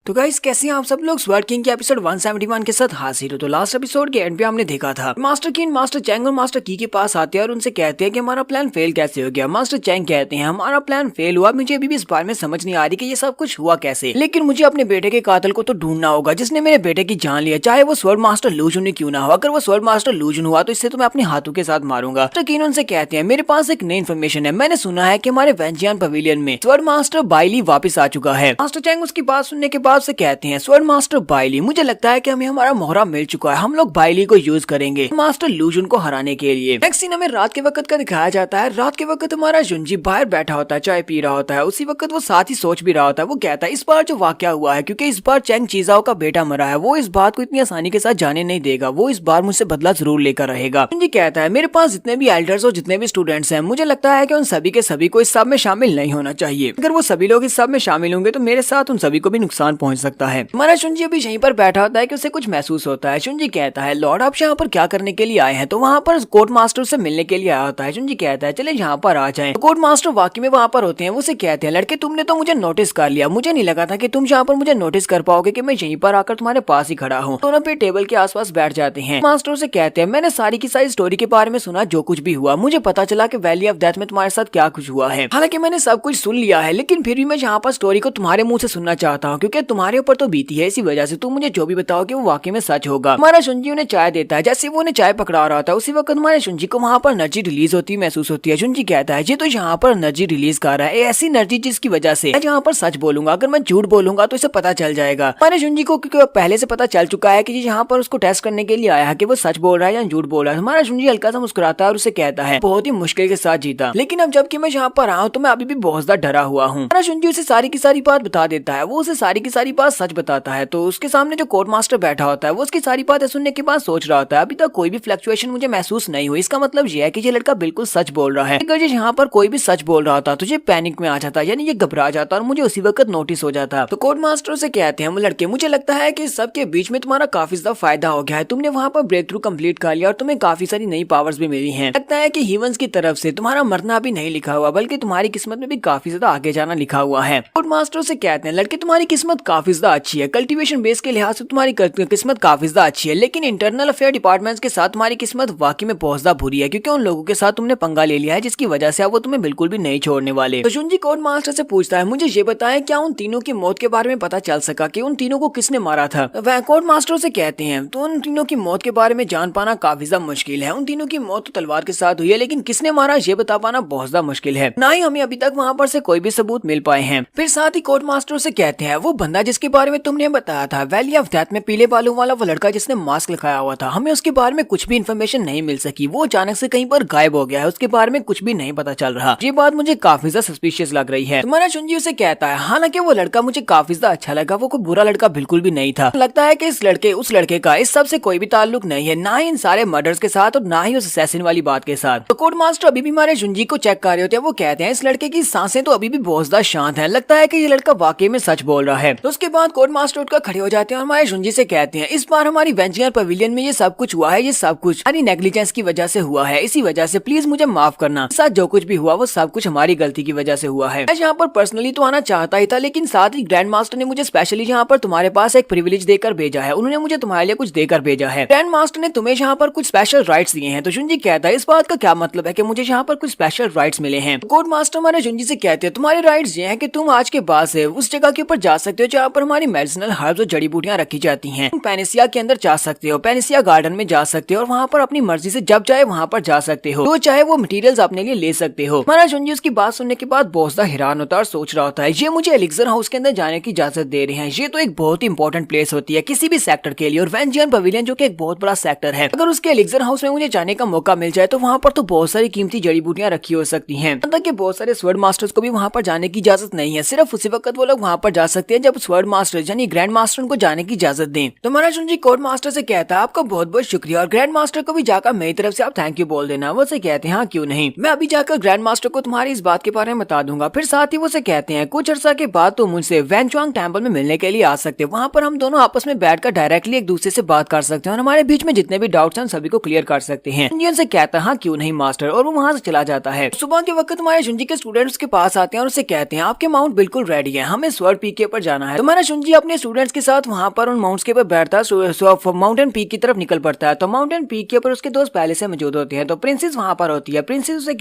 तो गाइस कैसे हैं आप सब लोग। स्वर्ड किंग के एपिसोड 171 के साथ हाजिर हो। तो लास्ट एपिसोड के एंड पे हमने देखा था मास्टर किंग मास्टर चैंग और मास्टर की के पास आते हैं और उनसे कहते हैं कि हमारा प्लान फेल कैसे हो गया। मास्टर चैंग कहते हैं हमारा प्लान फेल हुआ, मुझे अभी भी इस बारे में समझ नहीं आ रही कि ये सब कुछ हुआ कैसे, लेकिन मुझे अपने बेटे के कातिल को तो ढूंढना होगा जिसने मेरे बेटे की जान लिया, चाहे वो स्वर्ड मास्टर लूजन क्यों ना हो। अगर वो स्वर्ड मास्टर लूजन हुआ तो इससे तो मैं अपने हाथों के साथ मारूंगा। मास्टर किंग उनसे कहते हैं मेरे पास एक नई इन्फॉर्मेशन है, मैंने सुना है कि हमारे वेंजियन पवेलियन में स्वर्ड मास्टर बाइली वापस आ चुका है। मास्टर चैंग उसकी बात सुनने के बाद से कहते हैं स्वर्ड मास्टर बाइली, मुझे लगता है कि हमें हमारा मोहरा मिल चुका है, हम लोग बाइली को यूज करेंगे मास्टर लूजन को हराने के लिए। नेक्स्ट सीन हमें रात के वक्त का दिखाया जाता है। रात के वक्त हमारा जुंजी बाहर बैठा होता है, चाय पी रहा होता है। उसी वक्त वो साथ ही सोच भी रहा होता है। वो कहता है इस बार जो वाकया हुआ है, क्योंकि इस बार चैंग चीजाओ का बेटा मरा है, वो इस बात को इतनी आसानी के साथ जाने नहीं देगा, वो इस बार मुझसे बदला जरूर लेकर रहेगा। जुंजी कहता है मेरे पास जितने भी एल्डर्स और जितने भी स्टूडेंट्स हैं, मुझे लगता है कि उन सभी के सभी को इस सब में शामिल नहीं होना चाहिए। अगर वो सभी लोग इस सब में शामिल होंगे तो मेरे साथ उन सभी को भी नुकसान पहुंच सकता है। हमारा जुंजी अभी यहीं पर बैठा होता है कि उसे कुछ महसूस होता है। जुंजी कहता है लॉर्ड आप यहाँ पर क्या करने के लिए आए हैं? तो वहाँ पर कोर्ट मास्टर से मिलने के लिए आया होता है। जुंजी कहता है चले यहाँ पर आ जाएं। तो कोर्ट मास्टर वाकई में वहाँ पर होते हैं। वो उसे कहते हैं लड़के तुमने तो मुझे नोटिस कर लिया, मुझे नहीं लगा था कि तुम यहाँ पर मुझे नोटिस कर पाओगे कि मैं यहीं पर आकर तुम्हारे पास ही खड़ा हूँ। दोनों पे टेबल के आसपास बैठ जाते हैं। मास्टर से कहते हैं मैंने सारी की सारी स्टोरी के बारे में सुना, जो कुछ भी हुआ मुझे पता चला कि वैली ऑफ डेथ में तुम्हारे साथ क्या कुछ हुआ है। हालांकि मैंने सब कुछ सुन लिया है, लेकिन फिर भी मैं यहाँ पर स्टोरी को तुम्हारे मुंह से सुनना चाहता हूँ, क्योंकि तुम्हारे ऊपर तो बीती है, इसी वजह से तुम मुझे जो भी बताओगे वो वाकई में सच होगा। हमारा शुंजी उन्हें चाय देता है। जैसे वो उन्हें चाय पकड़ा रहा था उसी वक्त हमारे शुंजी को वहाँ पर एनर्जी रिलीज होती महसूस होती है। शुंजी कहता है ये तो यहाँ पर एनर्जी रिलीज कर रहा है, ऐसी एनर्जी जिसकी वजह से मैं यहाँ पर सच बोलूंगा, अगर मैं झूठ बोलूंगा तो इसे पता चल जाएगा। हमारे शुंजी को क्योंकि पहले से पता चल चुका है कि यहाँ पर उसको टेस्ट करने के लिए आया है कि वो सच बोल रहा है या झूठ बोल रहा है। हमारा शुंजी हल्का सा मुस्कुराता है और उसे कहता है बहुत ही मुश्किल के साथ जीता, लेकिन अब जबकि मैं यहाँ पर आया हूँ तो मैं अभी भी बहुत ज्यादा डरा हुआ हूँ। हमारा शुंजी उसे सारी की सारी बात बता देता है। वो उसे सारी की सारी बात सच बताता है। तो उसके सामने जो कोर्ट मास्टर बैठा होता है वो उसकी सारी बातें सुनने के बाद सोच रहा होता है अभी तक कोई भी फ्लक्चुएशन मुझे महसूस नहीं हुई, इसका मतलब ये है कि ये लड़का बिल्कुल सच बोल रहा है। अगर ये यहाँ पर कोई भी सच बोल रहा था तो ये पैनिक में आ जाता, यानी ये घबरा जाता और मुझे उसी वक्त नोटिस हो जाता। तो कोर्ट मास्टर से कहते हैं वो लड़के मुझे लगता है कि सब के बीच में तुम्हारा काफी ज्यादा फायदा हो गया है, तुमने वहाँ पर ब्रेक थ्रू कंप्लीट कर लिया और तुम्हें काफी सारी नई पावर्स भी मिली हैं। लगता है कि ह्यूमंस की तरफ से तुम्हारा मरना भी नहीं लिखा हुआ, बल्कि तुम्हारी किस्मत में भी काफी ज्यादा आगे जाना लिखा हुआ है। कोर्ट मास्टर से कहते हैं लड़के तुम्हारी किस्मत काफी ज्यादा अच्छी है, कल्टीवेशन बेस के लिहाज से तुम्हारी किस्मत काफी ज्यादा अच्छी है, लेकिन इंटरनल अफेयर डिपार्टमेंट के साथ तुम्हारी किस्मत वाकई में बहुत ज्यादा बुरी है, क्योंकि उन लोगों के साथ तुमने पंगा ले लिया है जिसकी वजह से अब वो तुम्हें बिल्कुल भी नहीं छोड़ने वाले। तो शुंजी कोर्ट मास्टर से पूछता है मुझे ये बताएं क्या उन तीनों की मौत के बारे में पता चल सका कि उन तीनों को किसने मारा था? वह कोर्ट मास्टर से कहते हैं तो उन तीनों की मौत के बारे में जान पाना काफी ज्यादा मुश्किल है। उन तीनों की मौत तो तलवार के साथ हुई है, लेकिन किसने मारा ये बता पाना बहुत ज्यादा मुश्किल है, ना ही हमें अभी तक वहाँ पर से कोई भी सबूत मिल पाए हैं। फिर साथ ही कोर्ट मास्टर से कहते हैं वो बंदा जिसके बारे में तुमने बताया था वैली ऑफ डेथ में पीले बालों वाला वो लड़का जिसने मास्क लगाया हुआ था, हमें उसके बारे में कुछ भी इन्फॉर्मेशन नहीं मिल सकी, वो अचानक से कहीं पर गायब हो गया है, उसके बारे में कुछ भी नहीं पता चल रहा। ये बात मुझे काफी ज्यादा सस्पिशियस लग रही है। तुम्हारा शुंजी उसे कहता है हालांकि वो लड़का मुझे काफी ज्यादा अच्छा लगा, वो कोई बुरा लड़का बिल्कुल भी नहीं था। लगता है कि उस लड़के का इस सब से कोई भी ताल्लुक नहीं है, ना ही इन सारे मर्डर्स के साथ और ना ही उस असैसिन वाली बात के साथ। तो कोर्ट मास्टर अभी भी हमारे शुंजी को चेक कर रहे होते हैं। वो कहते हैं इस लड़के की सांसें तो अभी भी बहुत ज्यादा शांत है, लगता है कि ये लड़का वाकई में सच बोल रहा है। तो उसके बाद कोर्ट मास्टर उठकर खड़े हो जाते हैं और हमारे शुंजी से कहते हैं इस बार हमारी वेंजियर पवेलियन में ये सब कुछ हुआ है, ये सब कुछ हमारी नेग्लिजेंस की वजह से हुआ है, इसी वजह से प्लीज मुझे माफ करना, साथ जो कुछ भी हुआ वो सब कुछ हमारी गलती की वजह से हुआ है। मैं यहाँ पर पर्सनली तो आना चाहता ही था, लेकिन साथ ही ग्रैंड मास्टर ने मुझे स्पेशली यहाँ पर तुम्हारे पास एक प्रिविलेज देकर भेजा है, उन्होंने मुझे तुम्हारे लिए कुछ देकर भेजा है। ग्रैंड मास्टर ने तुम्हें यहाँ पर कुछ स्पेशल राइट्स दिए हैं। तो शुंजी कहता है इस बात का क्या मतलब है कि मुझे यहाँ पर कुछ स्पेशल राइट्स मिले हैं? कोर्ट मास्टर हमारे शुंजी से कहते हैं तुम्हारे राइट्स ये हैं कि तुम आज के बाद से उस जगह के ऊपर जा सकते हो जहाँ पर हमारी मेडिसिनल हर्ब्स और जड़ी बूटियां रखी जाती हैं। तुम पेनिसिया के अंदर जा सकते हो, पेनिसिया गार्डन में जा सकते हो और वहाँ पर अपनी मर्जी से जब चाहे वहाँ पर जा सकते हो, तो चाहे वो मटेरियल्स अपने लिए ले सकते हो। हमारा शुंजी उसकी बात सुनने के बाद बहुत ज्यादा हैरान होता है और सोच रहा होता है ये मुझे एलिक्सर हाउस के अंदर जाने की इजाजत दे रहे हैं, ये तो एक बहुत ही इंपॉर्टेंट प्लेस होती है किसी भी सेक्टर के लिए, और वेंजियन पवेलियन जो कि एक बहुत बड़ा सेक्टर है, अगर उसके एलिक्सर हाउस में मुझे जाने का मौका मिल जाए तो वहाँ पर तो बहुत सारी कीमती जड़ी बूटियां रखी हो सकती हैं। तक कि बहुत सारे स्वर्ड मास्टर्स को भी वहाँ पर जाने की इजाजत नहीं है, सिर्फ उसी वक्त वो लोग वहाँ पर जा सकते हैं जब स्वर्ड मास्टर यानी ग्रैंड मास्टर उनको जाने की इजाजत दें। तो हमारा शुंजी कोर्ट मास्टर से कहता है आपका बहुत बहुत शुक्रिया, और ग्रैंड मास्टर को भी जाकर मेरी तरफ से आप थैंक यू बोल देना। वो से कहते हैं हाँ क्यों नहीं, मैं अभी जाकर ग्रैंड मास्टर को तुम्हारी इस बात के बारे में बता दूंगा। फिर साथ ही वो से कहते हैं कुछ अर्सा के बाद तो मुझसे वैनचुआंग टेम्पल में मिलने के लिए आ सकते हैं, वहाँ पर हम दोनों आपस में बैठकर डायरेक्टली एक दूसरे से बात कर सकते हैं और हमारे बीच में जितने भी डाउट्स हैं सभी को क्लियर कर सकते हैं। शुंजी उनसे कहता है हाँ क्यों नहीं मास्टर, और वो वहाँ से चला जाता है। सुबह के वक्त हमारे शुंजी के स्टूडेंट्स के पास आते हैं और उससे कहते हैं आपके माउंट बिल्कुल रेडी है, हमें स्वर्ड पीके पर जाना है। है। तुम्हारा शुंजी अपने स्टूडेंट्स के साथ वहाँ पर उन माउंट्स के ऊपर बैठता है, माउंटेन पीक की तरफ निकल पड़ता है। तो माउंटेन पीक के ऊपर उसके दोस्त पहले से मौजूद होते हैं। तो प्रिंसेस वहाँ पर होती है। प्रिंसेस उसे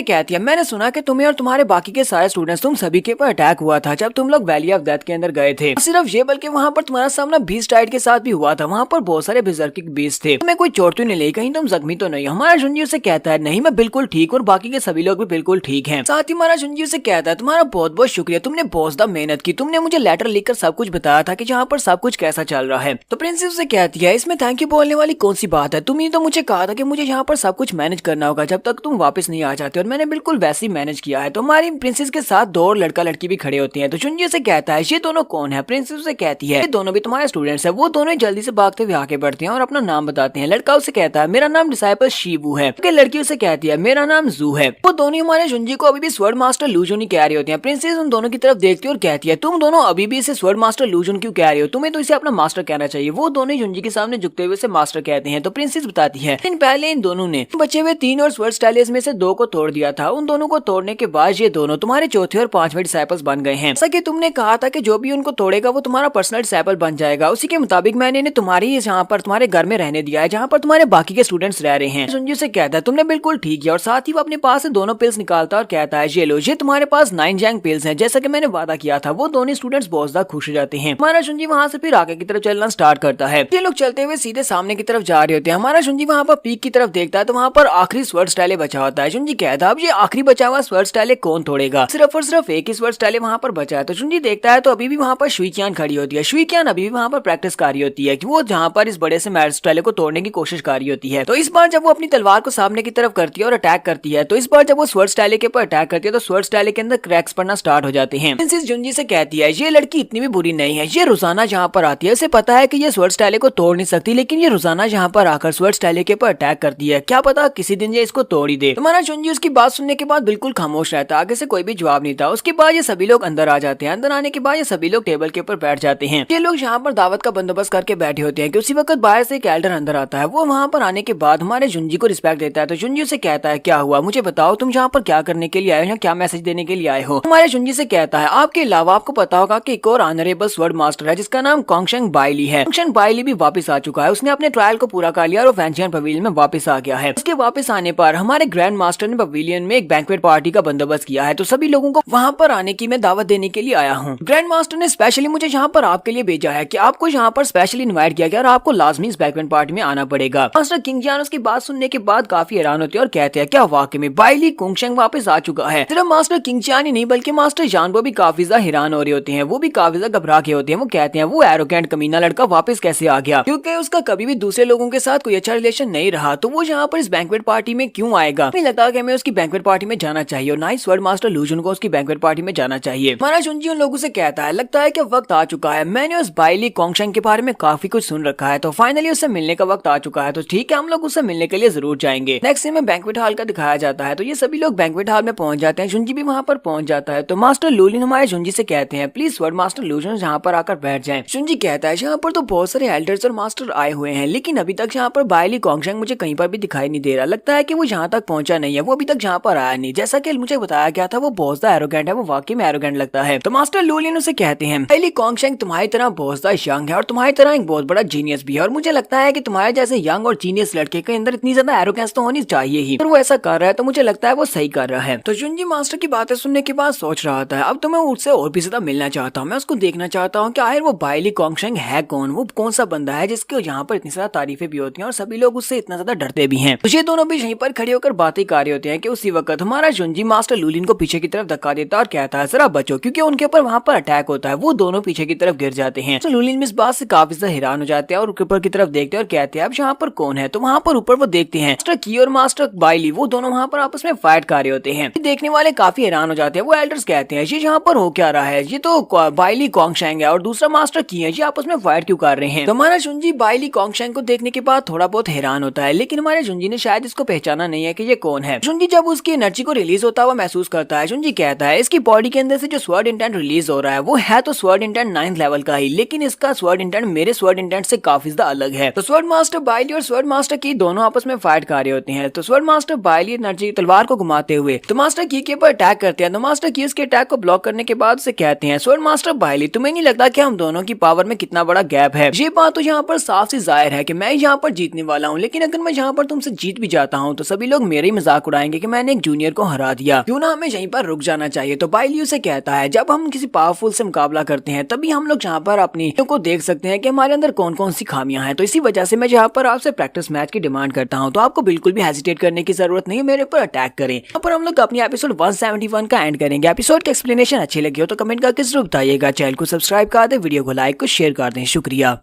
कहती है मैंने सुना कि तुम्हें और तुम्हारे बाकी के सारे स्टूडेंट्स तुम सभी के ऊपर अटैक हुआ था जब तुम लोग वैली ऑफ डेथ के अंदर गए थे। सिर्फ ये बल्कि वहाँ पर तुम्हारा सामना बीस्ट टाइड के साथ भी हुआ था। वहाँ पर बहुत सारे बिजर्किक बीस्ट थे। तुम्हें कोई चोट तो नहीं लगी, कहीं तुम जख्मी तो नहीं? हमारा शुंजी उसे कहता है नहीं, मैं बिल्कुल ठीक और बाकी के सभी लोग भी बिल्कुल ठीक हैं। साथ ही हमारा शुंजी उसे कहता है तुम्हारा बहुत बहुत शुक्रिया, तुमने बहुत ज्यादा मेहनत की, तुमने मुझे लेटर लिखकर सब कुछ बताया था कि जहाँ पर सब कुछ कैसा चल रहा है। तो प्रिंसेस उसे कहती है इसमें थैंक यू बोलने वाली कौन सी बात है, तुमने तो मुझे कहा था कि मुझे यहाँ पर सब कुछ मैनेज करना होगा जब तक तुम वापस नहीं आ जाते, और मैंने बिल्कुल वैसे ही मैनेज किया है। तो हमारी प्रिंसेस के साथ दो और लड़का लड़की भी खड़े होती हैं। तो शुंजी उसे कहता है ये दोनों कौन है? प्रिंसेस उसे कहती है ये दोनों भी तुम्हारे स्टूडेंट्स है। वो दोनों ही जल्दी से भागते हुए आगे बढ़ते हैं और अपना नाम बताते हैं। लड़का उसे कहता है मेरा नाम डिसाइपल शिवू है। लड़की उसे कहती है मेरा नाम जू है। वो दोनों हमारे शुंजी को अभी भी स्वर्ड मास्टर लूजन ही कह रही होती है। प्रिंसेस उन दोनों की तरफ देखती है और कहती है तुम दोनों अभी भी इसे स्वर्ड मास्टर लूजन क्यों कह रही हो, तुम्हें तो इसे अपना मास्टर कहना चाहिए। वो दोनों शुंजी के सामने झुकते हुए इसे मास्टर कहते हैं। तो प्रिंसेस बताती है दिन पहले इन दोनों ने बचे हुए 3 और स्वर्ड स्टाइलियर्स में से 2 को तोड़ दिया था। उन दोनों को तोड़ने के बाद ये दोनों तुम्हारे चौथे और 5वें डिसाइपल्स बन गए हैं। जैसा कि तुमने कहा था कि जो भी उनको तोड़ेगा वो तुम्हारा पर्सनल डिसाइपल बन जाएगा, उसी के मुताबिक मैंने इन्हें तुम्हारी यहाँ पर तुम्हारे घर में रहने दिया है जहाँ पर तुम्हारे बाकी के स्टूडेंट्स रह रहे हैं। शुंजी से कहता है तुमने बिल्कुल ठीक किया, और साथ ही वो अपने पास से दोनों पिल्स निकालता है और कहता है ये लो, ये तुम्हारे पास 9 जैंग पिल्स हैं जैसा कि मैंने वादा किया था। वो दोनों स्टूडेंट्स बहुत ज्यादा खुश हो जाते हैं। हमारा शुंजी वहाँ से फिर आगे की तरफ चलना स्टार्ट करता है। ये लोग चलते हुए सीधे सामने की तरफ जा रहे होते हैं। हमारा शुंजी वहाँ पर पीक की तरफ देखता है तो वहाँ पर आखिरी स्वर्ड स्टाइल बचा होता है। शुंजी कहता है अब ये आखिरी बचा हुआ स्वर्ड स्टाइल कौन तोड़ेगा? सिर्फ और सिर्फ एक ही स्वर्ड स्टाइल वहाँ पर बचा है। तो शुंजी देखता है तो अभी भी वहाँ पर शुइकियान खड़ी होती है। शुइकियान अभी भी वहाँ पर प्रैक्टिस कर रही होती है कि वो जहाँ पर इस बड़े से मैड स्टाइल को तोड़ने की कोशिश कर रही होती है। तो इस बार जब वो अपनी तलवार को सामने की तरफ करती है और अटैक करती है, तो इस बार जब वो स्वर्ड स्टाइल के ऊपर अटैक करती है तो स्वर्ड स्टाइल के अंदर क्रैक्स पड़ना स्टार्ट हो जाते हैं। प्रिंसेस शुंजी से कहती है ये लड़की इतनी भी बुरी नहीं है, ये रोजाना जहाँ पर आती है, उसे पता है कि ये स्वर्ड स्टाइल को तोड़ नहीं सकती, लेकिन ये रोजाना जहाँ पर आकर स्वर्ड स्टाइल के ऊपर अटैक करती है, क्या पता किसी दिन ये इसको तोड़ ही दे। तुम्हारा शुंजी उसकी बात सुनने के बाद बिल्कुल खामोश रहता, आगे से कोई भी जवाब नहीं था। उसके बाद ये सभी लोग अंदर आ जाते हैं। अंदर आने के बाद ये सभी लोग टेबल के ऊपर बैठ जाते हैं। ये लोग यहाँ पर दावत का बंदोबस्त करके बैठे होते हैं कि उसी वक्त बाहर से एक एल्डर अंदर आता है। वो वहाँ पर आने के बाद हमारे शुंजी को रिस्पेक्ट देता है। तो शुंजी उसे कहता है क्या हुआ, मुझे बताओ तुम यहाँ पर क्या करने के लिए आए हो, क्या मैसेज देने के लिए आए हो? हमारे शुंजी से कहता है आपके अलावा आपको पता होगा कि एक और ऑनरेबल स्वर्ड मास्टर है जिसका नाम कोंगशेंग बाइली है। कोंगशेंग बाइली भी वापस आ चुका है, उसने अपने ट्रायल को पूरा कर लिया और वैंशियन पवेलियन में वापस आ गया है। उसके वापस आने पर हमारे ग्रैंड मास्टर ने पवेलियन में एक बैंक्वेट पार्टी का बंदोबस्त किया है, तो सभी लोगों को वहाँ पर आने की मैं दावत देने के लिए आया हूँ। ग्रैंड मास्टर ने स्पेशली मुझे यहाँ पर आपके लिए भेजा है कि आपको यहाँ पर स्पेशली इनवाइट किया गया और आपको लाजमी इस बैंक्वेट पार्टी में आना पड़ेगा। मास्टर किंग जान उसकी बात सुनने के बाद काफी हैरान होते हैं और कहते हैं क्या वाकई में बाइली कोंगशेंग वापस आ चुका है? सिर्फ मास्टर किंग जान ही नहीं बल्कि मास्टर जानबो भी काफी ज्यादा हैरान हो रहे होते हैं। वो भी काफी ज्यादा घबरा के होते हैं। वो कहते हैं वो एरोगेंट कमीना लड़का वापस कैसे आ गया, क्योंकि उसका कभी भी दूसरे लोगों के साथ कोई अच्छा रिलेशन नहीं रहा, तो वो यहाँ पर इस बैंक्वेट पार्टी में क्यों आएगा? नहीं लगता कि हमें उसकी बैंक्वेट पार्टी में जाना चाहिए और ना ही स्वर्ड मास्टर लूजन को उसकी बैंक्वेट पार्टी में जाना चाहिए। हमारा शुंजी उन लोगों से कहता है लगता है कि वक्त आ चुका है, मैंने उस बाइली कोंगशेंग के बारे में काफी कुछ सुन रखा है, तो फाइनली उससे मिलने का वक्त आ चुका है। तो ठीक है, हम लोग उससे मिलने के लिए जरूर जाएंगे। नेक्स्ट सीन में बैंक्वेट हॉल का दिखाया जाता है। तो ये सभी लोग बैंक्वेट हॉल में पहुंच जाते हैं। शुंजी भी वहाँ पर पहुंच जाता है। तो मास्टर लूलिन हमारे शुंजी से कहते हैं प्लीज स्वर्ड मास्टर लूजन यहाँ पर आकर बैठ जाएं। शुंजी कहता है यहाँ पर तो बहुत सारे एल्डर्स और मास्टर आए हुए हैं, लेकिन अभी तक यहाँ पर बाइली कोंगशेंग मुझे कहीं पर भी दिखाई नहीं दे रहा। लगता है कि वो यहाँ तक पहुंचा नहीं है, वो अभी तक यहाँ पर आया नहीं। जैसा कि मुझे बताया गया था वो बहुत ज्यादा एरोगेंट है, वो वाकई में एरोगेंट लगता है। तो मास्टर लूलिन उसे कहते हैं बाइली कोंगशेंग तुम्हारी तरह बहुत ज्यादा यंग है और तुम्हारी तरह एक बहुत बड़ा जीनियस भी है, और मुझे लगता है कि तुम्हारे जैसे यंग और जीनियस लड़के के अंदर इतनी ज्यादा एरोगेंस तो होनी चाहिए ही, और वो ऐसा कर रहा है तो मुझे लगता है वो सही कर रहा है। तो शुंजी मास्टर की बातें सुनने के बाद सोच रहा था अब तो मैं उससे और भी ज्यादा मिलना चाहता हूँ, मैं उसको देखना चाहता हूँ कि आखिर वो बाइली कोंगशेंग है कौन, वो कौन सा बंदा है जिसके यहाँ पर इतनी ज्यादा तारीफें भी होती हैं और सभी लोग उससे इतना ज्यादा डरते भी हैं। तो ये दोनों भी यहीं पर खड़े होकर बातें कर रहे होते हैं कि उसी वक्त हमारा शुंजी मास्टर लूलिन को पीछे की तरफ धक्का देता है और कहता है जरा बचो, क्योंकि उनके ऊपर वहाँ पर अटैक होता है। वो दोनों पीछे की तरफ गिर जाते हैं। तो लूलिन इस बात से काफी ज्यादा हैरान हो जाते हैं और ऊपर की तरफ देखते हैं और कहते हैं अब यहाँ पर कौन है। तो वहाँ पर ऊपर वो देखते हैं मास्टर की और मास्टर बाइली, वो दोनों वहाँ पर आपस में फाइट कर रहे होते हैं। देखने वाले काफी हैरान हो जाते हैं। वो एल्डर्स कहते हैं ये यहाँ पर हो क्या रहा है, ये तो बाइली कोंगशेंग है और दूसरा मास्टर की है, ये आपस में फाइट क्यों कर रहे हैं। तो हमारा शुंजी बाइली कोंगशेंग को देखने के बाद थोड़ा बहुत हैरान होता है, लेकिन हमारे शुंजी ने शायद इसको पहचाना नहीं है कि ये कौन है। शुंजी जब उसकी एनर्जी को रिलीज होता हुआ महसूस करता है, शुंजी कहता है इसकी बॉडी के अंदर से जो स्वर्ड इंटेंट रिलीज हो रहा है वो है तो स्वर्ड इंटेंट 9th लेवल का ही, लेकिन इसका स्वर्ड इंटेंट मेरे स्वर्ड इंटेंट से काफी ज्यादा अलग है। तो स्वर्ड मास्टर बाइली और स्वर्ड मास्टर की दोनों आपस में फाइट कर रहे होते हैं। तो स्वर्ड मास्टर बाइली एनर्जी तलवार को घुमाते हुए तो मास्टर की के ऊपर अटैक करते हैं। तो मास्टर की उसके अटैक को ब्लॉक करने के बाद उसे कहते हैं स्वर्ण मास्टर बाइली, तुम्हें नहीं लगता कि हम दोनों की पावर में कितना बड़ा गैप है? ये बात तो यहाँ पर साफ सी जाहिर है कि मैं यहाँ पर जीतने वाला हूँ, लेकिन अगर मैं यहाँ पर तुमसे जीत भी जाता हूँ तो सभी लोग मेरे ही मजाक उड़ाएंगे कि मैंने एक जूनियर को हरा दिया, क्यों ना हमें यहीं पर रुक जाना चाहिए। तो बाइली उसे कहता है जब हम किसी पावरफुल से मुकाबला करते हैं तभी हम लोग यहाँ पर अपनी को देख सकते हैं कि हमारे अंदर कौन कौन सी खामियां हैं। तो इसी वजह से मैं यहाँ पर आपसे प्रैक्टिस मैच की डिमांड करता हूँ, तो आपको बिल्कुल भी हेजिटेट करने की जरूरत नहीं है, मेरे ऊपर अटैक करें। यहाँ पर हम लोग अपनी एपिसोड 171 का एंड करेंगे। एपिसोड की एक्सप्लेनेशन अच्छी लगी हो तो कमेंट करके जरूर बताइएगा। चैनल को सब्सक्राइब कर दें, वीडियो को लाइक को शेयर कर दें। शुक्रिया।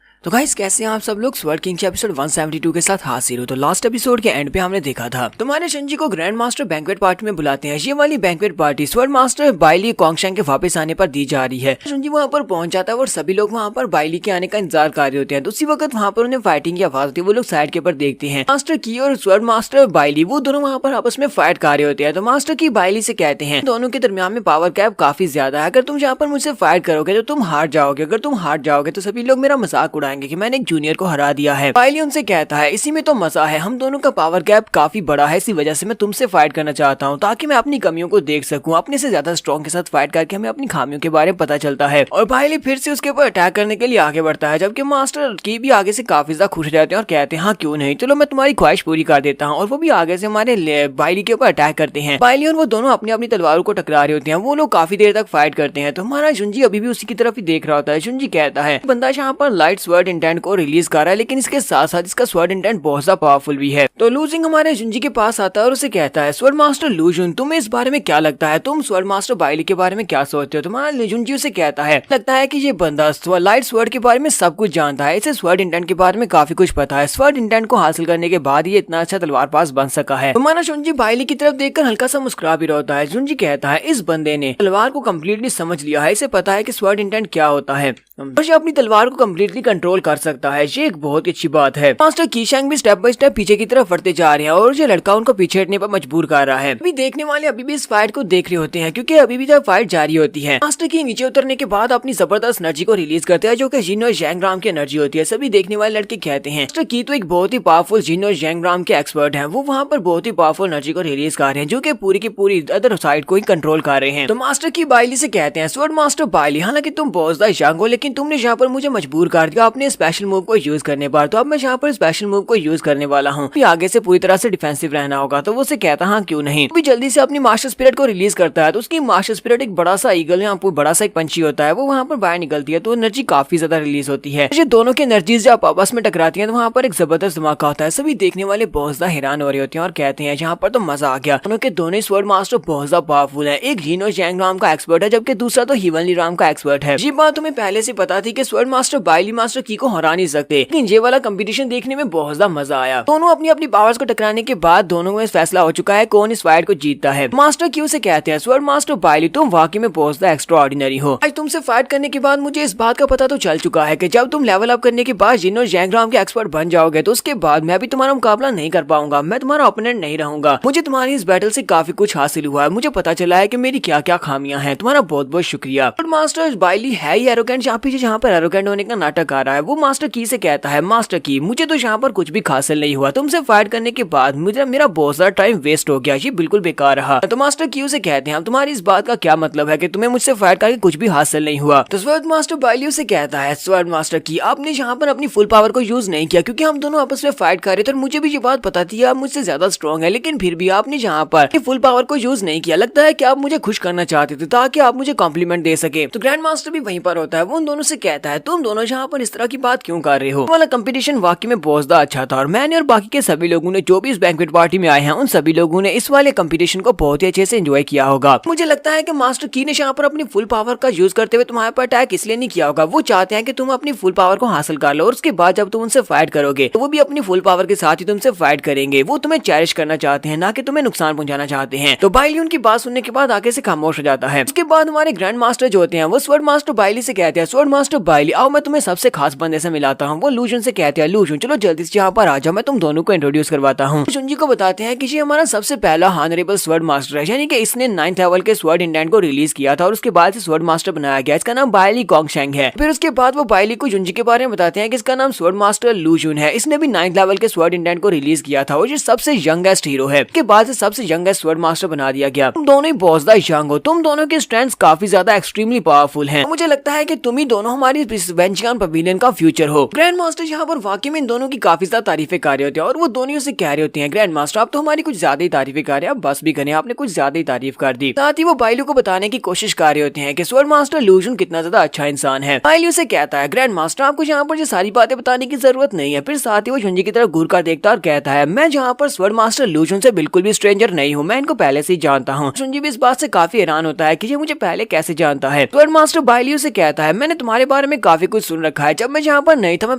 तो गाइस कैसे हैं आप सब लोग? स्वर्ड किंग के एपिसोड 172 के साथ हाजिर हो। तो लास्ट एपिसोड के एंड पे हमने देखा था तुम्हारे शंजी को ग्रैंड मास्टर बैंक्वेट पार्टी में बुलाते हैं। ये वाली बैंक्वेट पार्टी स्वर्ड मास्टर बाइली कोंगशैंग के वापस आने पर दी जा रही है। शंजी वहाँ पर पहुंच जाता है और सभी लोग वहाँ पर बाइली के आने का इंतजार कर रहे होते हैं। तो उसी वक्त वहाँ पर उन्हें फाइटिंग की आवाज होती है। वो लोग साइड के ऊपर देखते हैं मास्टर की और स्वर्ड मास्टर बाइली, वो दोनों वहाँ पर आपस में फाइट कर रहे होते हैं। तो मास्टर की बाइली से कहते हैं दोनों के दरमियान में पावर गैप काफी ज्यादा है, अगर तुम यहाँ पर मुझसे फाइट करोगे तो तुम हार जाओगे, अगर तुम हार जाओगे तो सभी लोग मेरा मजाक उड़ाएंगे कि मैंने एक जूनियर को हरा दिया है। बाइली उनसे कहता है इसी में तो मजा है, हम दोनों का पावर गैप काफी बड़ा है, इसी वजह से मैं तुमसे फाइट करना चाहता हूँ ताकि मैं अपनी कमियों को देख सकूं। अपने से ज्यादा स्ट्रॉन्ग के साथ फाइट करके हमें अपनी खामियों के बारे में पता चलता है। और बाइली फिर से उसके ऊपर अटैक करने के लिए आगे बढ़ता है, जबकि मास्टर की भी आगे से काफी ज्यादा खुश रहते हैं और कहते हैं हाँ क्यों नहीं, चलो मैं तुम्हारी ख्वाहिश पूरी कर देता हूँ। और वो भी आगे से हमारे बाइली के ऊपर अटैक करते हैं। बाइली और वो दोनों अपनी अपनी तलवारों को टकरा रहे होते हैं। वो लोग काफी देर तक फाइट करते हैं। तो हमारा जुंजी अभी भी उसी की तरफ ही देख रहा होता है। जुंजी कहता है बंदा यहाँ पर लाइट स्वर्ड इंटेंट को रिलीज कर रहा है, लेकिन इसके साथ साथ इसका स्वर्ड इंटेंट बहुत ज्यादा पावरफुल भी है। तो लूजिंग हमारे जुंजी के पास आता है और उसे कहता है स्वर्ड मास्टर लूजुन, तुम्हें इस बारे में क्या लगता है? तुम स्वर्ड मास्टर बाइली के बारे में क्या सोचते हो? तुम्हारा जुंजी उसे कहता है लगता है कि ये बंदा लाइट स्वर्ड के बारे में सब कुछ जानता है, इसे स्वर्ड इंटेंट के बारे में काफी कुछ पता है। स्वर्ड इंटेंट को हासिल करने के बाद ये इतना अच्छा तलवारबाज बन सका है। तुम्हारा जुंजी बाइली की तरफ देखकर हल्का सा मुस्कुरा भी रहता है। जुंजी कहता है इस बंदे ने तलवार को कम्प्लीटली समझ लिया है, इसे पता है कि स्वर्ड इंटेंट क्या होता है और ये अपनी तलवार को कम्प्लीटली कंट्रोल कर सकता है। ये एक बहुत ही अच्छी बात है। मास्टर कीशैंग भी स्टेप बाय स्टेप पीछे की तरफ बढ़ते जा रहे हैं और ये लड़का उनको पीछे हटने पर मजबूर कर रहा है। अभी देखने वाले अभी भी इस फाइट को देख रहे होते हैं क्योंकि अभी भी जब फाइट जारी होती है। मास्टर की नीचे उतरने के बाद अपनी जबरदस्त एनर्जी को रिलीज करते हैं जो कि जिन और जैंगराम की एनर्जी होती है। सभी देखने वाले लड़के कहते हैं मास्टर की तो एक बहुत ही पावरफुल जिन और जैंगराम के एक्सपर्ट है, वो वहाँ पर बहुत ही पावरफुल एनर्जी को रिलीज कर रहे हैं जो की पूरी अदर साइड को ही कंट्रोल कर रहे हैं। तो मास्टर की बाइली से कहते हैं स्वर्ड मास्टर बाइली, हालांकि तुम बहुत ज्यादा यंग हो लेकिन तुमने यहाँ पर मुझे मजबूर कर दिया अपने स्पेशल मूव को यूज करने पर, तो अब मैं यहाँ पर स्पेशल मूव को यूज करने वाला हूँ। आगे से पूरी तरह से डिफेंसिव रहना होगा। तो वो से कहता हाँ क्यों नहीं। भी जल्दी से अपनी मास्टर स्पिरिट को रिलीज करता है। तो उसकी मास्टर स्पिरिट एक बड़ा सा ईगल यहाँ पर बड़ा सा एक पंछी होता है, वो वहाँ पर बाहर निकलती है तो एनर्जी काफी ज्यादा रिलीज होती है। ये दोनों की एनर्जीज जब आपस में टकराती है तो वहाँ पर एक जबरदस्त धमाका होता है। सभी देखने वाले बहुत ज्यादा हैरान हो रहे होते हैं और कहते हैं यहाँ पर तो मजा आ गया। दोनों के दोनों स्वर्ड मास्टर बहुत ज्यादा पावरफुल है, एक जीनो जैंग राम का एक्सपर्ट है जबकि दूसरा तो हिवनली राम का एक्सपर्ट है। ये बात तुम्हें पहले से पता थी कि स्वर्ड मास्टर बाइली मास्टर की को हरा नहीं सकते, लेकिन ये वाला कंपटीशन देखने में बहुत ज्यादा मजा आया। दोनों अपनी अपनी पावर्स को टकराने के बाद दोनों में फैसला हो चुका है कौन इस फाइट को जीतता है। मास्टर क्यू से कहते हैं स्वर्ड मास्टर बाइली, तुम वाकई में बहुत ज्यादा एक्स्ट्रा ऑर्डिनरी हो। आज तुमसे फाइट करने के बाद मुझे इस बात का पता तो चल चुका है कि जब तुम लेवल अप करने के बाद जिनो जैंगराम के एक्सपर्ट बन जाओगे तो उसके बाद मैं भी तुम्हारा मुकाबला नहीं कर पाऊंगा, मैं तुम्हारा ओपोनेंट नहीं रहूंगा। मुझे तुम्हारी इस बैटल से काफी कुछ हासिल हुआ है, मुझे पता चला है कि मेरी क्या क्या खामियां हैं। तुम्हारा बहुत बहुत शुक्रिया। मास्टर बाइली है ही एरोगेंट, जहाँ पर एरोगेंट होने का नाटक आ रहा है। वो मास्टर की से कहता है मास्टर की, मुझे तो यहाँ पर कुछ भी हासिल नहीं हुआ, तुमसे फाइट करने के बाद मुझे मेरा बहुत सारा टाइम वेस्ट हो गया, ये बिल्कुल बेकार रहा। तो मास्टर क्यू से कहते हैं तुम्हारी इस बात का क्या मतलब है कि तुम्हें मुझसे फाइट करके कुछ भी हासिल नहीं हुआ। तो स्वर्ड मास्टर बाइली से कहता है स्वर्ड मास्टर की, आपने यहाँ पर अपनी फुल पावर को यूज नहीं किया क्योंकि हम दोनों आपस में फाइट कर रहे थे और मुझे भी ये बात पता थी आप मुझसे ज्यादा स्ट्रॉन्ग है, लेकिन फिर भी आपने यहाँ पर फुल पावर को यूज नहीं किया। लगता है कि आप मुझे खुश करना चाहते थे ताकि आप मुझे कॉम्प्लीमेंट दे सके। तो ग्रैंड मास्टर भी वहीं पर होता है, वो उन दोनों से कहता है तुम दोनों यहाँ पर इस तरह की बात क्यों कर रहे हो। वाला कंपटीशन वाकई में बहुत ज्यादा अच्छा था और मैंने और बाकी के सभी लोगों ने जो भी इस बैंक्वेट पार्टी में आए हैं उन सभी लोगों ने इस वाले कंपटीशन को बहुत ही अच्छे से एंजॉय किया होगा। मुझे लगता है कि मास्टर की ने यहाँ पर अपनी फुल पावर का यूज करते हुए तुम्हारे पर अटैक इसलिए नहीं किया होगा, वो चाहते हैं कि तुम अपनी फुल पावर को हासिल कर लो और उसके बाद जब तुम उनसे फाइट करोगे तो वो भी अपनी फुल पावर के साथ ही तुमसे फाइट करेंगे। वो तुम्हें चैरिश करना चाहते हैं, ना कि तुम्हें नुकसान पहुंचाना चाहते हैं। तो बाइली उनकी बात सुनने के बाद आगे से खामोश हो जाता है। उसके बाद हमारे ग्रैंड मास्टर जो होते हैं वो स्वर्ड मास्टर बाइली से कहते हैं स्वॉर्ड मास्टर बाइली, आओ मैं तुम्हें सबसे खास बंदे से मिलाता हूँ। वो लूजन से कहते हैं, लूजन चलो जल्दी से यहाँ पर आ जाओ, मैं तुम दोनों को इंट्रोड्यूस करवाता हूँ। जुंजी को बताते हैं कि ये हमारा सबसे पहला हॉनरेबल स्वॉर्ड मास्टर है, यानी कि इसने 9th लेवल के स्वॉर्ड इंडेंट को रिलीज किया था और उसके बाद से स्वॉर्ड मास्टर बनाया गया। इसका नाम बाइली गोंगशेंग है। फिर उसके बाद वो बाइली को जुंजी के बारे में बताते हैं कि इसका नाम स्वॉर्ड मास्टर लूजुन है। इसने भी 9th लेवल के स्वॉर्ड इंडेंट को रिलीज किया था और ये सबसे यंगेस्ट हीरो है। के बाद से सबसे यंगेस्ट स्वॉर्ड मास्टर बना दिया गया। तुम दोनों ही बहुत ज्यादा यंग हो, तुम दोनों के स्ट्रेंथ काफी ज्यादा एक्सट्रीमली पावरफुल हैं। मुझे लगता है कि तुम ही दोनों हमारी वेंजियान पवेलियन का फ्यूचर हो। ग्रैंड मास्टर यहाँ पर वाकई में इन दोनों की काफी ज्यादा तारीफें कर रहे होते हैं और वो दोनों से कह रहे होते हैं, ग्रैंड मास्टर आप तो हमारी कुछ ज्यादा ही तारीफें कर रहे हैं, आप बस भी करें, आपने कुछ ज्यादा ही तारीफ कर दी। साथ ही वो बाइलू को बताने की कोशिश कर रहे होते हैं कि स्वॉर्ड मास्टर लूजन कितना ज्यादा अच्छा इंसान है। बाइलू से कहता है, ग्रैंड मास्टर आपको यहाँ पर ये सारी बातें बताने की जरूरत नहीं है। फिर साथ ही वो जुंजी की तरफ घूर कर देखता और कहता है, मैं जहाँ पर स्वॉर्ड मास्टर लूजन से बिल्कुल भी स्ट्रेंजर नहीं हूँ, मैं इनको पहले से ही जानता हूँ। जुंजी भी इस बात से काफी हैरान होता है कि ये मुझे पहले कैसे जानता है। स्वॉर्ड मास्टर बाइलू से कहता है, मैंने तुम्हारे बारे में काफी कुछ सुन रखा है। जब मैं जहाँ पर नहीं था, मैं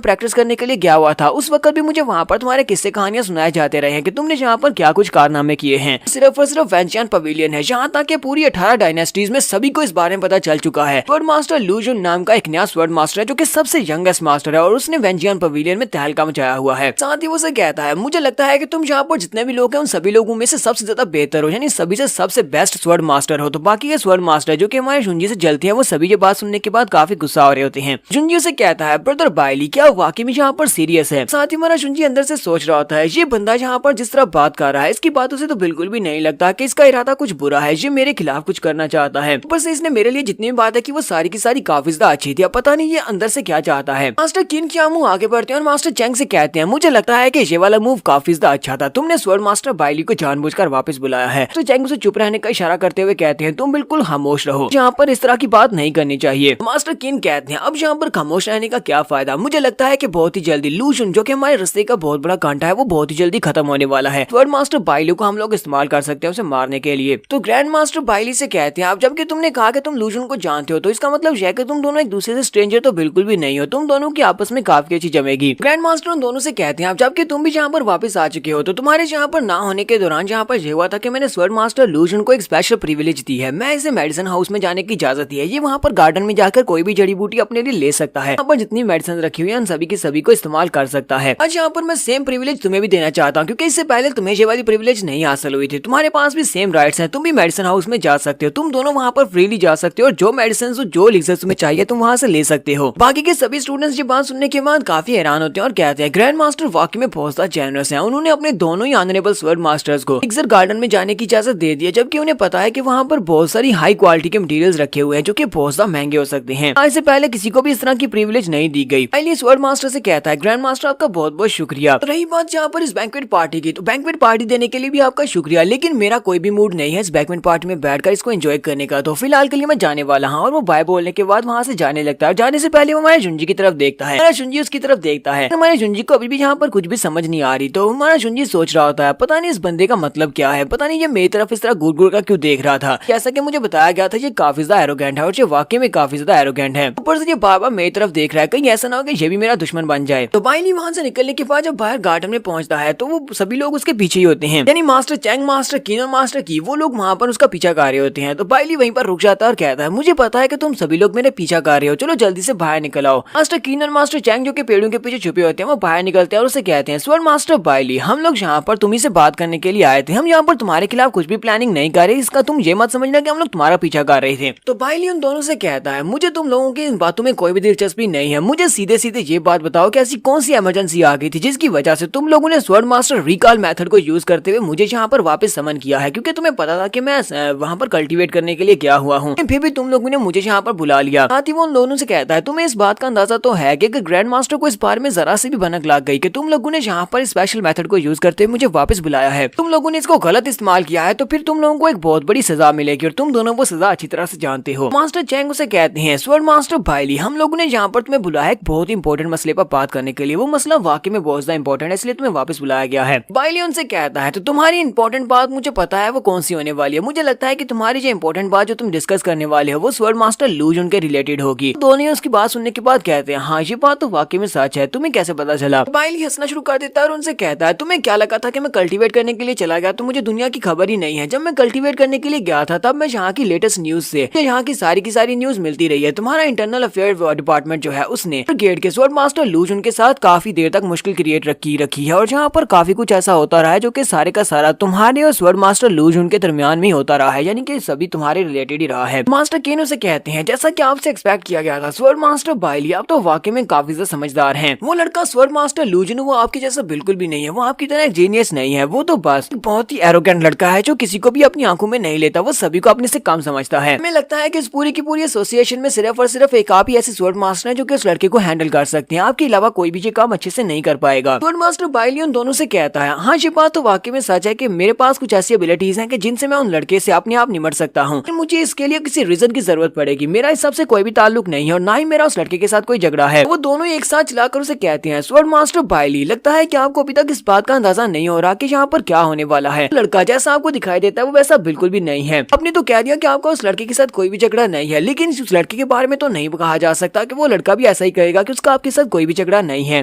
प्रैक्टिस करने के लिए गया हुआ था, उस वक्त भी मुझे वहाँ पर तुम्हारे किस्से कहानियां सुनाए जाते रहे हैं कि तुमने जहाँ पर क्या कुछ कारनामे किए हैं। सिर्फ और सिर्फ वेंजियान पवेलियन है, यहाँ तक कि पूरी 18 डायनेस्टीज में सभी को इस बारे में पता चल चुका है। स्वॉर्ड मास्टर लूजुन नाम का एक नया स्वॉर्ड मास्टर है जो कि सबसे यंगेस्ट मास्टर है और उसने वेंजियान पवेलियन में तहलका मचाया हुआ है। साथ ही वो से कहता है, मुझे लगता है कि तुम यहाँ पर जितने भी लोग हैं उन सभी लोगों में से सबसे ज्यादा बेहतर हो, यानी सभी से सबसे बेस्ट स्वॉर्ड मास्टर हो। तो बाकी के स्वॉर्ड मास्टर जो कि हमारे जुंजी से जलते हैं, वो सभी ये बात सुनने के बाद काफी गुस्सा हो रहे होते हैं। जुंजी से कहता है, ब्रदर बाइली क्या वाकई में यहाँ पर सीरियस है? साथ ही हमारा जुंजी अंदर से सोच रहा होता है, ये बंदा यहाँ पर जिस तरह बात कर रहा है, इसकी बातों से तो बिल्कुल भी नहीं लगता कि इसका इरादा कुछ बुरा है, ये मेरे खिलाफ कुछ करना चाहता है। ऊपर से इसने मेरे लिए जितनी भी बात है कि वो सारी की सारी काफी ज्यादा अच्छी थी, अब पता नहीं ये अंदर से क्या चाहता है। मास्टर किन क्या मुंह आगे बढ़ते हैं और मास्टर चेंग से कहते हैं, मुझे लगता है कि ये वाला मूव काफी ज्यादा अच्छा था, तुमने स्वॉर्ड मास्टर बाइली को जानबूझकर वापस बुलाया है। तो चेंग उसे चुप रहने का इशारा करते हुए कहते हैं, तुम बिल्कुल खामोश रहो, यहाँ पर इस तरह की बात नहीं करनी चाहिए। मास्टर किन कहते हैं, अब यहाँ पर खामोश रहने का क्या फायदा, मुझे लगता है कि बहुत ही जल्दी लूजन जो कि हमारे रास्ते का बहुत बड़ा कांटा है, वो बहुत ही जल्दी खत्म होने वाला है। स्वॉर्ड मास्टर बाइली को हम लोग इस्तेमाल कर सकते हैं उसे मारने के लिए। तो ग्रैंड मास्टर बाइली से कहते हैं, अब जबकि तुमने कहा कि तुम लूजन को जानते हो, तो इसका मतलब यह है कि तुम दोनों एक दूसरे से स्ट्रेंजर तो बिल्कुल भी नहीं हो, तुम दोनों की आपस में काफी अच्छी जमेगी। ग्रैंड मास्टर उन दोनों से कहते हैं, अब जबकि तुम भी यहाँ पर वापस आ चुके हो, तो तुम्हारे यहाँ पर ना होने के दौरान यहाँ पर यह हुआ था कि मैंने स्वॉर्ड मास्टर लूजन को एक स्पेशल प्रिविलेज दी है, मैं इसे मेडिसिन हाउस में जाने की इजाजत दी है। ये वहाँ पर गार्डन में जाकर कोई भी जड़ी बूटी अपने लिए ले सकता है, यहाँ पर जितनी मेडिसिन रखी हुई है उन सभी की सभी को इस्तेमाल कर सकता है। आज यहाँ पर मैं सेम प्रिविलेज तुम्हें भी देना चाहता हूँ, क्योंकि इससे पहले तुम्हें ये वाली प्रिविलेज नहीं हासिल हुई थी, तुम्हारे पास भी सेम राइट्स हैं, तुम भी मेडिसिन हाउस में जा सकते हो, तुम दोनों वहाँ पर फ्रीली जा सकते हो और जो मेडिसिन जो एलिक्सर तुम्हें चाहिए तुम वहाँ से ले सकते हो। बाकी के सभी स्टूडेंट्स ये बात सुनने के बाद काफी हैरान होते हैं और कहते हैं, ग्रैंड मास्टर वाकई में बहुत ज्यादा जेनरस है, उन्होंने अपने दोनों ही ऑनरेबल स्वॉर्ड मास्टर्स को एलिक्सर गार्डन में जाने की इजाजत दे दी है, जबकि उन्हें पता है कि वहाँ पर बहुत सारी हाई क्वालिटी के मटेरियल्स रखे हुए हैं जो कि बहुत ज्यादा महंगे हो सकते हैं। आज से पहले किसी को भी इस तरह की प्रिविलेज नहीं दी गई। पहले स्वॉर्ड मास्टर से कहता है, ग्रैंड मास्टर आपका बहुत बहुत शुक्रिया। तो रही बात यहाँ पर इस बैंक्वेट पार्टी की, तो बैंक्वेट पार्टी देने के लिए भी आपका शुक्रिया, लेकिन मेरा कोई भी मूड नहीं है इस बैंक्वेट पार्टी में बैठकर इसको एंजॉय करने का, तो फिलहाल के लिए मैं जाने वाला हूँ। और वो बाय बोलने के बाद वहाँ से जाने लगता है। जाने से पहले वो हमारे जुंजी की तरफ देखता है, हमारा जुंजी उसकी तरफ देखता है। हमारे जुंजी को अभी भी यहाँ पर कुछ भी समझ नहीं आ रही, तो हमारा जुंजी सोच रहा होता है, पता नहीं इस बंदे का मतलब क्या है, पता नहीं ये मेरी तरफ इस तरह घूर घूर कर क्यों देख रहा था। जैसा कि मुझे बताया गया था ये काफी ज्यादा एरोगेंट है और ये वाकई में काफी ज्यादा एरोगेंट है, ऊपर से ये बार बार मेरी तरफ देख रहा है, कहीं ऐसा ना हो कि ये भी मेरा दुश्मन बन जाए। तो बाइली वहाँ से निकलने के बाद जब बाहर गार्डन में पहुंचता है तो वो सभी लोग उसके पीछे ही होते हैं, यानी मास्टर चैंग, मास्टर किन और मास्टर की, वो लोग वहाँ पर उसका पीछा कर रहे होते हैं। तो बाइली वहीं पर रुक जाता है और कहता है, मुझे पता है कि तुम सभी लोग मेरे पीछा कर रहे हो, चलो जल्दी से बाहर निकल आओ। मास्टर किन और मास्टर चैंग जो कि पेड़ों के पीछे छुपे होते हैं वो बाहर निकलते हैं और उसे कहते हैं, स्वॉर्ड मास्टर बाइली, हम लोग यहाँ पर तुम्ही से बात करने के लिए आए थे, हम यहाँ पर तुम्हारे खिलाफ कुछ भी प्लानिंग नहीं कर रहे, इसका तुम ये मत समझना कि हम लोग तुम्हारा पीछा कर रहे थे। तो बाइली उन दोनों से कहता है, मुझे तुम लोगों की इन बातों में कोई भी दिलचस्पी नहीं है, मुझे सीधे सीधे ये बात बताओ कि ऐसी कौन सी इमरजेंसी आ गई थी जिसकी वजह से तुम लोगों ने स्वॉर्ड मास्टर रिकॉल मेथड को यूज करते हुए मुझे यहाँ पर वापस समन किया है, क्योंकि तुम्हें पता था कि मैं वहाँ पर कल्टीवेट करने के लिए गया हुआ हूँ, फिर भी तुम लोगों ने मुझे यहाँ पर बुला लिया। साथ ही वो उन दोनों से कहता है, तुम्हें इस बात का अंदाजा तो है कि ग्रैंड मास्टर को इस बारे में जरा सी भी भनक लग गई कि तुम लोगों ने यहाँ पर स्पेशल मेथड को यूज करते हुए मुझे वापस बुलाया है, तुम लोगों ने इसको गलत इस्तेमाल किया है, तो फिर तुम लोगों को एक बहुत बड़ी सजा मिलेगी और तुम दोनों वो सजा अच्छी तरह से जानते हो। मास्टर चैंग उसे कहते हैं, स्वॉर्ड मास्टर बाइली, हम लोगों ने यहाँ पर तुम्हें बुलाया एक बहुत इंपॉर्टेंट मसले पर बात करने के लिए, वो मसला वाकई में बहुत ज्यादा इंपॉर्टेंट है, इसलिए तुम्हें वापस बुलाया गया है। बाइली उनसे कहता है, तो तुम्हारी इंपॉर्टेंट बात मुझे पता है वो कौन सी होने वाली है, मुझे लगता है कि तुम्हारी जो इंपॉर्टेंट बात जो तुम डिस्कस करने वाले हो वो स्वॉर्ड मास्टर लूजन के रिलेटेड होगी। दोनों उसकी बात सुनने के बाद कहते हैं, हाँ ये बात तो वाकई में सच है, तुम्हें कैसे पता चला? बाइली हंसना शुरू कर देता है और उनसे कहता है, तुम्हें क्या लगा था कि मैं कल्टीवेट करने के लिए चला गया, तो मुझे दुनिया की खबर ही नहीं है। जब मैं कल्टीवेट करने के लिए गया था तब मैं यहाँ की लेटेस्ट न्यूज से यहाँ की सारी न्यूज मिलती रही है, तुम्हारा इंटरनल अफेयर डिपार्टमेंट जो है उसने गेट के स्वॉर्ड मास्टर लू जुन के साथ काफी देर तक मुश्किल क्रिएट रखी है और जहाँ पर काफी कुछ ऐसा होता रहा है जो कि सारे का सारा तुम्हारे और स्वॉर्ड मास्टर लू जुन के दरमियान में होता रहा है, यानी कि सभी तुम्हारे रिलेटेड ही रहा है। मास्टर केन उसे कहते हैं जैसा कि आपसे एक्सपेक्ट किया गया था स्वॉर्ड मास्टर बाइली आप तो वाकई में काफी ज्यादा समझदार हैं। वो लड़का स्वॉर्ड मास्टर लू जुन वो आपके जैसा बिल्कुल भी नहीं है, वो आपकी तरह जीनियस नहीं है, वो तो बस बहुत ही एरोगेंट लड़का है जो किसी को भी अपनी आंखों में नहीं लेता, वो सभी को अपने से कम समझता है। हमें लगता है कि इस पूरी की पूरी एसोसिएशन में सिर्फ और सिर्फ एक आप ही ऐसे स्वॉर्ड मास्टर हैं जो कि उस लड़के को हैंडल कर सकते हैं, आपके अलावा कोई भी ये काम अच्छे से नहीं कर पाएगा। स्वॉर्ड मास्टर बाइली उन दोनों से कहता है हाँ ये बात तो वाकई में सच है कि मेरे पास कुछ ऐसी एबिलिटीज हैं कि जिनसे मैं उन लड़के से अपने आप निमट सकता हूँ, मुझे इसके लिए किसी रीजन की जरूरत पड़ेगी, मेरा इस सबसे कोई भी ताल्लुक नहीं है और ना ही मेरा उस लड़के के साथ कोई झगड़ा है। वो दोनों एक साथ चलाकर उसे कहते हैं स्वॉर्ड मास्टर बाइली लगता है कि आपको अभी तक इस बात का अंदाजा नहीं हो रहा कि यहाँ पर क्या होने वाला है। लड़का जैसा आपको दिखाई देता है वो वैसा बिल्कुल भी नहीं है। आपने तो कह दिया कि आपका उस लड़के के साथ कोई भी झगड़ा नहीं है, लेकिन उस लड़के के बारे में तो नहीं कहा जा सकता कि वो लड़का भी ऐसा ही कहेगा कि उसका आपके साथ कोई भी झगड़ा नहीं है।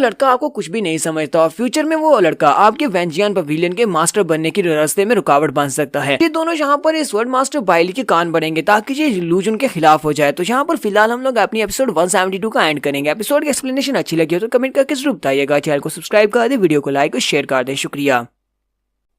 लड़का आपको कुछ भी नहीं समझता और फ्यूचर में वो लड़का आपके वेंजियन पवेलियन के मास्टर बनने के रास्ते में रुकावट बन सकता है। ये दोनों यहाँ पर इस स्वॉर्ड मास्टर बाइली के कान बढ़ेंगे ताकि ये लू जुन के खिलाफ हो जाए। तो यहाँ पर फिलहाल हम लोग अपनी एपिसोड 172 का एंड करेंगे। एपिसोड की एक्सप्लेनेशन अच्छी लगी हो तो कमेंट करके जरूर बताइएगा, चैनल को सब्सक्राइब कर दे, वीडियो को लाइक और शेयर कर दे, शुक्रिया।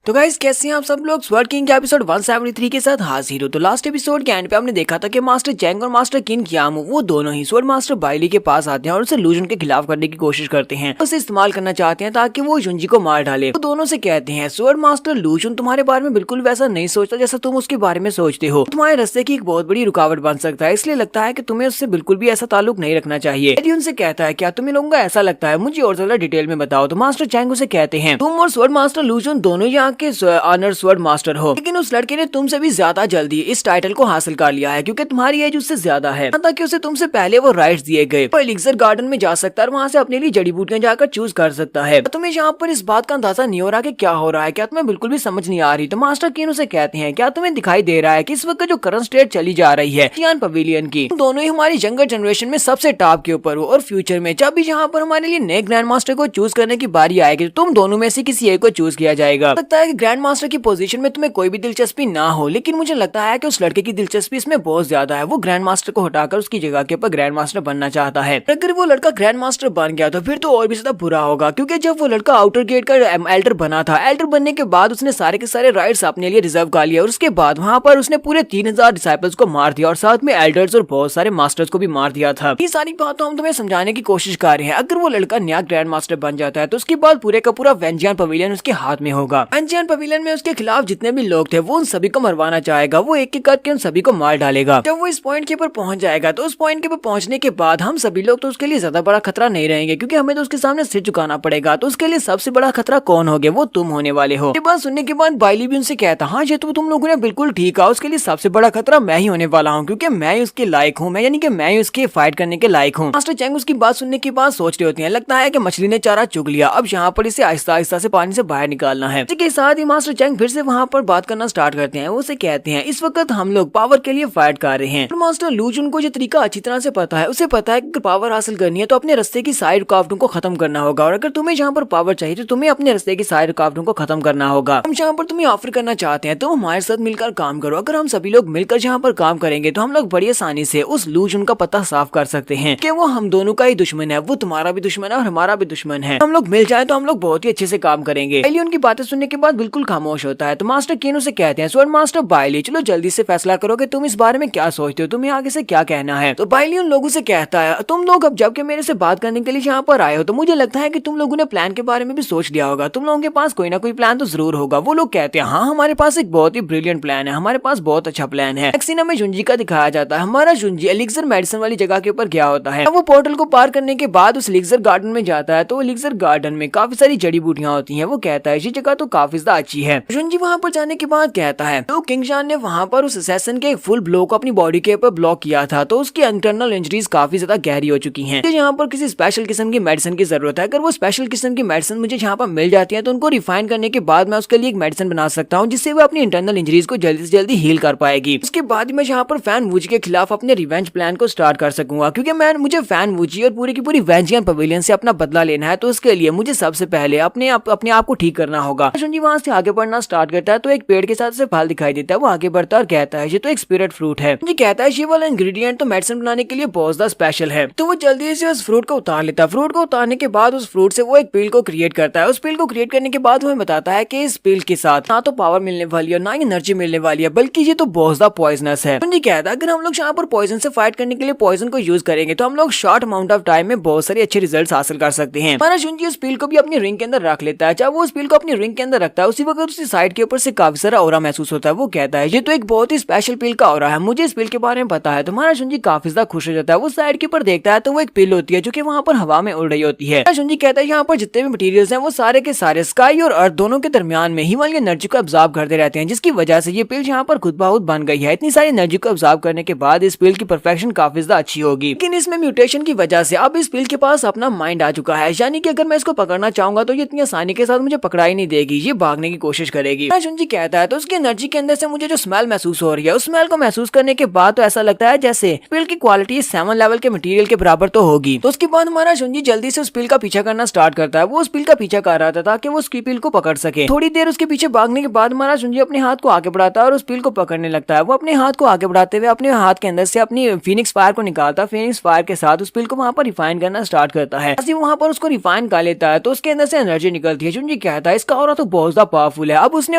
तो गाइस कैसे हैं आप सब लोग, स्वॉर्ड किंग के एपिसोड 173 के साथ हाजिर हो। तो लास्ट एपिसोड के एंड पे हमने देखा था कि मास्टर चैंग और मास्टर किन कियामू वो दोनों ही स्वॉर्ड मास्टर बाइली के पास आते हैं और उसे लू जुन के खिलाफ करने की कोशिश करते हैं, उसे इस्तेमाल करना चाहते हैं ताकि वो जुनजी को मार डाले। वो दोनों से कहते हैं स्वॉर्ड मास्टर लू जुन तुम्हारे बारे में बिल्कुल वैसा नहीं सोचता जैसा तुम उसके बारे में सोचते हो, तुम्हारे रास्ते की एक बहुत बड़ी रुकावट बन सकता है, इसलिए लगता है कि तुम्हें उससे बिल्कुल भी ऐसा ताल्लुक नहीं रखना चाहिए। यदि उनसे कहता है क्या तुम्हें लोगों का ऐसा लगता है, मुझे और ज्यादा डिटेल में बताओ। तो मास्टर चैंग उसे कहते हैं तुम और स्वॉर्ड मास्टर लू जुन दोनों यहाँ के ऑनर स्वॉर्ड मास्टर हो, लेकिन उस लड़के ने तुमसे भी ज्यादा जल्दी इस टाइटल को हासिल कर लिया है क्योंकि तुम्हारी एज उससे ज्यादा है, ताकि उसे तुमसे पहले वो राइट्स दिए गए। वो एलिक्सर गार्डन में जा सकता है और वहाँ से अपने लिए जड़ी बूटियां जाकर चूज कर सकता है। तुम्हें यहाँ पर इस बात का अंदाजा नहीं हो रहा कि क्या हो रहा है, क्या तुम्हें बिल्कुल भी समझ नहीं आ रही। तो मास्टर केन उसे कहते हैं क्या तुम्हें दिखाई दे रहा है कि इस वक्त जो करंट स्टेट चली जा रही है जियान पवेलियन की, दोनों ही हमारी यंगर जनरेशन में सबसे टॉप के ऊपर हो और फ्यूचर में जब भी यहाँ पर हमारे लिए नए ग्रैंड मास्टर को चूज करने की बारी आएगी तो तुम दोनों में से किसी एक को चूज किया जाएगा। लगता है कि ग्रैंड मास्टर की पोजीशन में तुम्हें कोई भी दिलचस्पी ना हो, लेकिन मुझे लगता है कि उस लड़के की दिलचस्पी इसमें बहुत ज्यादा है। वो ग्रैंड मास्टर को हटाकर उसकी जगह के ऊपर ग्रैंड मास्टर बनना चाहता है। अगर वो लड़का ग्रैंड मास्टर बन गया तो फिर तो और भी ज्यादा बुरा होगा, क्योंकि जब वो लड़का आउटर गेट का एल्डर बना था, एल्डर बनने के बाद उसने सारे के सारे राइट्स अपने लिए रिजर्व कर लिया और उसके बाद वहाँ पर उसने पूरे 3000 डिसाइपल्स को मार दिया और साथ में एल्डर्स और बहुत सारे मास्टर्स को भी मार दिया था। ये सारी बातों हम तुम्हें समझाने की कोशिश कर रहे हैं। अगर वो लड़का नया ग्रैंड मास्टर बन जाता है तो उसके बाद पूरे का पूरा वेंजियन पवेलियन उसके हाथ में होगा। वेंजियन पवेलियन में उसके खिलाफ जितने भी लोग थे वो उन सभी को मरवाना चाहेगा, वो एक एक करके उन सभी को मार डालेगा। जब वो इस पॉइंट के ऊपर पहुंच जाएगा तो उस पॉइंट के ऊपर पहुंचने के बाद हम सभी लोग तो उसके लिए ज्यादा बड़ा खतरा नहीं रहेंगे, क्योंकि हमें तो उसके सामने सिर झुकाना पड़ेगा। तो उसके लिए सबसे बड़ा खतरा कौन हो गया, वो तुम होने वाले हो। ये बात सुनने के बाद बाइली भी उनसे कहता हाँ ये तो तुम लोगों ने बिल्कुल ठीक कहा, उसके लिए सबसे बड़ा खतरा मैं ही होने वाला हूँ, क्योंकि मैं उसके लायक हूँ, मैं यानी कि मैं उसके फाइट करने के लायक हूँ। मास्टर चैंग उसकी बात सुनने के बाद सोच रहे होते हैं, लगता है कि मछली ने चारा चुग लिया, अब यहाँ पर इसे आहिस्ता आहिस्ता से पानी से बाहर निकालना है। इसके साथ ही मास्टर चैंग फिर से वहाँ पर बात करना स्टार्ट करते हैं। उसे कहते हैं इस वक्त हम लोग पावर के लिए फाइट कर रहे हैं। मास्टर लू जुन को ये तरीका अच्छी तरह से पता है, उसे पता है कि पावर हासिल करनी है तो अपने रास्ते की सारी रुकावटों को खत्म करना होगा, और अगर तुम्हें यहाँ पर पावर चाहिए तो तुम्हें अपने रास्ते की सारी रुकावटों को खत्म करना होगा। हम यहाँ पर तुम्हें ऑफर करना चाहते हैं, तुम हमारे साथ मिलकर काम करो। अगर हम सभी लोग मिलकर यहाँ पर काम करेंगे तो हम लोग बड़ी आसानी से उस लू जुन का पता साफ कर सकते हैं कि वो हम दोनों का ही दुश्मन है, वो तुम्हारा भी दुश्मन है और हमारा भी दुश्मन है। हम लोग मिल जाए तो हम लोग बहुत ही अच्छे से काम करेंगे। बाइली उनकी बातें सुनने के बाद बिल्कुल खामोश होता है। तो मास्टर केन उसे कहते हैं स्वॉर्ड मास्टर बाइली चलो जल्दी से फैसला करो कि तुम इस बारे में क्या सोचते हो, तुम्हें आगे से क्या कहना है। तो बाइली उन लोगों से कहता है तुम लोग अब जबकि मेरे से बात करने के लिए यहाँ पर आए हो तो मुझे लगता है कि तुम लोगों ने प्लान के बारे में भी सोच लिया होगा, तुम लोगों के पास कोई ना कोई प्लान तो जरूर होगा। वो लोग कहते हैं हाँ हमारे पास एक बहुत ही ब्रिलियंट प्लान है, हमारे पास बहुत अच्छा प्लान है। एक सीन में जुंजी का दिखाया जाता है, हमारा जुंजी एलिक्सर मेडिसिन वाली जगह के ऊपर गया होता है। वो पोर्टल को पार करने के बाद उस एलिक्सर गार्डन में जाता है तो एलिक्सर गार्डन में काफी सारी जड़ी बूटियां होती हैं। वो कहता है ये जगह तो काफी ज्यादा अच्छी है। जुंजी वहाँ पर जाने के बाद कहता है तो किंग शान ने वहाँ पर उस असैसिन के एक फुल ब्लो को अपनी बॉडी के ऊपर ब्लॉक किया था, तो उसकी इंटरनल इंजरीज काफी ज्यादा गहरी हो चुकी हैं। यहाँ पर किसी स्पेशल किस्म की मेडिसिन की जरूरत है। अगर वो स्पेशल किस्म की मेडिसिन मुझे यहाँ पर मिल जाती है तो उनको रिफाइन करने के बाद मैं उसके लिए एक मेडिसिन बना सकता हूँ जिससे वो अपनी इंटरनल इंजरीज को जल्दी से जल्दी हील कर पाएगी। उसके बाद मैं यहाँ पर फैन वूजी के खिलाफ अपने रिवेंज प्लान को स्टार्ट कर सकूंगा, क्योंकि मुझे फैन वूजी और पूरी की पूरी वेंजियन पवेलियन से अपना बदला लेना है। तो उसके लिए मुझे सबसे पहले अपने आप को ठीक करना होगा। जुंजी वहाँ से आगे बढ़ना स्टार्ट करता है तो एक पेड़ के साथ से फल दिखाई देता है। वो आगे बढ़ता है और कहता है ये तो एक स्पिरिट फ्रूट है। जी कहता है ये वाला इंग्रेडिएंट तो मेडिसिन बनाने के लिए बहुत ज्यादा स्पेशल है। तो वो जल्दी से उस फ्रूट को उतार लेता है। फ्रूट को उतारने के बाद उस फ्रूट से वो एक पील को क्रिएट करता है। उस पील को क्रिएट करने के बाद वो बताता है कि इस पील के साथ ना तो पावर मिलने वाली है ना ही एनर्जी मिलने वाली है, बल्कि ये तो बहुत ज्यादा पॉइजनस है। जी कहता है अगर हम लोग यहाँ पर पॉइजन से फाइट करने के लिए पॉइजन को यूज करेंगे तो हम लोग शॉर्ट अमाउंट ऑफ टाइम में बहुत सारे अच्छे रिजल्ट हासिल कर सकते हैं। हमारा शुंजी उस पील को भी अपनी रिंग के अंदर रख लेता है। जब वो उस पील को अपनी रिंग के अंदर रखता है उसी वक्त उसकी साइड के ऊपर से काफी सारा ऑरा महसूस होता है। वो कहता है ये तो एक बहुत ही स्पेशल पील का ऑरा है, मुझे इस पील के बारे में पता है। तुम्हारा शुंजी काफी ज्यादा खुश हो जाता है। वो साइड के ऊपर देखता है तो वो एक पील होती है जो कि वहाँ पर हवा में उड़ रही होती है। शुंजी कहता है यहाँ पर जितने भी मटेरियल्स हैं वो सारे के सारे स्काई और अर्थ दोनों के दरमियान में ही वाली एनर्जी को अब्सॉर्ब करते रहते हैं, जिसकी वजह से ये पील यहाँ पर खुद ब खुद बन गई है। इतनी सारी एनर्जी को अब्सॉर्ब करने के बाद इस पील की परफेक्शन काफी ज्यादा अच्छी होगी, लेकिन इसमें म्यूटेशन की वजह से अब इस पील के पास अपना माइंड आ चुका है। यानी कि अगर मैं इसको पकड़ना चाहूंगा तो ये इतनी आसानी के साथ मुझे पकड़ा ही नहीं देगी, ये भागने की कोशिश करेगी। शुंजी कहता है तो उसकी एनर्जी के अंदर से मुझे जो स्मेल महसूस हो रही है उस स्मेल को महसूस करने के बाद तो ऐसा लगता है जैसे पील की क्वालिटी 7 लेवल के मटेरियल के बराबर तो होगी। तो उसके बाद हमारा शुंजी जल्दी से उस पील का पीछा करना स्टार्ट करता है। वो उस पील का पीछा कर रहा था ताकि वो उस पील को पकड़ सके। थोड़ी देर उसके पीछे भागने के बाद हमारा शुंजी अपने हाथ को आगे बढ़ाता है और उस पील को पकड़ने लगता है। वो अपने हाथ को आगे बढ़ाते हुए अपने हाथ के अंदर से अपनी फीनिक्स फायर को निकालता है। फीनिक्स फायर के साथ उस पील को वहाँ पर रिफाइन करना स्टार्ट करता है। ऐसे वहाँ पर उसको रिफाइन कर लेता है तो उसके अंदर से एनर्जी निकलती है। शुंजी कहता है इसका ऑरा तो बहुत ज्यादा पावरफुल है। अब उसने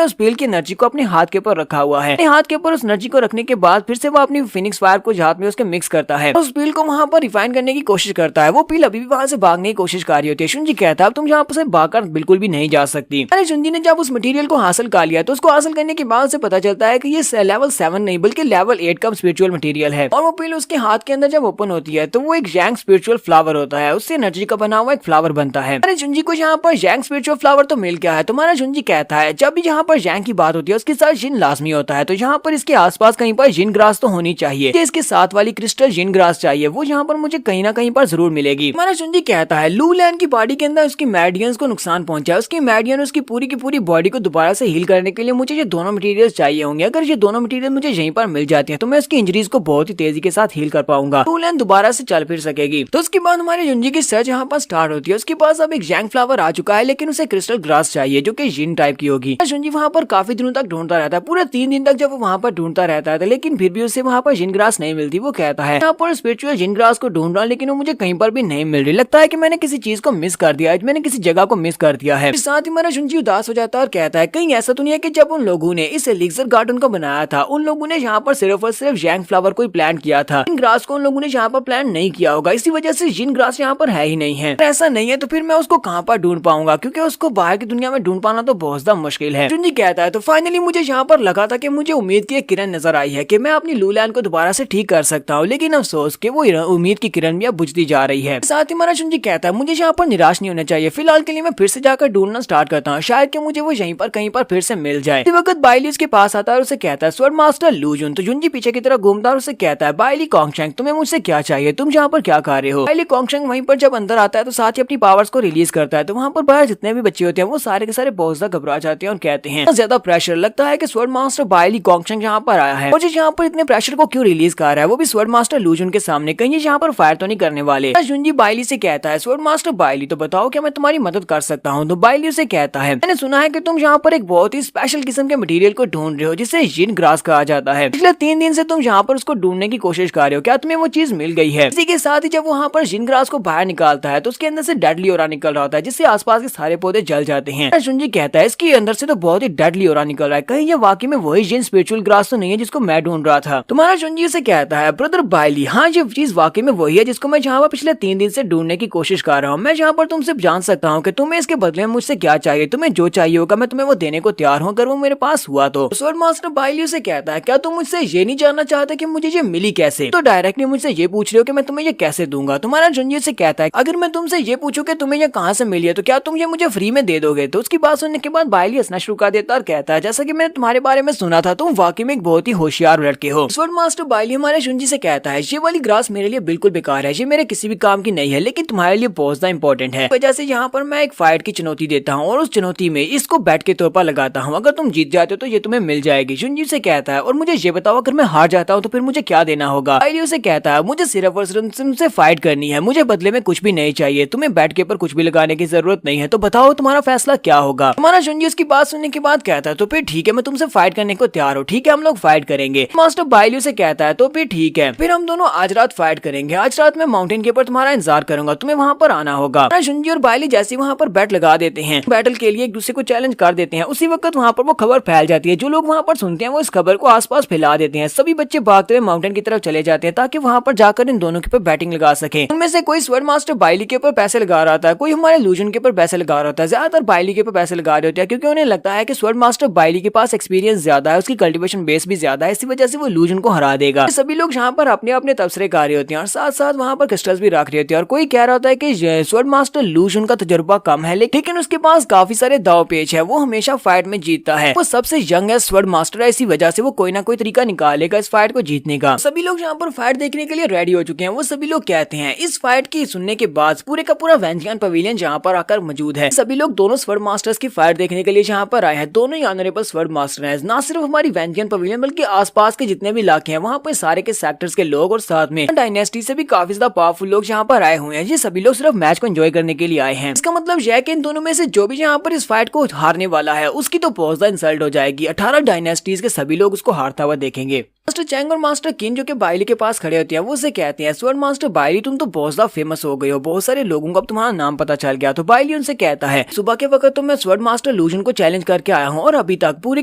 उस पील की एनर्जी को अपने हाथ के ऊपर रखा हुआ है। अपने हाथ के ऊपर उस एनर्जी को रखने के बाद फिर से वो अपनी फिनिक्स फायर को हाथ में उसके मिक्स करता है। उस पील को वहाँ पर रिफाइन करने की कोशिश करता है। वो पील अभी भी वहाँ से भागने की कोशिश कर रही होती है। शुंजी कहता है तुम यहाँ से भागकर बिल्कुल भी नहीं जा सकती। अरे शुंजी ने जब उस मटेरियल को हासिल कर लिया तो उसको हासिल करने के बाद से पता चलता है कि ये लेवल 7 नहीं बल्कि लेवल 8 का स्पिरिचुअल मटेरियल है। और वो पील उसके हाथ के अंदर जब ओपन होती है तो वो एक जैंग स्पिरिचुअल फ्लावर होता है। उससे एनर्जी का बना हुआ एक फ्लावर बनता है। अरे शुंजी को यहाँ पर जैंग स्पिरिचुअल फ्लावर तो मिल गया है। तुम्हारा शुंजी कहता है जब भी यहाँ पर जैंग की बात होती है उसके साथ जिन लाजमी होता है, तो यहाँ पर इसके आसपास कहीं पर जिन ग्रास तो होनी चाहिए। इसके साथ वाली क्रिस्टल जिन ग्रास चाहिए, वो यहाँ पर मुझे कहीं ना कहीं पर जरूर मिलेगी। हमारा शुंजी कहता है लूलैंड की बॉडी के अंदर उसकी मेडियंस को नुकसान पहुंचा है। उसकी मेडियन उसकी पूरी की पूरी बॉडी को दोबारा से हील करने के लिए मुझे ये दोनों मटेरियल चाहिए होंगे। अगर ये दोनों मटेरियल मुझे यहीं पर मिल जाते हैं तो मैं उसकी इंजरीज को बहुत ही तेजी के साथ हील कर पाऊंगा। लूलैंड दोबारा से चल फिर सकेगी। तो उसके बाद हमारे शुंजी की सर्च यहाँ पर स्टार्ट होती है। उसके पास अब एक जैंग फ्लावर आ चुका है, लेकिन उसे क्रिस्टल ग्रास चाहिए जो कि जिन टाइप की होगी। शुंजी वहाँ पर काफी दिनों तक ढूंढता रहता है। पूरे 3 दिन तक जब वो वहाँ पर ढूंढता रहता है लेकिन फिर भी उसे वहाँ पर जिन ग्रास नहीं मिलती। वो कहता है यहाँ पर स्पिरिचुअल जिन ग्रास को ढूंढ रहा लेकिन वो मुझे कहीं पर भी नहीं मिल रही। लगता है कि मैंने किसी चीज को मिस कर दिया है, मैंने किसी जगह को मिस कर दिया है। साथ ही हमारा शुंजी उदास हो जाता है और कहता है कहीं ऐसा तो नहीं है कि जब उन लोगों ने इस एलिक्सर गार्डन को बनाया था उन लोगों ने यहाँ पर सिर्फ और सिर्फ जैंग फ्लावर को ही प्लांट किया था। जिन ग्रास को उन लोगों ने यहाँ पर प्लांट नहीं किया होगा, इसी वजह से जिन ग्रास यहाँ पर है ही नहीं है। ऐसा नहीं है तो फिर मैं उसको कहाँ पर ढूंढ पाऊंगा, क्योंकि उसको बाहर की दुनिया में ढूंढ पाना तो बहुत ज्यादा मुश्किल है। शुंजी कहता है तो फाइनली मुझे यहाँ पर लगा था कि मुझे उम्मीद की एक किरण नजर आई है कि मैं अपनी लूलैंड को दोबारा से ठीक कर सकता हूँ, लेकिन अफसोस कि वो उम्मीद की किरण भी अब बुझती जा रही है। साथ ही हमारा शुंजी कहता है मुझे यहाँ पर निराश नहीं होना चाहिए। फिलहाल के लिए मैं फिर से जाकर ढूंढना स्टार्ट करता हूँ, शायद कि मुझे वो यहीं पर कहीं पर फिर से मिल जाए। इस वक्त बाइली उसके पास आता है और उसे कहता है स्वर्ण मास्टर लूजुन। तो शुंजी पीछे की तरफ घूमता है और उसे कहता है बाइली कॉन्गशेंग तुम्हें मुझसे क्या चाहिए, तुम यहाँ पर क्या कर रहे हो। बाइली कॉन्गशेंग वहीं पर जब अंदर आता है तो साथ ही अपनी पावर्स को रिलीज करता है। तो वहाँ पर बाहर जितने भी बच्चे होते हैं वो सारे के सारे बहुत ज्यादा घबरा जाते हैं और कहते हैं ज्यादा प्रेशर लगता है कि स्वर्ण मास्टर बाइली कॉन्गशेंग यहाँ पर आया है। मुझे यहाँ पर इतने प्रेशर को क्यों रिलीज कर रहा है, वो भी स्वर्ण मास्टर लूजुन के सामने, कहीं यहाँ पर फायर तो नहीं करने वाले। शुंजी बाइली से कहता है स्वर्ण मास्टर बाइली तो बताओ क्या मैं तुम्हारी मदद कर सकता हूँ। तो बाइली उसे कहता है मैंने सुना है कि तुम यहाँ पर एक बहुत ही स्पेशल किस्म के मटेरियल को ढूंढ रहे हो जिसे जिन ग्रास कहा जाता है। पिछले 3 दिन से तुम यहाँ पर उसको ढूंढने की कोशिश कर रहे हो, क्या तुम्हें वो चीज मिल गई है। इसी के साथ ही जब वहाँ पर जिन ग्रास को बाहर निकालता है तो उसके अंदर से डेडली ओरा निकल रहा होता है जिससे आसपास के सारे पौधे जल जाते हैं। शुंजी कहता है इसके अंदर से तो बहुत ही डेडली ओरा निकल रहा है, कहीं ये वाकई में वही जिन स्पिरिचुअल ग्रास तो नहीं है जिसको मैं ढूंढ रहा था। तुम्हारा शुंजी से कहता है ब्रदर बाइली हाँ ये चीज वाकई में वही है जिसको मैं यहाँ पर पिछले 3 दिन से ढूंढने की कोशिश कर रहा हूँ। मैं यहाँ पर तुमसे जान सकता हूँ कि तुम्हें इसके बदले में मुझसे क्या चाहिए, तुम्हें जो चाहिए होगा मैं तुम्हें वो देने को तैयार हूँ अगर वो मेरे पास हुआ तो। स्वर्ण मास्टर बाइली से कहता है क्या तुम मुझसे ये नहीं जानना चाहते कि मुझे ये मिली कैसे, तो डायरेक्टली मुझसे ये पूछ रहे हो कि मैं तुम्हें ये कैसे दूंगा। तुम्हारा शुंजी से कहता है अगर मैं तुमसे ये पूछूं कि तुम्हें ये कहाँ से मिली है तो क्या तुम ये मुझे फ्री में दे दोगे। तो उसकी बात सुनने के बाद बाइली हंसना शुरू कर देता और कहता है जैसा कि मैंने तुम्हारे बारे में सुना था तुम वाकई में एक बहुत ही होशियार लड़के हो। स्वर्ण मास्टर बाइली हमारे शुंजी से कहता है ये वाली ग्रास मेरे लिए बिल्कुल बेकार है, ये मेरे किसी भी काम की नहीं है, लेकिन तुम्हारे लिए बहुत ज्यादा इंपॉर्टेंट है। वजह से यहाँ पर मैं एक फाइट की चुनौती देता हूँ और उस चुनौती में इसको बैट के तौर पर लगाता हूँ, अगर तुम जीत जाते हो तो ये तुम्हें मिल जाएगी। शुंजी से कहता है और मुझे ये बताओ अगर मैं हार जाता हूँ तो फिर मुझे क्या देना होगा। बाइली से कहता है मुझे सिर्फ और सिर्फ तुमसे फाइट करनी है, मुझे बदले में कुछ भी नहीं चाहिए, तुम्हें बैट के ऊपर कुछ भी लगाने की जरूरत नहीं है, तो बताओ तुम्हारा फैसला क्या होगा। हमारा जुंजी उसकी बात सुनने के बाद कहता है तो फिर ठीक है, मैं तुमसे फाइट करने को तैयार हूँ, ठीक है हम लोग फाइट करेंगे। मास्टर बाइलियो से कहता है तो फिर ठीक है, फिर हम दोनों आज रात फाइट करेंगे। आज रात मैं माउंटेन के ऊपर तुम्हारा इंतजार करूंगा, तुम्हें वहाँ पर आना होगा। जुंजी और बाइली जैसे वहाँ पर बैट लगा देते हैं, बैटल के लिए एक दूसरे को चैलेंज कर देते हैं। उसी वक्त वहाँ पर वो खबर फैल जाती है। जो लोग वहाँ पर सुनते हैं वो इस खबर को आसपास फैला देते हैं। सभी बच्चे भागते हुए माउंटेन की तरफ चले जाते हैं ताकि वहाँ पर जाकर इन दोनों के ऊपर बैटिंग लगा सके। उनमें से कोई स्वर्ड मास्टर बाइली के ऊपर पैसे लगा रहा था, कोई हमारे लूजन के ऊपर पैसे लगा रहा था। ज्यादातर बाइली के ऊपर पैसे लगा रहे होते हैं क्योंकि उन्हें लगता है कि स्वर्ड मास्टर बाइली के पास एक्सपीरियंस ज्यादा है, उसकी कल्टीवेशन बेस भी ज्यादा है, इसी वजह से वो लूजन को हरा देगा। सभी लोग यहाँ पर अपने अपने तबसरे कर रहे होते हैं और साथ साथ वहाँ पर क्रिस्टल्स भी रख रहे होते हैं। और कोई कह रहा होता है कि स्वर्ड मास्टर लूजन का तजुर्बा कम है लेकिन उसके पास काफी सारे दाव पेच है, वो हमेशा फाइट में जीतता है, वो सबसे यंग है स्वर्ड मास्टर है, इसी वजह से वो कोई ना कोई तरीका निकालेगा इस फाइट को जीतने का। सभी लोग यहाँ पर फाइट देखने के लिए रेडी हो चुके हैं। वो सभी लोग कहते हैं इस फाइट की सुनने के बाद पूरे का पूरा वेंजियन पवेलियन जहाँ पर आकर मौजूद है। सभी लोग दोनों स्वर्ड मास्टर्स की फाइट देखने के लिए यहाँ पर आए हैं। दोनों ही ऑनरेबल स्वर्ड मास्टर हैं। ना सिर्फ हमारी वेंजियन पवेलियन बल्कि आसपास के जितने भी इलाके हैं वहाँ पर सारे के सेक्टर्स के लोग और साथ में डायनेस्टी से भी काफी ज्यादा पावरफुल लोग यहाँ पर आए हुए हैं। ये सभी लोग सिर्फ मैच को एंजॉय करने के लिए आए हैं। इसका मतलब यह है कि इन दोनों में से जो भी यहाँ पर इस फाइट को हारने वाला है उसकी तो बहुत ज्यादा इंसल्ट हो जाएगी। 18 डायनेस्टीज के सभी लोग उसको हारता हुआ देखेंगे। मास्टर चैंग और मास्टर किन जो कि बाइली के पास खड़े होते हैं वो उसे कहते हैं स्वर्ड मास्टर बाइली तुम तो बहुत ज्यादा फेमस हो गए हो, बहुत सारे लोगों को अब तुम्हारा नाम पता चल गया। तो बाइली उनसे कहता है सुबह के वक्त तो मैं स्वर्ड मास्टर लूजन को चैलेंज करके आया हूँ और अभी तक पूरे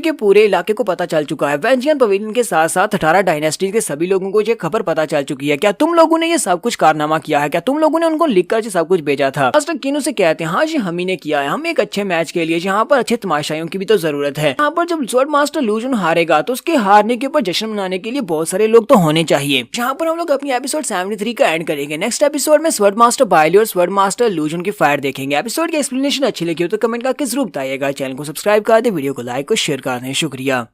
के पूरे इलाके को पता चल चुका है। वेंजियन पवेलियन के साथ साथ 18 डायनेस्टीज के सभी लोगों को ये खबर पता चल चुकी है। क्या तुम लोगों ने ये सब कुछ कारनामा किया है? क्या तुम लोगों ने उनको लिख कर सब कुछ भेजा था? मास्टर किन उसे कहते हैं हाँ जी हम ही ने किया है, हम एक अच्छे मैच के लिए यहाँ पर अच्छे तमाशाइयों की भी तो जरूरत है। यहाँ पर जब स्वर्ड मास्टर लूजन हारेगा तो उसके हारने के ऊपर जश्न मनाने के लिए बहुत सारे लोग तो होने चाहिए। जहाँ पर हम लोग अपनी एपिसोड 73 का एंड करेंगे। नेक्स्ट एपिसोड में स्वर्ड मास्टर बाइली और स्वर्ड मास्टर लूजन की फाइट देखेंगे। एपिसोड की एक्सप्लेनेशन अच्छी लगी हो तो कमेंट करके जरूर बताइएगा। चैनल को सब्सक्राइब कर दे, वीडियो को लाइक और शेयर कर दें। शुक्रिया।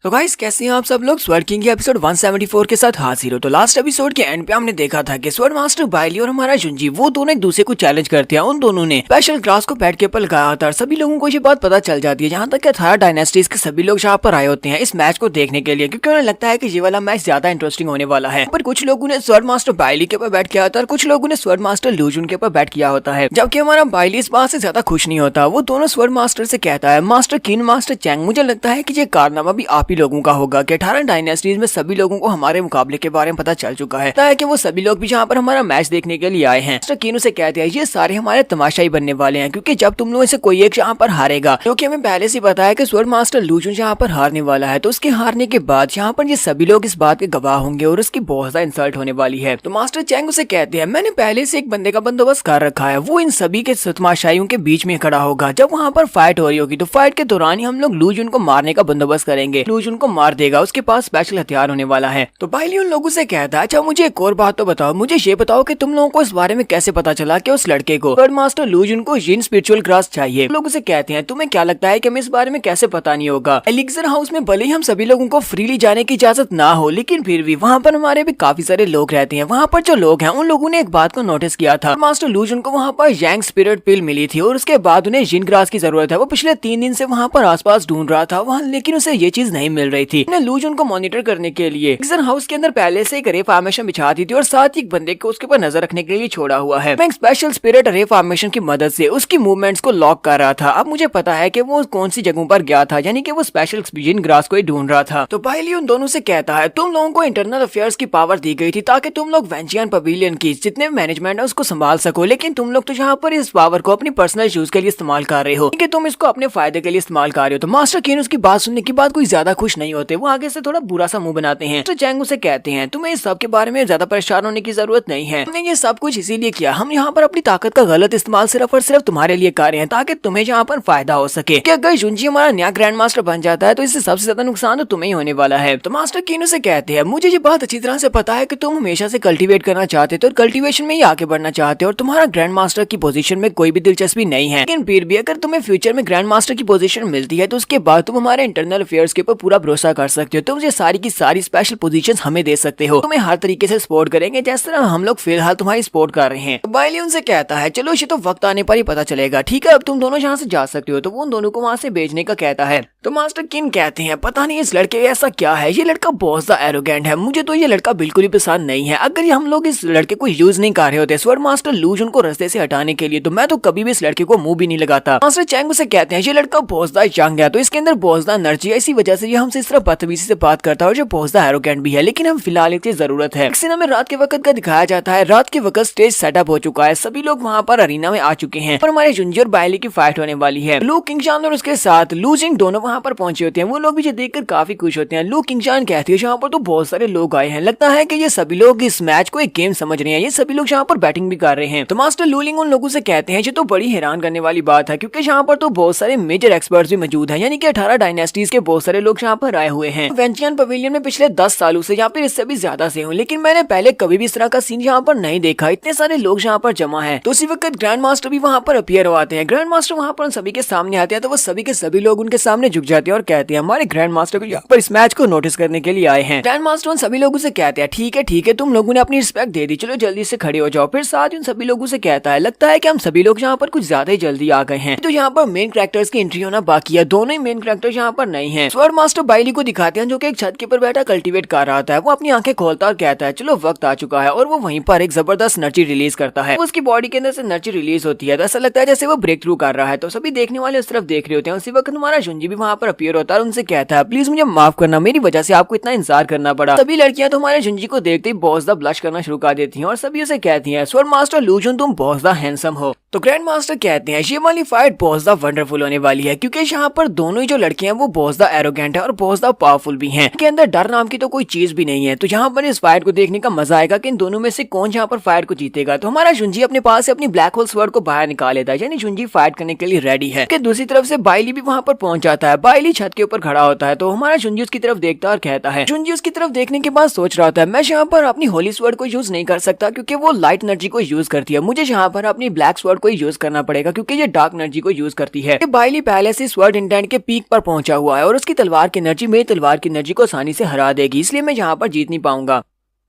तो गाइस कैसे हैं आप सब लोग? स्वर्ड किंग के एपिसोड 174 के साथ हाजिर हो। तो लास्ट एपिसोड के एंड पे हमने देखा था कि स्वर्ड मास्टर बाइली और हमारा जुंजी वो दोनों एक दूसरे को चैलेंज करते हैं। उन दोनों ने स्पेशल ग्रास को बैट के ऊपर लगाया होता है। सभी लोगों को ये बात पता चल जाती है, जहाँ तक 18 डायनेस्टीज के सभी लोग यहाँ पर आए होते हैं इस मैच को देखने के लिए, क्योंकि उन्हें लगता है कि ये वाला मैच ज्यादा इंटरेस्टिंग होने वाला है। पर कुछ लोगों ने स्वर्ड मास्टर बाइली के ऊपर बैट किया होता है और कुछ लोगों ने स्वर्ड मास्टर लूजन के ऊपर बैट किया होता है। जबकि हमारा बाइली इस बात से ज्यादा खुश नहीं होता। वो दोनों स्वर्ड मास्टर से कहता है मास्टर किन मास्टर चैंग मुझे लगता है कि ये कारनामा भी आप ही लोगों का होगा। 18 डायनेस्टीज में सभी लोगों को हमारे मुकाबले के बारे में पता चल चुका है कि वो सभी लोग भी यहाँ पर हमारा मैच देखने के लिए आए हैं। मास्टर कीनू से कहते हैं ये सारे हमारे तमाशाई बनने वाले हैं, क्योंकि जब तुम लोगों से कोई एक यहाँ पर हारेगा, क्योंकि हमें पहले से पता है कि स्वर्ड मास्टर लूजन यहाँ पर हारने वाला है, तो उसके हारने के बाद यहाँ पर ये सभी लोग इस बात के गवाह होंगे और उसकी बहुत ज्यादा इंसल्ट होने वाली है। तो मास्टर चैंग उसे कहते हैं मैंने पहले से एक बंदे का बंदोबस्त कर रखा है, वो इन सभी के तमाशाइयों के बीच में खड़ा होगा। जब वहाँ पर फाइट हो रही होगी तो फाइट के दौरान ही हम लोग लूजन को मारने का बंदोबस्त करेंगे। लूजन को मार देगा, उसके पास स्पेशल हथियार होने वाला है। तो बाइली उन लोगों से कहता है अच्छा मुझे एक और बात तो बताओ, मुझे ये बताओ कि तुम लोगों को इस बारे में कैसे पता चला कि उस लड़के को स्वर्ड मास्टर लूजन को जिन स्पिरिचुअल ग्रास चाहिए। लोग उसे कहते हैं तुम्हें क्या लगता है कि हमें इस बारे में कैसे पता नहीं होगा? एलिक्सर हाउस में भले ही हम सभी लोगों को फ्रीली जाने की इजाजत ना हो, लेकिन फिर भी वहाँ पर हमारे भी काफी सारे लोग रहते हैं। वहाँ पर जो लोग हैं उन लोगों ने एक बात को नोटिस किया था, मास्टर लूजन को वहाँ पर यांग स्पिरिट पिल मिली थी और उसके बाद उन्हें जिन ग्रास की जरूरत है। वो पिछले 3 दिन से वहाँ पर आसपास ढूंढ रहा था वहाँ, लेकिन उसे ये चीज नहीं मिल रही थी। लूजन को मॉनिटर करने के लिए एलिक्सर हाउस के अंदर पहले से एक रे फॉर्मेशन बिछा दी थी और साथ ही एक बंदे को उसके ऊपर नजर रखने के लिए छोड़ा हुआ है। मैं एक स्पेशल स्पिरिट रे फॉर्मेशन की मदद से उसकी मूवमेंट्स को लॉक कर रहा था। अब मुझे पता है कि वो कौन सी जगहों पर गया था, यानी कि वो स्पेशल जिन ग्रास को ही ढूंढ रहा था। तो बाइली उन दोनों से कहता है तुम लोगों को इंटरनल अफेयर्स की पावर दी गई थी ताकि तुम लोग वेंजियन पवेलियन की जितने मैनेजमेंट है उसको संभाल सको, लेकिन तुम लोग तो यहाँ पर इस पावर को अपनी पर्सनल यूज के लिए इस्तेमाल कर रहे हो, कि तुम इसको अपने फायदे के लिए इस्तेमाल कर रहे हो। तो मास्टर कीन उसकी बात सुनने के बाद कोई ज्यादा खुश नहीं होते, वो आगे से थोड़ा बुरा सा मुंह बनाते हैं। तो चैंग उसे कहते हैं तुम्हें इस सब के बारे में ज्यादा परेशान होने की जरूरत नहीं है, हमने ये सब कुछ इसीलिए किया, हम यहाँ पर अपनी ताकत का गलत इस्तेमाल सिर्फ और सिर्फ तुम्हारे लिए कर रहे हैं ताकि तुम्हें यहाँ पर फायदा हो सके। कि अगर जुंजी हमारा नया ग्रैंड मास्टर बन जाता है तो इससे सबसे ज्यादा नुकसान तो तुम्हें ही होने वाला है। तो मास्टर कीनू से कहते हैं मुझे ये बात अच्छी तरह से पता है कि तुम हमेशा से कल्टीवेट करना चाहते थे और कल्टीवेशन में ही आगे बढ़ना चाहते हो और तुम्हारा ग्रैंड मास्टर की पोजीशन में कोई भी दिलचस्पी नहीं है, लेकिन फिर भी अगर तुम्हें फ्यूचर में ग्रैंड मास्टर की पोजीशन मिलती है तो उसके बाद तुम हमारे इंटरनल अफेयर्स के ऊपर पूरा भरोसा कर सकते हो, तुम ये सारी की सारी स्पेशल पोजीशंस हमें दे सकते हो, तुम्हें हर तरीके से सपोर्ट करेंगे जिस तरह हम लोग फिलहाल तुम्हारी सपोर्ट कर रहे हैं। तो बाइली उनसे कहता है चलो ये तो वक्त आने पर ही पता चलेगा, ठीक है अब तुम दोनों यहाँ से जा सकते हो। तो वो उन दोनों को वहाँ से भेजने का कहता है। तो मास्टर किन कहते हैं पता नहीं इस लड़के ऐसा क्या है, ये लड़का बहुत ज्यादा एरोगेंट है, मुझे तो ये लड़का बिल्कुल ही पसंद नहीं है। अगर हम लोग इस लड़के को यूज नहीं कर रहे होते स्वर्ड मास्टर लूज उनको रास्ते से हटाने के लिए, तो मैं तो कभी भी इस लड़के को मुंह भी नहीं लगाता। मास्टर चैंग से कहते हैं ये लड़का बहुत ज्यादा यंग है, तो इसके अंदर बहुत ज्यादा एनर्जी है, इसी वजह से ये हमसे इस तरह बदतमीजी से बात करता है और जो बहुत ज्यादा एरोगेंट भी है, लेकिन हम फिलहाल इसकी जरूरत है। सीन में रात के वक्त का दिखाया जाता है। रात के वक्त स्टेज सेटअप हो चुका है, सभी लोग वहाँ पर अरीना में आ चुके हैं और हमारे जुंजी और बाइली की फाइट होने वाली है। लू किंगशान और उसके साथ लू जिंग दोनों वहाँ पर पहुंचे होते हैं। वो लोग भी ये देखकर काफी खुश होते हैं। लू किंगशान कहती है यहाँ पर तो बहुत सारे लोग आए हैं, लगता है कि ये सभी लोग इस मैच को एक गेम समझ रहे हैं, ये सभी लोग यहाँ पर बैटिंग भी कर रहे हैं। तो मास्टर लूलिंग उन लोगों से कहते हैं ये तो बड़ी हैरान करने वाली बात है, क्योंकि यहाँ पर तो बहुत सारे मेजर एक्सपर्ट्स भी मौजूद हैं, यानी कि 18 डायनेस्टीज के बहुत सारे लोग यहाँ पर आए हुए हैं। वेंचियन पवेलियन में पिछले 10 सालों से या फिर इससे भी ज्यादा से हूँ, लेकिन मैंने पहले कभी भी इस तरह का सीन यहाँ पर नहीं देखा, इतने सारे लोग यहाँ पर जमा है। तो उसी वक्त ग्रैंड मास्टर भी वहाँ पर अपीयर होते हैं। ग्रैंड मास्टर वहाँ पर सभी के सामने आते हैं, तो वो सभी के सभी लोग उनके सामने झुक जाते हैं और कहते हैं हमारे ग्रैंड मास्टर को यहाँ पर इस मैच को नोटिस करने के लिए आए हैं। ग्रैंड मास्टर उन सभी लोगों से कहते हैं ठीक है तुम लोगों ने अपनी रिस्पेक्ट दे दी, चलो जल्दी से खड़े हो जाओ। फिर साथ ही उन सभी लोगों से कहता है लगता है कि हम सभी लोग यहाँ पर कुछ ज्यादा ही जल्दी आ गए हैं, तो यहाँ पर मेन कैरेक्टर्स की एंट्री होना बाकी है। दोनों ही मेन कैरेक्टर्स यहाँ पर नहीं है। स्वर्ड मास्टर बाइली को दिखाते हैं जो कि एक छत के ऊपर बैठा कल्टीवेट कर रहा था। वो अपनी आंखें खोलता और कहता है चलो वक्त आ चुका है, और वो वहीं पर एक जबरदस्त एनर्जी रिलीज करता है। उसकी बॉडी के अंदर से एनर्जी रिलीज होती है, तो ऐसा लगता है जैसे वो ब्रेक थ्रू कर रहा है। तो सभी देखने वाले उस तरफ देख रहे होते हैं। उसी वक्त हमारा जुंजी भी वहाँ पर अपीयर होता है और उनसे कहता है प्लीज मुझे माफ करना, मेरी वजह से आपको इतना इंतजार करना पड़ा। सभी लड़कियां तो हमारे जुंजी को देखते ही बहुत ज्यादा ब्लश करना शुरू कर देती हैं और सभी उसे कहती हैं स्वर्ड मास्टर लूजुन तुम बहुत ज्यादा हैंडसम हो। तो ग्रैंड मास्टर कहते हैं ये वाली फाइट बहुत ज्यादा वंडरफुल होने वाली है, क्योंकि यहाँ पर दोनों ही जो लड़के हैं वो बहुत ज्यादा एरोगेंट है और बहुत ज्यादा पावरफुल भी हैं। इनके अंदर डर नाम की तो कोई चीज भी नहीं है। तो यहाँ पर इस फाइट को देखने का मजा आएगा कि इन दोनों में से कौन यहाँ पर फाइट को जीतेगा। तो हमारा जुंजी अपने पास से अपनी ब्लैक होल स्वर्ड को बाहर निकाल लेता है, यानी जुंजी फाइट करने के लिए रेडी है। दूसरी तरफ से बाइली भी वहाँ पर पहुंच जाता है। बाइली छत के ऊपर खड़ा होता है, तो हमारा जुंजी उसकी तरफ देखता है और कहता है। जुंजी उसकी तरफ देखने के बाद सोच रहा था मैं यहाँ पर अपनी होली स्वर्ड को यूज नहीं कर सकता, क्योंकि वो लाइट एनर्जी को यूज करती है। मुझे यहाँ पर अपनी ब्लैक स्वर्ड को यूज करना पड़ेगा, क्योंकि ये डार्क एनर्जी को यूज करती है। बाइली पहले से स्वर्ड इंटेंट के पीक पर पहुंचा हुआ है और उसकी तलवार की एनर्जी मेरी तलवार की एनर्जी को आसानी से हरा देगी, इसलिए मैं यहाँ पर जीत नहीं पाऊंगा।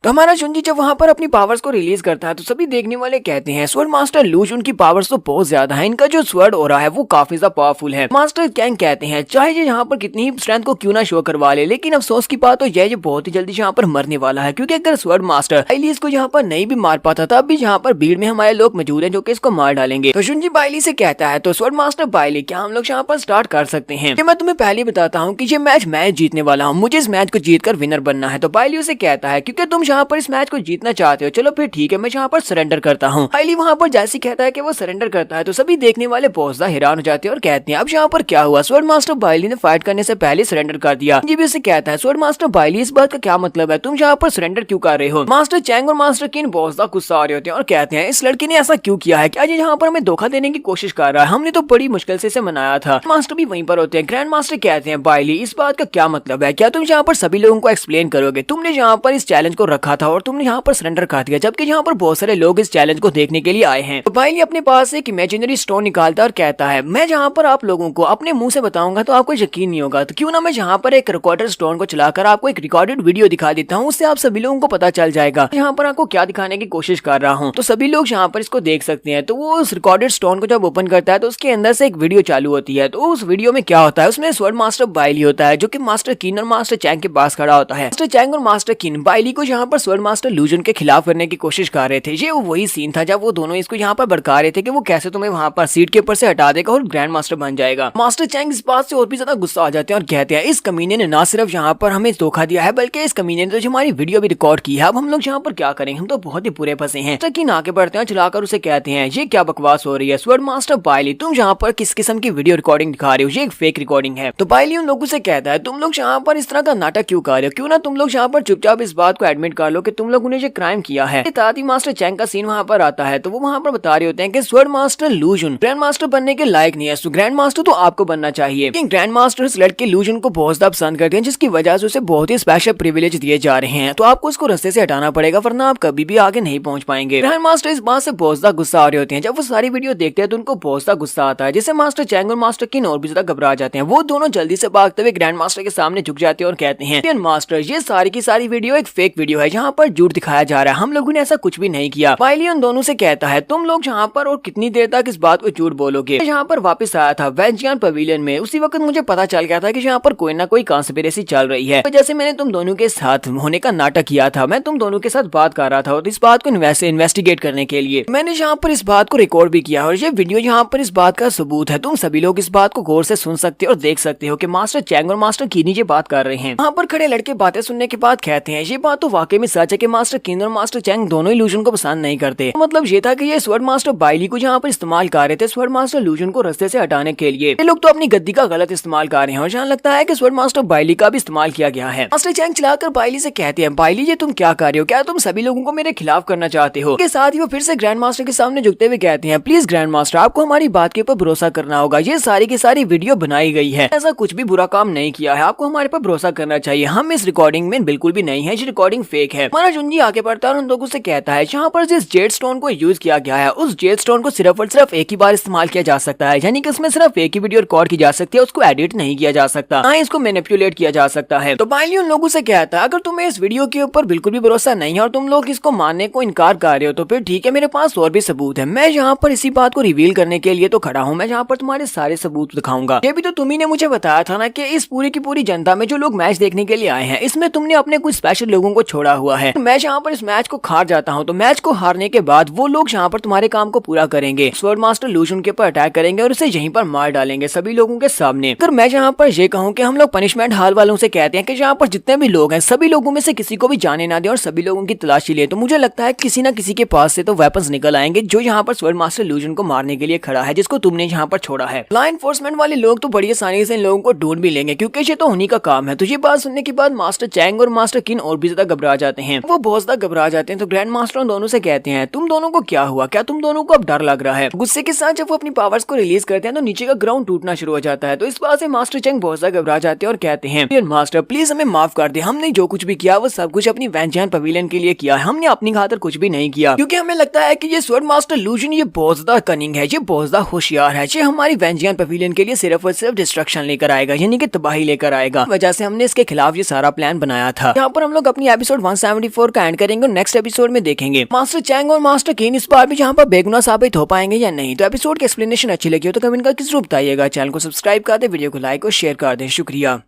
तो हमारा जुंजी जब वहाँ पर अपनी पावर्स को रिलीज करता है, तो सभी देखने वाले कहते हैं स्वर्ड मास्टर लूज उनकी पावर्स तो बहुत ज्यादा है, इनका जो स्वर्ड हो रहा है वो काफी ज्यादा पावरफुल है। मास्टर कैंग कहते हैं चाहे ये यहाँ पर कितनी ही स्ट्रेंथ को क्यों ना शो करवा ले, लेकिन अफसोस की बात तो ये बहुत ही जल्दी यहाँ पर मरने वाला है, क्योंकि अगर स्वर्ड मास्टर बाइली इसको यहाँ पर नहीं भी मार पाता तब भी यहाँ पर भीड़ में हमारे लोग मौजूद है जो की इसको मार डालेंगे। तो जुंजी बाइली से कहता है तो स्वर्ड मास्टर बाइली क्या हम लोग यहाँ पर स्टार्ट कर सकते हैं? मैं तुम्हें पहले बताता हूँ की ये मैच मैं जीतने वाला हूँ, मुझे इस मैच को जीत कर विनर बनना है। तो बाइली उसे कहता है क्योंकि तुम यहाँ पर इस मैच को जीतना चाहते हो, चलो फिर ठीक है मैं यहाँ पर सरेंडर करता हूँ। बाइली वहाँ पर जैसे कहता है कि वो सरेंडर करता है, तो सभी देखने वाले बहुत ज्यादा हैरान हो जाते हैं और कहते हैं अब यहाँ पर क्या हुआ, स्वर्ड मास्टर बाइली ने फाइट करने से पहले सरेंडर कर दिया। जी भी उसे कहता है स्वर्ड मास्टर बाइली इस बात का क्या मतलब है, तुम यहाँ पर सरेंडर क्यों कर रहे हो? मास्टर चैंग और मास्टर किन बहुत ज्यादा गुस्सा आ रहे होते हैं और कहते हैं इस लड़के ने ऐसा क्यों किया है, क्या ये यहाँ पर हमें धोखा देने की कोशिश कर रहा है? हमने तो बड़ी मुश्किल से इसे मनाया था। मास्टर भी वहीं पर होते हैं। ग्रैंड मास्टर कहते हैं बाइली इस बात का क्या मतलब है, क्या तुम यहाँ पर सभी लोगों को एक्सप्लेन करोगे? तुमने यहाँ पर इस चैलेंज को रखा था और तुमने यहाँ पर सरेंडर कर दिया, जबकि यहाँ पर बहुत सारे लोग इस चैलेंज को देखने के लिए आए हैं। तो बाइली अपने पास एक इमेजिनरी स्टोन निकालता है और कहता है मैं जहाँ पर आप लोगों को अपने मुंह से बताऊंगा तो आपको यकीन नहीं होगा, तो क्यों ना मैं यहाँ पर एक रिकॉर्डर स्टोन को चलाकर आपको एक रिकॉर्डेड वीडियो दिखा देता हूँ, उससे आप सभी लोगों को पता चल जाएगा यहाँ पर आपको क्या दिखाने की कोशिश कर रहा हूँ। तो सभी लोग यहाँ पर इसको देख सकते हैं। तो वो उस रिकॉर्डेड स्टोन को जब ओपन करता है तो उसके अंदर से एक वीडियो चालू होती है। तो उस वीडियो में क्या होता है, उसमें स्वर्ड मास्टर बाइली होता है जो कि मास्टर किन और मास्टर चैंग के पास खड़ा होता है। मास्टर चैंग और मास्टर किन बाइली को यहाँ पर स्वर्ड मास्टर लूजन के खिलाफ करने की कोशिश कर रहे थे। ये वही सीन था जब वो दोनों इसको यहाँ पर भड़का रहे थे कि वो कैसे तुम्हें वहाँ पर सीट के ऊपर से हटा देगा और ग्रैंड मास्टर बन जाएगा। मास्टर चैंग इस बात से और भी ज्यादा गुस्सा आ जाते हैं और कहते हैं इस कमीने ने ना सिर्फ यहाँ पर हमें धोखा दिया है, बल्कि इस कमीने ने तो हमारी वीडियो भी रिकॉर्ड की है। अब हम लोग यहाँ पर क्या करेंगे, हम तो बहुत ही बुरे फंसे हैं। की आगे बढ़ते हैं, चलाकर उसे कहते हैं ये क्या बकवास हो रही है स्वर्ड मास्टर बाइली, तुम यहाँ पर किस किस्म की वीडियो रिकॉर्डिंग दिखा रहे हो, ये एक फेक रिकॉर्डिंग है। तो बाइली उन लोगों से कहता है तुम लोग यहाँ पर इस तरह का नाटक क्यों कर रहे हो, क्यों ना तुम लोग यहाँ पर चुपचाप इस बात को एडमिट कर लो कि तुम लोगों ने जो क्राइम किया है। साथ ही मास्टर चैंग का सीन वहाँ पर आता है तो वो वहाँ पर बता रहे होते हैं कि स्वॉर्ड मास्टर लू जुन ग्रैंड मास्टर बनने के लायक नहीं है, तो ग्रैंड मास्टर तो आपको बनना चाहिए। लेकिन ग्रैंड मास्टर इस लड़के लू जुन को बहुत ज्यादा पसंद करते हैं, जिसकी वजह से उसे बहुत ही स्पेशल प्रिविलेज दिए जा रहे हैं, तो आपको उसको रास्ते से हटाना पड़ेगा वरना आप कभी भी आगे नहीं पहुंच पाएंगे। ग्रैंड मास्टर इस बात से बहुत ज्यादा गुस्सा आ रहे होते हैं। जब वो सारी वीडियो देखते हैं तो उनको बहुत ज्यादा गुस्सा आता है, जिससे मास्टर चैंग और मास्टर किन और भी ज्यादा घबरा जाते हैं। वो दोनों जल्दी से भागते हुए ग्रैंड मास्टर के सामने झुक जाते हैं और कहते हैं मास्टर ये सारी की सारी वीडियो एक फेक वीडियो है, जहाँ पर झूठ दिखाया जा रहा है, हम लोगों ने ऐसा कुछ भी नहीं किया। वाइली उन दोनों से कहता है तुम लोग जहाँ पर और कितनी देर तक इस बात को झूठ बोलोगे। यहाँ पर वापस आया था वेंजियन पवेलियन में, उसी वक्त मुझे पता चल गया था कि यहाँ पर कोई ना कोई कॉन्स्पिरेसी चल रही है। तो जैसे मैंने तुम दोनों के साथ होने का नाटक किया था, मैं तुम दोनों के साथ बात कर रहा था और इस बात को इन्वेस्टिगेट करने के लिए मैंने यहाँ पर इस बात को रिकॉर्ड भी किया और ये वीडियो यहाँ पर इस बात का सबूत है। तुम सभी लोग इस बात को गौर से सुन सकते हो और देख सकते हो कि मास्टर चैंग और मास्टर कीनी ये बात कर रहे हैं। वहाँ पर खड़े लड़के बातें सुनने के बाद कहते हैं ये बात तो वाकई में सच है कि मास्टर कीन और मास्टर चैंग दोनों ही लूजन को पसंद नहीं करते। मतलब ये था कि ये स्वॉर्ड मास्टर बाइली को यहाँ पर इस्तेमाल कर रहे थे स्वॉर्ड मास्टर लूजन को रास्ते से हटाने के लिए। ये लोग तो अपनी गद्दी का गलत इस्तेमाल कर रहे हैं और जहाँ लगता है कि स्वॉर्ड मास्टर बाइली का भी इस्तेमाल किया गया है। मास्टर चैंग चलाकर बाइली से कहते हैं बाइली ये तुम क्या कर रहे हो, क्या तुम सभी लोगों को मेरे खिलाफ करना चाहते हो। के साथ ही वो फिर से ग्रैंड मास्टर के सामने झुकते हुए कहते हैं प्लीज ग्रैंड मास्टर आपको हमारी बात के ऊपर भरोसा करना होगा, ये सारी की सारी वीडियो बनाई गई है, ऐसा कुछ भी बुरा काम नहीं किया है, आपको हमारे पर भरोसा करना चाहिए, हम इस रिकॉर्डिंग में बिल्कुल भी नहीं है, ये रिकॉर्डिंग फेक है। हमारा जुंजी आगे बढ़ता है और उन लोगों से कहता है जहाँ पर जिस जेड स्टोन को यूज किया गया है उस जेड स्टोन को सिर्फ और सिर्फ एक ही बार इस्तेमाल किया जा सकता है, यानी कि उसमें सिर्फ एक ही वीडियो रिकॉर्ड की जा सकती है, उसको एडिट नहीं किया जा सकता, ना इसको मैनिपुलेट किया जा सकता है। तो बाइली उन लोगों से कहता है अगर तुम्हें इस वीडियो के ऊपर बिल्कुल भी भरोसा नहीं है और तुम लोग इसको मानने को इनकार कर रहे हो तो फिर ठीक है, मेरे पास और भी सबूत है, मैं यहाँ पर इसी बात को रिवील करने के लिए तो खड़ा हूँ, मैं यहाँ पर तुम्हारे सारे सबूत दिखाऊंगा। ये भी तो तुम्ही ने मुझे बताया था ना कि इस पूरी की पूरी जनता में जो लोग मैच देखने के लिए आए हैं इसमें तुमने अपने कुछ स्पेशल लोगों को छोड़ा हुआ है। मैं यहाँ पर इस मैच को हार जाता हूँ तो मैच को हारने के बाद वो लोग यहाँ पर तुम्हारे काम को पूरा करेंगे, स्वॉर्ड मास्टर लूजन के ऊपर अटैक करेंगे और उसे यहीं पर मार डालेंगे सभी लोगों के सामने। अगर मैं यहाँ पर ये कहूँ कि हम लोग पनिशमेंट हॉल वालों से कहते हैं कि यहाँ पर जितने भी लोग हैं सभी लोगों में से किसी को भी जाने ना दे और सभी लोगों की तलाशी ले, तो मुझे लगता है किसी न किसी के पास से तो वेपन्स निकल आएंगे जो यहाँ पर स्वॉर्ड मास्टर लूजन को मारने के लिए खड़ा है, जिसको तुमने यहाँ पर छोड़ा है। लॉ एनफोर्समेंट वाले लोग तो बड़ी आसानी से इन लोगों को ढूंढ भी लेंगे क्योंकि ये तो उन्हीं का काम है। तो ये बात सुनने के बाद मास्टर चैंग और मास्टर किन और भी ज्यादा घबरा जाते हैं, वो बहुत ज्यादा घबरा जाते हैं। तो ग्रैंड मास्टर उन दोनों से कहते हैं तुम दोनों को क्या हुआ, क्या तुम दोनों को अब डर लग रहा है। गुस्से के साथ जब वो अपनी पावर्स को रिलीज करते हैं तो नीचे का ग्राउंड टूटना शुरू हो जाता है। तो इस बात से मास्टर चैंग बहुत ज्यादा घबरा जाते हैं और कहते हैं मास्टर प्लीज हमें माफ कर दे, हमने जो कुछ भी किया वो सब कुछ अपनी वेंजियन पवेलियन के लिए किया है, हमने अपनी खातिर कुछ भी नहीं किया, क्योंकि हमें लगता है कि ये स्वॉर्ड मास्टर लूजन ये बहुत ज्यादा कनिंग है, ये बहुत ज्यादा होशियार है, ये हमारी वेंजियन पवेलियन के लिए सिर्फ और सिर्फ डिस्ट्रक्शन लेकर आएगा, यानी कि तबाही लेकर आएगा। वजह से हमने इसके खिलाफ ये सारा प्लान बनाया था। यहाँ पर हम लोग अपनी एपिसोड 174 का एंड करेंगे और नेक्स्ट एपिसोड में देखेंगे मास्टर चैंग और मास्टर किन इस बार भी यहाँ पर बेगुनाह साबित हो पाएंगे या नहीं। तो एपिसोड की एक्सप्लेनेशन अच्छी लगी हो तो कमेंट करके जरूर बताइएगा, चैनल को सब्सक्राइब कर दे, वीडियो को लाइक और शेयर कर दे, शुक्रिया।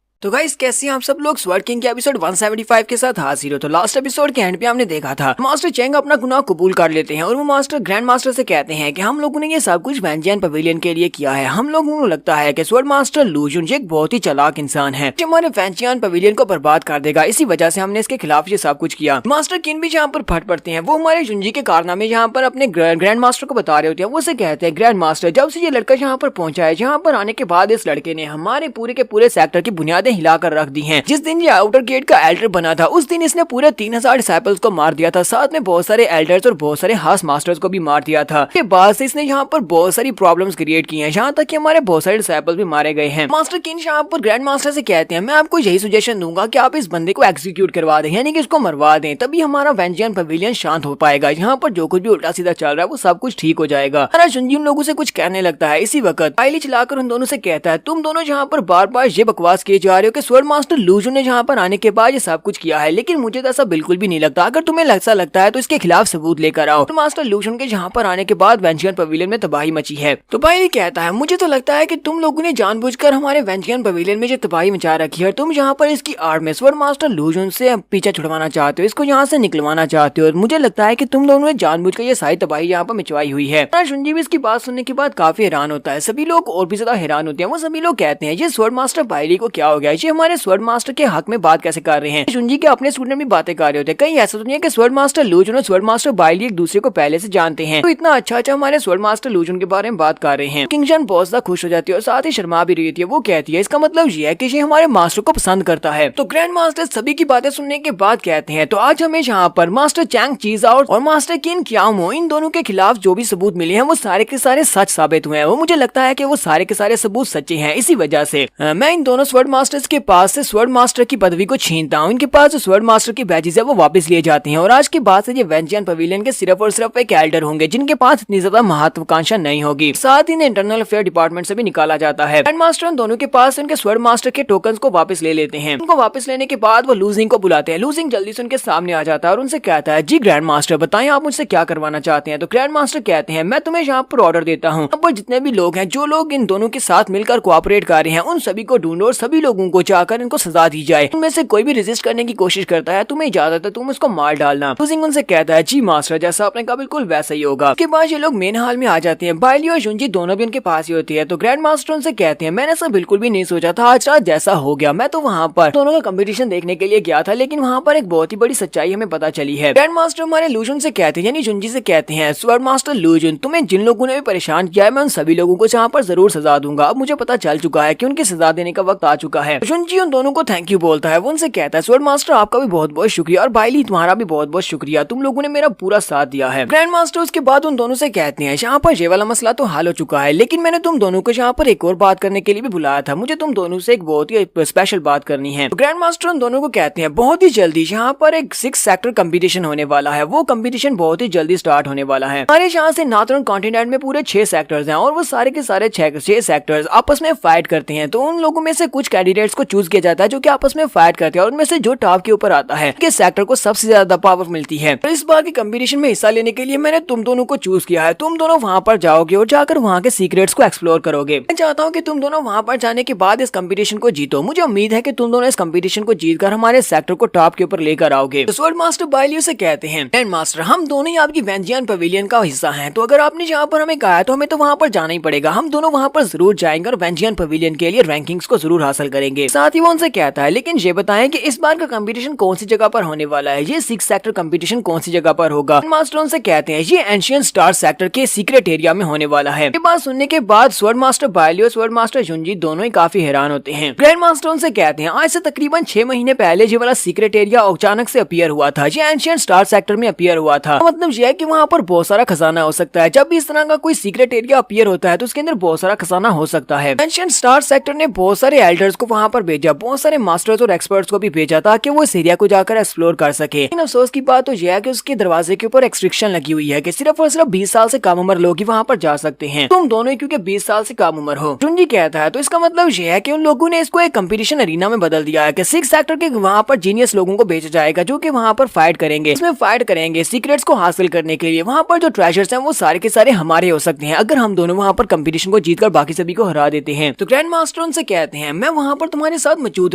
तो गाइस कैसे हैं आप सब लोग, स्वॉर्ड किंग के एपिसोड 175 के साथ हाजिर हो। तो लास्ट एपिसोड के एंड पे हमने देखा था मास्टर चैंग अपना गुनाह कबूल कर लेते हैं और वो मास्टर ग्रैंड मास्टर से कहते हैं कि हम लोगों ने ये सब कुछ वेंजियन पवेलियन के लिए किया है। हम लोगों को लगता है कि स्वॉर्ड मास्टर लूजन एक बहुत ही चालाक इंसान है जो हमारे वेंजियन पवेलियन को बर्बाद कर देगा, इसी वजह से हमने इसके खिलाफ ये सब कुछ किया। मास्टर किन भी यहाँ पर फट पड़ते हैं, वो हमारे जुंजी के कारनामे यहाँ पर अपने ग्रैंड मास्टर को बता रहे होते हैं। वो से कहते हैं ग्रैंड मास्टर जब से ये लड़का यहाँ पर पहुंचा है, यहाँ पर आने के बाद इस लड़के ने हमारे पूरे के पूरे सेक्टर की बुनियादें हिलाकर रख दी हैं। जिस दिन ये आउटर गेट का एल्डर बना था उस दिन इसने पूरे 3000 डिसाइपल्स को मार दिया था, साथ में बहुत सारे एल्डर्स और बहुत सारे हास मास्टर्स को भी मार दिया था। के बाद से इसने यहाँ पर बहुत सारी प्रॉब्लम्स क्रिएट की हैं, यहाँ तक कि हमारे बहुत सारे डिसाइपल्स भी मारे गए हैं। मास्टर किन यहाँ पर ग्रैंड मास्टर से कहते हैं मैं आपको यही सजेशन दूंगा कि आप इस बंदे को एग्जीक्यूट करवा दें, यानी कि इसको मरवा दें, तभी हमारा वेंजियन पवेलियन शांत हो पाएगा। यहाँ पर जो कुछ भी उल्टा सीधा चल रहा है वो सब कुछ ठीक हो जाएगा। जुंजी उन लोगों से कुछ कहने लगता है। इसी वक्त फाइली चलाकर उन दोनों से कहता है तुम दोनों यहाँ पर बार बार ये बकवास किए जा रहे हो कि स्वॉर्ड मास्टर लूजन ने यहाँ पर आने के बाद ये सब कुछ किया है, लेकिन मुझे तो ऐसा बिल्कुल भी नहीं लगता। अगर तुम्हें ऐसा लगता है तो इसके खिलाफ सबूत लेकर आओ। तो मास्टर लूजन के यहाँ पर आने के बाद वेंजियन पवेलियन में तबाही मची है। तो फाइली कहता है मुझे तो लगता है कि तुम लोगों ने जानबूझकर हमारे वेंजियन पवेलियन में जो तबाही मचा रखी है, तुम यहाँ पर इसकी आड़ में स्वॉर्ड मास्टर लूजन से पीछे छुड़वाना चाहते हो, इसको यहाँ से निकलवाना चाहते हो। मुझे लगता है कि तुम दोनों ने जानबूझकर ये सारी तबाही यहाँ पर मचवाई हुई है। जुंजी भी इसकी बात सुनने के बाद काफी हैरान होता है। सभी लोग और भी ज्यादा हैरान होते हैं। वो सभी लोग कहते हैं ये स्वॉर्ड मास्टर बाइली को क्या हो गया, है, ये हमारे स्वर्ड मास्टर के हक में बात कैसे कर रहे हैं। जुंजी के अपने स्टूडेंट भी बातें कर रहे होते हैं, कहीं ऐसा तो नहीं है कि स्वर्ड मास्टर लूजन और स्वर्ड मास्टर बाइली एक दूसरे को पहले से जानते हैं। तो इतना अच्छा हमारे स्वर्ड मास्टर लूजन के बारे में बात कर रहे हैं। किंगजन बहुत ज्यादा खुश हो जाती है और साथ ही शर्मा भी रही थी। वो कहती है इसका मतलब ये है कि ये हमारे मास्टर को पसंद करता है। तो ग्रैंड मास्टर सभी की बातें सुनने के बाद कहते हैं तो आज हमें यहाँ पर मास्टर चैंग चीज आउट और मास्टर किन क्याओमो इन दोनों के खिलाफ जो भी सबूत मिले हैं वो सारे के सारे सच साबित हुए हैं। वो मुझे लगता है कि वो सारे के सारे सबूत सच्चे हैं। इसी वजह से मैं इन दोनों स्वर्ड मास्टर्स के पास से स्वर्ड मास्टर की पदवी को छीनता हूँ। इनके पास जो स्वर्ड मास्टर की बैजेस है वो वापस लिए जाती हैं और आज के बाद से ये वेंजियन पवेलियन के सिर्फ और सिर्फ एक एल्डर होंगे जिनके पास इतनी ज्यादा महत्वाकांक्षा नहीं होगी। साथ ही इंटरनल अफेयर डिपार्टमेंट से भी निकाला जाता है। ग्रैंड मास्टर उन दोनों के पास उनके स्वर्ड मास्टर के टोकन को वापस ले लेते हैं। उनको वापस लेने के बाद वो लूजिंग को बुलाते हैं। लूजिंग जल्दी से उनके सामने आ जाता है और उनसे कहता है जी ग्रैंड मास्टर बताएं आप मुझसे क्या करवाना चाहते हैं। तो ग्रैंड मास्टर कहते हैं मैं तुम्हें यहाँ पर ऑर्डर देता हूँ, यहाँ पर जितने भी लोग हैं जो लोग इन दोनों के साथ मिलकर कोऑपरेट कर रहे हैं उन सभी को ढूंढो और सभी लोगों को जाकर इनको सजा दी जाए। उनमें से कोई भी रेजिस्ट करने की कोशिश करता है तुम्हें इजाजत है तुम उसको मार डालना। लूजिंग उनसे कहता है जी मास्टर जैसा आपने कहा बिल्कुल वैसा ही होगा। उसके बाद ये लोग मेन हॉल में आ जाते हैं। बाइली और जुंजी दोनों भी उनके पास ही होती है। तो ग्रैंड मास्टर उनसे कहते हैं मैंने ऐसा बिल्कुल भी नहीं सोचा था आज रात जैसा हो गया। मैं तो वहाँ पर दोनों का कंपटीशन देखने के लिए गया था लेकिन वहाँ पर एक बहुत ही बड़ी सच्चाई हमें पता चली है। ग्रैंड मास्टर हमारे लूजन से कहते हैं यानी जुंजी से कहते हैं स्वर्ड मास्टर लूजन तुम्हें जिन लोगों ने भी परेशान किया है मैं उन सभी लोगों को यहाँ पर जरूर सजा दूंगा। अब मुझे पता चल चुका है कि उनकी सजा देने का वक्त आ चुका है। जुंजी उन दोनों को थैंक यू बोलता है। वो उनसे कहता है स्वर्ड मास्टर आपका भी बहुत बहुत शुक्रिया और बाइली तुम्हारा भी बहुत बहुत शुक्रिया, तुम लोगों ने मेरा पूरा साथ दिया है। ग्रैंड मास्टर उसके बाद उन दोनों से कहते हैं यहाँ पर ये वाला मसला तो हल हो चुका है लेकिन मैंने तुम दोनों को यहाँ पर एक और बात करने के लिए भी बुलाया था। मुझे तुम दोनों से एक बहुत ही स्पेशल बात करनी है। तो ग्रैंड मास्टर उन दोनों को कहते हैं बहुत ही जल्दी यहाँ पर एक 6 सेक्टर कंपटीशन होने वाला है। वो कंपटीशन बहुत ही जल्दी स्टार्ट होने वाला है। हमारे यहाँ से नॉर्थर्न कॉन्टिनेंट में पूरे 6 सेक्टर्स हैं और वो सारे के सारे 6 सेक्टर्स आपस में फाइट करते हैं। तो उन लोगों में से कुछ कैंडिडेट्स को चूज किया जाता है जो कि आपस में फाइट करते हैं और उनमें से जो टॉप के ऊपर आता है के सेक्टर को सबसे ज्यादा पावर मिलती है। तो इस बार के कंपटीशन में हिस्सा लेने के लिए मैंने तुम दोनों को चूज किया है। तुम दोनों वहाँ पर जाओगे और जाकर वहाँ के सीक्रेट्स को एक्सप्लोर करोगे। मैं चाहता हूँ कि तुम दोनों वहाँ पर जाने के बाद इस कंपटीशन को जीतो। मुझे उम्मीद है कि तुम दोनों इस कंपटीशन को जीतकर हमारे सेक्टर को टॉप के ऊपर लेकर आओगे। तो स्वर्ड मास्टर बाइलियो से कहते हैं ग्रैंड मास्टर हम दोनों ही आपकी वेंजियन पवेलियन का हिस्सा हैं, तो अगर आपने यहाँ पर हमें कहा है तो हमें तो वहाँ पर जाना ही पड़ेगा। हम दोनों वहाँ पर जरूर जाएंगे और वेंजियन पवेलियन के लिए रैंकिंग्स को जरूर हासिल करेंगे। साथ ही वो उनसे कहता है लेकिन ये बताएं कि इस बार का कंपटीशन कौन सी जगह पर होने वाला है, ये 6 सेक्टर कंपटीशन कौन सी जगह पर होगा। मास्टर उनसे कहते हैं ये एंशियंट स्टार सेक्टर के सीक्रेट एरिया में होने वाला है। ये बात सुनने के बाद स्वर्ड मास्टर बाइलियो स्वर्ड मास्टर जुंजी दोनों ही काफी हैरान होते हैं। ग्रैंड मास्टर उनसे कहते हैं आज से तकरीबन 6 महीने पहले ये वाला सीक्रेट एरिया अचानक से अपीयर हुआ था। ये एंशियंट स्टार सेक्टर में अपीयर हुआ था। मतलब ये है कि वहाँ पर बहुत सारा खजाना हो सकता है। जब भी इस तरह का कोई सीक्रेट एरिया अपीयर होता है तो उसके अंदर बहुत सारा खजाना हो सकता है। एंशियंट स्टार सेक्टर ने बहुत सारे एल्डर्स को वहाँ पर भेजा, बहुत सारे मास्टर्स और एक्सपर्ट्स को भी भेजा ताकि वो इस एरिया को जाकर एक्सप्लोर कर सके। लेकिन अफसोस की बात तो यह है कि उसके दरवाजे के ऊपर एक्सट्रिक्शन लगी हुई है कि सिर्फ और सिर्फ 20 साल से कम उम्र लोग ही वहाँ पर जा सकते हैं। तुम दोनों ही क्योंकि 20 साल से कम उम्र हो। जुंजी कहता है तो इसका मतलब यह है कि उन लोगों ने इसको एक कंपटीशन अरीना में बदल दिया है कि 6 सेक्टर के वहाँ पर जीनियस लोगों को भेजा जाएगा जो कि वहाँ पर फाइट करेंगे। इसमें फाइट करेंगे सीक्रेट्स को हासिल करने के लिए। वहाँ पर जो ट्रेजर्स हैं वो सारे के सारे हमारे हो सकते हैं अगर हम दोनों वहाँ पर कंपटीशन को जीतकर बाकी सभी को हरा देते हैं। तो ग्रैंड मास्टर उनसे कहते हैं मैं वहाँ पर तुम्हारे साथ मौजूद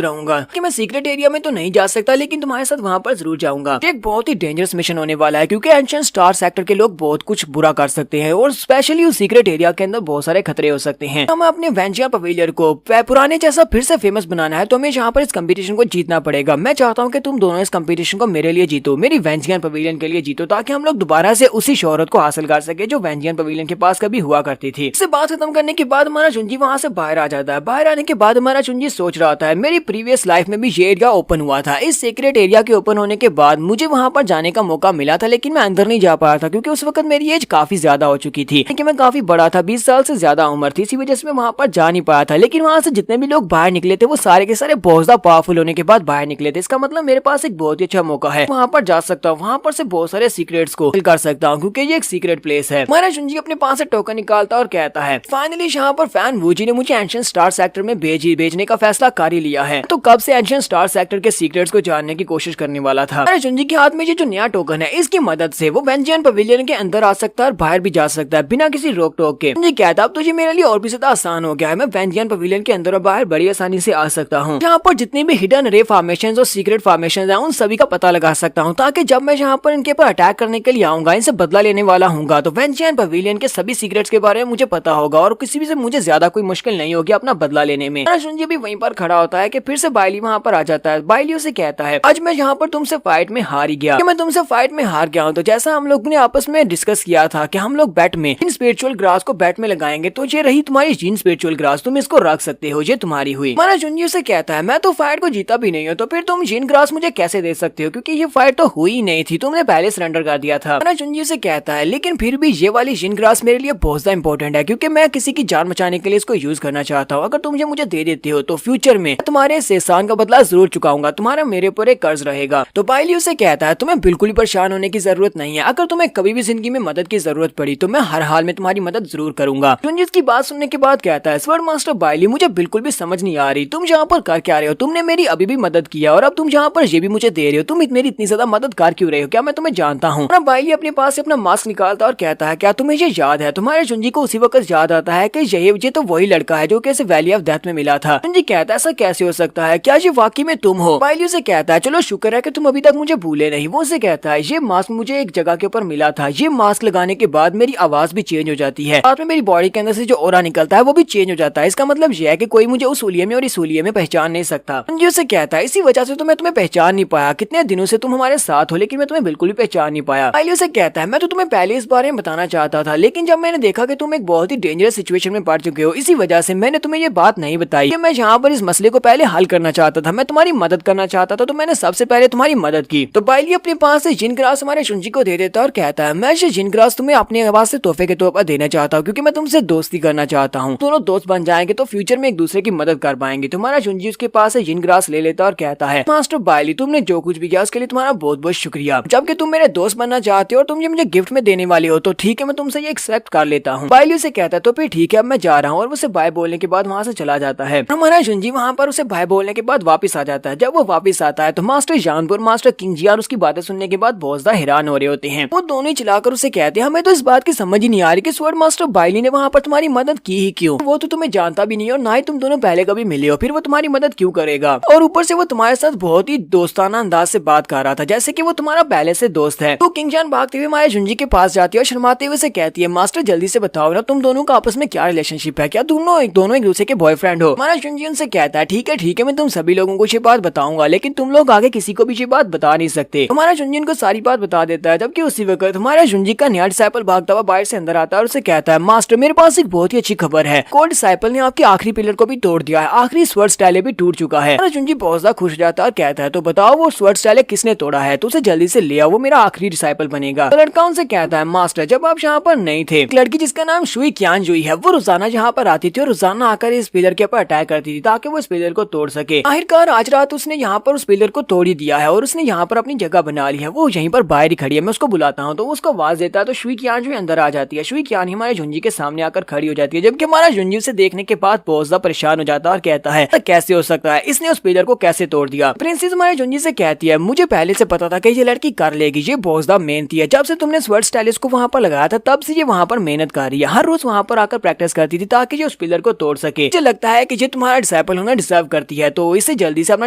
रहूंगा कि मैं सीक्रेट एरिया में तो नहीं जा सकता लेकिन तुम्हारे साथ वहाँ पर जरूर जाऊंगा। एक बहुत ही डेंजरस मिशन होने वाला है क्योंकि एंशियंट स्टार सेक्टर के लोग बहुत कुछ बुरा कर सकते हैं और स्पेशली उस सीक्रेट एरिया के अंदर बहुत सारे खतरे हो सकते हैं। हमें अपने वेंजियन पवेलियन को पुराने जैसा फिर से फेमस बनाना है तो हमें यहाँ पर इस कंपटीशन को जीतना पड़ेगा। मैं चाहता हूँ कि तुम दोनों इस कंपटीशन को मेरे लिए जीतो, मेरी वेंजियन पवेलियन के लिए जीतो ताकि हम लोग दोबारा से उसी शोहरत को हासिल कर सके जो वेंजियन पवेलियन के पास कभी हुआ करती थी। इससे बात खत्म करने के बाद हमारा चुंजी वहाँ से बाहर आ जाता है। बाहर आने के बाद हमारा चुंजी सोच रहा होता है मेरी प्रीवियस लाइफ में भी ये एरिया ओपन हुआ था। इस सीक्रेट एरिया के ओपन होने के बाद मुझे वहाँ पर जाने का मौका मिला था लेकिन मैं अंदर नहीं जा पाया था क्योंकि उस वक्त मेरी एज काफी ज्यादा हो चुकी थी। लेकिन मैं काफी बड़ा था, 20 साल से ज्यादा उम्र थी, इसी वजह से मैं वहाँ पर जा नहीं पाया था। लेकिन वहाँ से जितने भी लोग बाहर निकले थे वो सारे के सारे बहुत ज्यादा पावरफुल होने के बाद बाहर निकले थे। इसका मतलब मेरे पास एक बहुत ही अच्छा मौका है, वहाँ पर जा सकता हूँ, वहाँ पर से बहुत सारे सीक्रेट्स को फिल कर सकता हूँ क्योंकि ये एक सीक्रेट प्लेस है। हमारा चुंजी अपने पास से टोकन निकालता और कहता है फाइनली यहाँ पर फैन वूजी ने मुझे एंशियंट स्टार सेक्टर में भेजने का फैसला कर ही लिया है। तो कब से एंशियंट स्टार सेक्टर के सीक्रेट्स को जानने की कोशिश करने वाला था। हमारे चुंजी के हाथ में ये जो नया टोकन है इसकी मदद से वो वेंजियन पवेलियन के अंदर आ सकता है और बाहर भी जा सकता है बिना किसी रोक टोक के। मुझे कहता अब तो ये मेरे लिए और भी ज्यादा आसान हो गया है। मैं वेंजियन पवेलियन के अंदर और बाहर बड़ी आसानी से आ सकता हूँ। यहाँ पर जितने भी हिडन रे फॉर्मेशन और सीक्रेट फॉर्मेशन है उन सभी का पता लगा सकता हूँ ताकि जब मैं यहाँ पर इनके ऊपर अटैक करने के लिए आऊंगा, इनसे बदला लेने वाला हूँ तो वेंजियन पवेलियन के सभी सीक्रेट्स के बारे में मुझे पता होगा और किसी भी से मुझे ज्यादा कोई मुश्किल नहीं होगी अपना बदला लेने में। चुंजी भी वहीं पर खड़ा होता है कि फिर से बाइली वहाँ पर आ जाता है। बाइली उसे कहता है आज मैं यहाँ पर तुमसे फाइट में हार ही गया, मैं तुमसे फाइट में हार गया हूँ। तो जैसा हम लोग ने आपस में डिस्कस किया था कि हम लोग बैट में इन स्पिरिचुअल ग्रास को बैट में लगाएंगे, तो ये रही तुम्हारी जीन स्पिरिचुअल ग्रास, तुम इसको रख सकते हो, ये तुम्हारी हुई। हमारा जुंजी उसे कहता है मैं तो फाइट को जीता भी नहीं हूँ, तो फिर तुम जीन ग्रास मुझे कैसे दे सकते हो, क्योंकि ये फाइट तो हुई नहीं थी, तुमने पहले सरेंडर कर दिया था। हमारा जुंजी उसे कहता है लेकिन फिर भी ये वाली जीन ग्रास मेरे लिए बहुत ज्यादा इंपॉर्टेंट है, क्योंकि मैं किसी की जान बचाने के लिए इसको यूज करना चाहता हूँ। अगर तुम मुझे दे देते हो तो फ्यूचर में तुम्हारे इस एहसान का बदला जरूर चुकाऊंगा, तुम्हारा मेरे ऊपर एक कर्ज रहेगा। तो बाइली उसे कहता है तुम्हें बिल्कुल भी परेशान होने की जरूरत नहीं है, अगर तुम्हें कभी भी जिंदगी में मदद की जरूरत पड़ी तो मैं हर हाल में तुम्हारी मदद जरूर करूंगा। जुंजी की बात सुनने के बाद कहता है स्वॉर्ड मास्टर बाइली मुझे बिल्कुल भी समझ नहीं आ रही, तुम यहाँ पर कर क्या रहे हो, तुमने मेरी अभी भी मदद किया और अब तुम यहाँ पर ये भी मुझे दे रहे हो, तुम मेरी इतनी ज्यादा मदद कर क्यों रहे हो, क्या मैं तुम्हें जानता हूँ। बाइली अपने पास से अपना मास्क निकालता है और कहता है क्या तुम्हें ये याद है, तुम्हारे जुंजी को उसी वक्त याद आता है कि ये तो वही लड़का है जो कि वैली ऑफ डेथ में मिला था। जुंजी कहता है ऐसा कैसे हो सकता है, क्या ये वाकई में तुम हो। बाइली उसे कहता है चलो शुक्र है कि तुम अभी तक मुझे भूले नहीं। वो उसे कहता है ये मास्क मुझे एक जगह के ऊपर मिला था, ये मास्क लगाने के बाद मेरी आवाज भी चेंज हो जाती है, साथ में मेरी बॉडी के अंदर से जो ऑरा निकलता है वो भी चेंज हो जाता है, इसका मतलब ये है कि कोई मुझे उस हुलिये में और इस हुलिये में पहचान नहीं सकता। जुंजी उसे कहता है इसी वजह से तो मैं तुम्हें पहचान नहीं पाया, कितने दिनों से तुम हमारे साथ हो लेकिन मैं तुम्हें बिल्कुल भी पहचान नहीं पाया। बाइली उसे कहता है मैं तो तुम्हें पहले इस बारे में बताना चाहता था, लेकिन जब मैंने देखा कि तुम एक बहुत ही डेंजरस सिचुएशन में पड़ चुके हो, इसी वजह से मैंने तुम्हें ये बात नहीं बताई कि मैं यहाँ पर इस मसले को पहले हल करना चाहता था, मैं तुम्हारी मदद करना चाहता था, तो मैंने सबसे पहले तुम्हारी मदद की। तो बाइली अपने पास से जिन ग्रास हमारे जुंजी को दे देता है और कहता है मैं ये जिन ग्रास तुम्हें अपने आवाज से तोहफे के तौर पर देना चाहता हूँ, क्योंकि मैं तुमसे दोस्ती करना चाहता हूँ, दोनों दोस्त बन जाएंगे तो फ्यूचर में एक दूसरे की मदद कर पाएंगे। तुम्हारा जुंजी उसके पास से जिन ग्रास ले लेता और कहता है मास्टर बाइली तुमने जो कुछ भी किया उसके लिए तुम्हारा बहुत बहुत शुक्रिया, जबकि तुम मेरे दोस्त बनना चाहते हो और तुम ये मुझे गिफ्ट में देने वाले हो तो ठीक है मैं तुमसे ये एक्सेप्ट कर लेता हूँ। बाइली उसे कहता है तो फिर ठीक है अब मैं जा रहा हूँ, और उसे बाय बोलने के बाद वहाँ से चला जाता है। हमारा जुंजी वहाँ पर उसे बाय बोलने के बाद वापस आ जाता है। जब वो वापस आता है तो मास्टर जानपुर मास्टर किंग जियान उसकी बातें सुनने के बाद बहुत ज्यादा हैरान हो रहे होते हैं। वो दोनों ही चिल्लाकर उसे कहते हैं हमें तो इस बात की समझ ही नहीं आ रही कि स्वॉर्ड मास्टर बाइली ने वहाँ पर तुम्हारी मदद की ही क्यों, वो तो तुम्हें जानता भी नहीं और ना ही तुम दोनों पहले कभी मिले हो, फिर वो तुम्हारी मदद क्यों करेगा, और ऊपर से वो तुम्हारे साथ बहुत ही दोस्ताना अंदाज से बात कर रहा था जैसे कि वो तुम्हारा पहले से दोस्त है। तो किंग जियान भागते हुए हमारे जुंजी के पास जाती है और शर्माते हुए से कहती है मास्टर जल्दी से बताओ ना तुम दोनों का आपस में क्या रिलेशनशिप है, क्या दोनों एक दूसरे के बॉयफ्रेंड हो। हमारा जुंजी उनसे कहता है ठीक है मैं तुम सभी लोगों को ये बात बताऊंगा, लेकिन तुम लोग आगे किसी को भी ये बात बता नहीं सकते। हमारा जुंजी उनको सारी बात बता देता है। जबकि उसी वक्त हमारा जुंजी का नया डिसाइपल भागता हुआ बाहर से अंदर आता है और उसे कहता है मास्टर मेरे पास एक बहुत ही अच्छी खबर है, कोल्ड डिसाइपल ने आपके आखिरी पिलर को भी तोड़ दिया है, आखिरी स्वर्ड स्टाइल भी टूट चुका है। हमारा जुंजी बहुत ज्यादा खुश हो जाता है और कहता है तो बताओ वो स्वर्ड स्टाइल किसने तोड़ा है, तो उसे जल्दी से ले आओ, वो मेरा आखिरी डिसाइपल बनेगा। तो लड़का उनसे कहता है मास्टर जब आप यहाँ पर नहीं थे एक लड़की जिसका नाम शुई क्यान जुई है वो रोजाना यहाँ पर आती थी और रोजाना आकर इस पिलर के ऊपर अटैक करती थी ताकि वो इस पिलर को तोड़ सके। आखिरकार आज रात उसने यहाँ पर उस पिलर को तोड़ ही दिया है और उसने यहाँ पर अपनी जगह बना ली है, वो यहीं पर बाहर ही खड़ी है, मैं उसको बुलाता हूँ। तो उसको आवाज देता है तो शुई क्यान जुई अंदर आ जाती है। शुई क्यान हमारे जुंजी के सामने आकर खड़ी हो जाती है, जबकि हमारा जुंजी उसे देखने के बाद बहुत ज्यादा परेशान हो जाता है और कहता है कैसे हो सकता है, इसने उस पिलर को कैसे तोड़ दिया। प्रिंसेस हमारे जुंजी से कहती है मुझे पहले से पता था कि ये लड़की कर लेगी, ये बहुत ज्यादा मेहनती है, जब से तुमने स्वर्ड स्टाइलिस को वहाँ पर लगाया था तब से ये वहाँ पर मेहनत कर रही है, हर रोज वहाँ पर आकर प्रैक्टिस करती थी ताकि ये उस पिलर को तोड़ सके। मुझे लगता है कि ये तुम्हारा डिसाइपल होना डिजर्व करती है, तो इसे जल्दी से अपना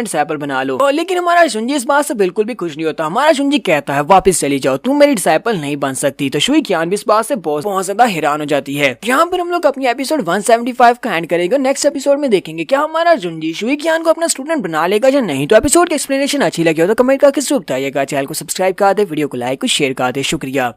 डिसाइपल बना लो। लेकिन हमारा जुंजी इस बात से बिल्कुल भी खुश नहीं होता। हमारा जुंजी कहता है वापस चली जाओ, तुम मेरी डिसाइपल नहीं बन सकती। तो शुई क्यान भी इस बात से बहुत ज्यादा हैरान हो जाती है। यहाँ पर हम लोग अपनी एपिसोड 175 का एंड करेंगे। नेक्स्ट एपिसोड में देखेंगे क्या हमारा जुंजी शुई क्यान को अपना स्टूडेंट बना लेगा या नहीं। तो एपिसोड की एक्सप्लेनेशन अच्छी लगी हो तो कमेंट करके बताइएगा, चैनल को सब्सक्राइब कर दे, वीडियो को लाइक और शेयर कर दे। शुक्रिया।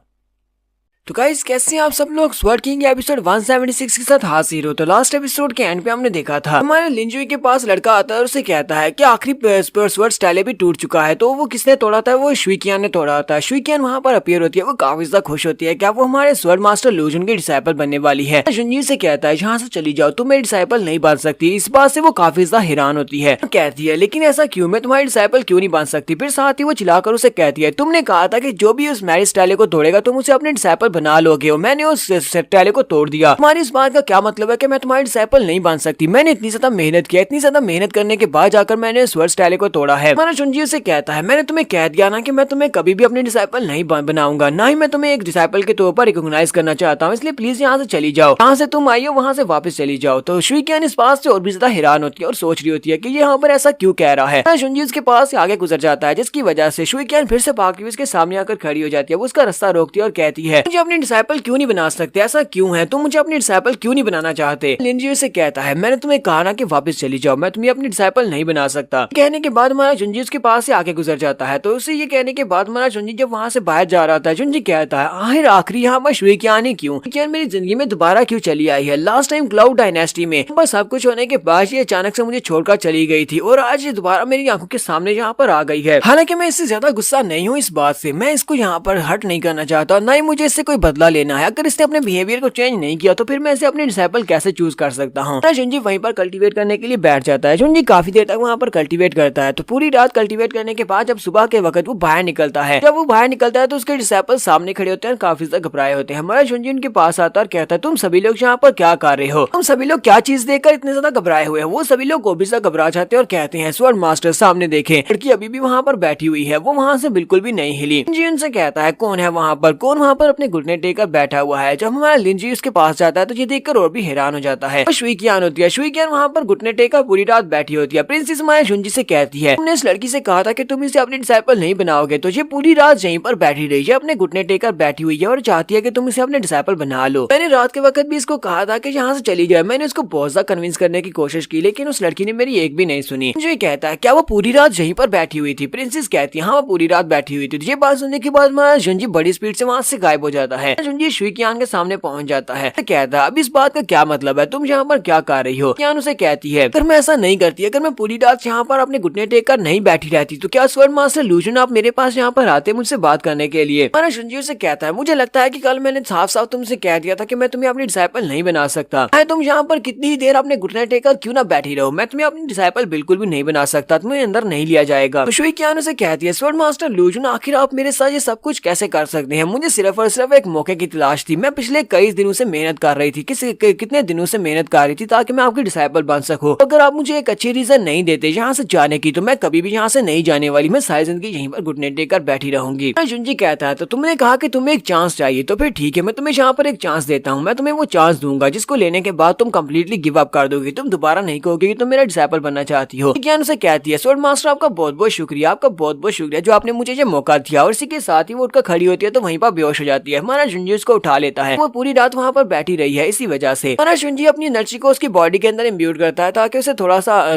तो गाइस कैसे हैं आप सब लोग, स्वर्ड किंग एपिसोड 176 के साथ हाजिर हो। तो लास्ट एपिसोड के एंड पे हमने देखा था हमारे लिंजुई के पास लड़का आता है और उसे कहता है कि आखिरी स्वर्ड स्टाइल भी टूट चुका है, तो वो किसने तोड़ा था, वो शुई क्यान ने तोड़ा था। शुई क्यान वहाँ पर अपीयर होती है, वो काफी ज्यादा खुश होती है, क्या वो हमारे स्वर्ड मास्टर लूजन की डिसाइपल बनने वाली है। जुंजी से कहता है यहाँ से चली जाओ, तुम मेरी डिसाइपल नहीं बन सकती। इस बात से वो काफी ज्यादा हैरान होती है, कहती है लेकिन ऐसा क्यों, मैं तुम्हारी डिसाइपल क्यों नहीं बन सकती। फिर साथ ही वो चिल्लाकर उसे कहती है तुमने कहा था कि जो भी उस मैरिज स्टाइल को तोड़ेगा तुम उसे अपने डिसाइपल बना लोगे, मैंने उस स्टाइल को तोड़ दिया। तुम्हारी इस बात का क्या मतलब है कि मैं तुम्हारी डिसाइपल नहीं बन सकती। मैंने इतनी ज्यादा मेहनत किया, इतनी ज्यादा मेहनत करने के बाद जाकर मैंने स्वर्ड स्टाइल को तोड़ा है। हमारा जुंजी से कहता है मैंने तुम्हें कह दिया ना कि मैं तुम्हें कभी भी अपनी डिसाइपल नहीं बनाऊंगा, ना ही मैं तुम्हें एक डिसाइपल के तौर पर रिकॉग्नाइज करना चाहता हूँ, इसलिए प्लीज यहाँ से चली जाओ, जहाँ से तुम आई हो वहाँ से वापस चली जाओ। तो शुई क्यान इस बात से और भी ज्यादा हैरान होती है और सोच रही होती है कि ये यहाँ पर ऐसा क्यों कह रहा है। जुंजी उसके पास से आगे गुजर जाता है, जिसकी वजह से शुई क्यान फिर से भागती हुई उसके सामने आकर खड़ी हो जाती है। वो उसका रास्ता रोकती है और कहती है मुझे अपनी डिसाइपल क्यों नहीं बना सकते, ऐसा क्यों है, तुम मुझे अपनी डिसाइपल क्यों नहीं बनाना चाहते। लिनजी उसे कहता है मैंने तुम्हें कहा ना कि वापस चली जाओ, मैं तुम्हें अपनी डिसाइपल नहीं बना सकता। कहने के बाद हमारा जुंजी उसके पास से आगे गुजर जाता है। तो उसे ये कहने के बाद हमारा जुंजी जब वहाँ से बाहर जा रहा था, जुंजी कहता है आखिर आखिरी यहाँ पर शुइकियान ही क्यों, शुइकियान मेरी जिंदगी में दोबारा क्यों चली आई है। लास्ट टाइम क्लाउड डायनेस्टी में बस सब कुछ होने के बाद ये अचानक से मुझे छोड़कर चली गई थी और आज ये दोबारा मेरी आंखों के सामने यहाँ पर आ गई है। हालांकि मैं इससे ज्यादा गुस्सा नहीं हूँ इस बात से, मैं इसको यहाँ पर हर्ट नहीं करना चाहता, ना ही मुझे इससे कोई बदला लेना है। अगर इसने अपने बिहेवियर को चेंज नहीं किया तो फिर मैं इसे अपनी डिसाइपल कैसे चूज कर सकता हूँ। जुंजी वहीं पर कल्टीवेट करने के लिए बैठ जाता है। जुंजी काफी देर तक वहाँ पर कल्टीवेट करता है। तो पूरी रात कल्टीवेट करने के बाद जब सुबह के वक्त वो बाहर निकलता है, जब वो बाहर निकलता है तो उसके डिसाइपल सामने खड़े होते हैं, काफी ज्यादा घबराए होते हैं। हमारा जुंजी उनके पास आता है और कहता है तुम सभी लोग यहाँ पर क्या कर रहे हो, तुम सभी लोग क्या चीज देखकर इतने ज्यादा घबराए हुए हैं। वो सभी लोग और भी ज्यादा घबरा जाते हैं और कहते हैं स्वॉर्ड मास्टर सामने देखें, लड़की अभी भी वहाँ पर बैठी हुई है, वो वहाँ से बिल्कुल भी नहीं हिली। लिंजी उनसे कहता है कौन है वहाँ पर, कौन वहाँ पर अपने घुटने टेकर बैठा हुआ है। जब हमारा लिंजी उसके पास जाता है तो ये देखकर और भी हैरान हो जाता है। शुइकियान होती है, शुइकियान वहाँ पर घुटने टेकर पूरी रात बैठी होती है। प्रिंसेस हमारा जुंजी से कहती है तुमने इस लड़की से कहा था कि तुम इसे अपनी डिसाइपल नहीं बनाओगे, तो ये पूरी रात यहीं पर बैठी रही है, अपने घुटने टेकर बैठी हुई है और चाहती है कि तुम इसे अपने डिसाइपल बना लो। मैंने रात के वक्त भी इसको कहा था कि यहाँ से चली जाए, मैंने उसको बहुत ज्यादा कन्विंस करने की कोशिश की लेकिन उस लड़की ने मेरी एक भी नहीं सुनी। मुझे कहता है क्या वो पूरी रात यहीं पर बैठी हुई थी। प्रिंसेस कहती है हाँ वो पूरी रात बैठी हुई थी। ये बात सुनने के बाद हमारा जुंजी बड़ी स्पीड से वहाँ से गायब हो जाता है। जुंजी शुइकियान के सामने पहुंच जाता है, कहता है अब इस बात का क्या मतलब है, तुम यहाँ पर क्या कर रही हो। कियान उसे कहती है अगर मैं ऐसा नहीं करती, अगर मैं पूरी रात यहाँ पर अपने घुटने टेक कर नहीं बैठी रहती तो क्या स्वर्ण मास्टर लूजन आप मेरे पास यहाँ पर आते मुझसे बात करने के लिए। हमारा जुंजी उसे कहता है मुझे लगता है कि कल मैंने साफ साफ तुमसे कह दिया था कि मैं तुम्हें अपनी डिसाइपल नहीं बना सकता, तुम यहाँ पर कितनी ही देर अपने घुटने टेक कर क्यों ना बैठी रहो, मैं तुम्हें अपनी डिसाइपल बिल्कुल भी नहीं बना सकता, तुम्हें अंदर नहीं लिया जाएगा। शुइकियान उसे कहती है स्वर्ण मास्टर लूजन आखिर आप मेरे साथ ये सब कुछ कैसे कर सकते हैं, मुझे सिर्फ और सिर्फ एक मौके की तलाश थी, मैं पिछले कई दिनों से मेहनत कर रही थी, कितने दिनों से मेहनत कर रही थी ताकि मैं आपकी डिसाइपल बन सकूं। अगर आप मुझे एक अच्छी रीजन नहीं देते यहाँ से जाने की तो मैं कभी भी यहाँ से नहीं जाने वाली, मैं सारी जिंदगी यहीं पर घुटने टेक कर बैठी रहूंगी। जुंजी कहता है तो तुमने कहा कि तुम्हें एक चांस चाहिए, तो फिर ठीक है मैं तुम्हें यहाँ पर एक चांस देता हूँ, मैं तुम्हें वो चांस दूंगा जिसको लेने के बाद तुम कम्प्लीटली गिव अप कर दोगी, तुम दोबारा नहीं कहोगे कि तुम मेरा डिसाइपल बनना चाहती हो। ज्ञान उसे कहती है स्वॉर्ड मास्टर आपका बहुत बहुत शुक्रिया, आपका बहुत बहुत शुक्रिया जो आपने मुझे ये मौका दिया। और इसी के साथ ही वो उठकर खड़ी होती है तो वहीं पर बेहोश हो जाती है। हमारा जुंजी उसको उठा लेता है, वो पूरी रात वहाँ पर बैठी रही है इसी वजह से। हमारा जुंजी अपनी एनर्जी को उसकी बॉडी के अंदर इम्ब्यूट करता है ताकि उसे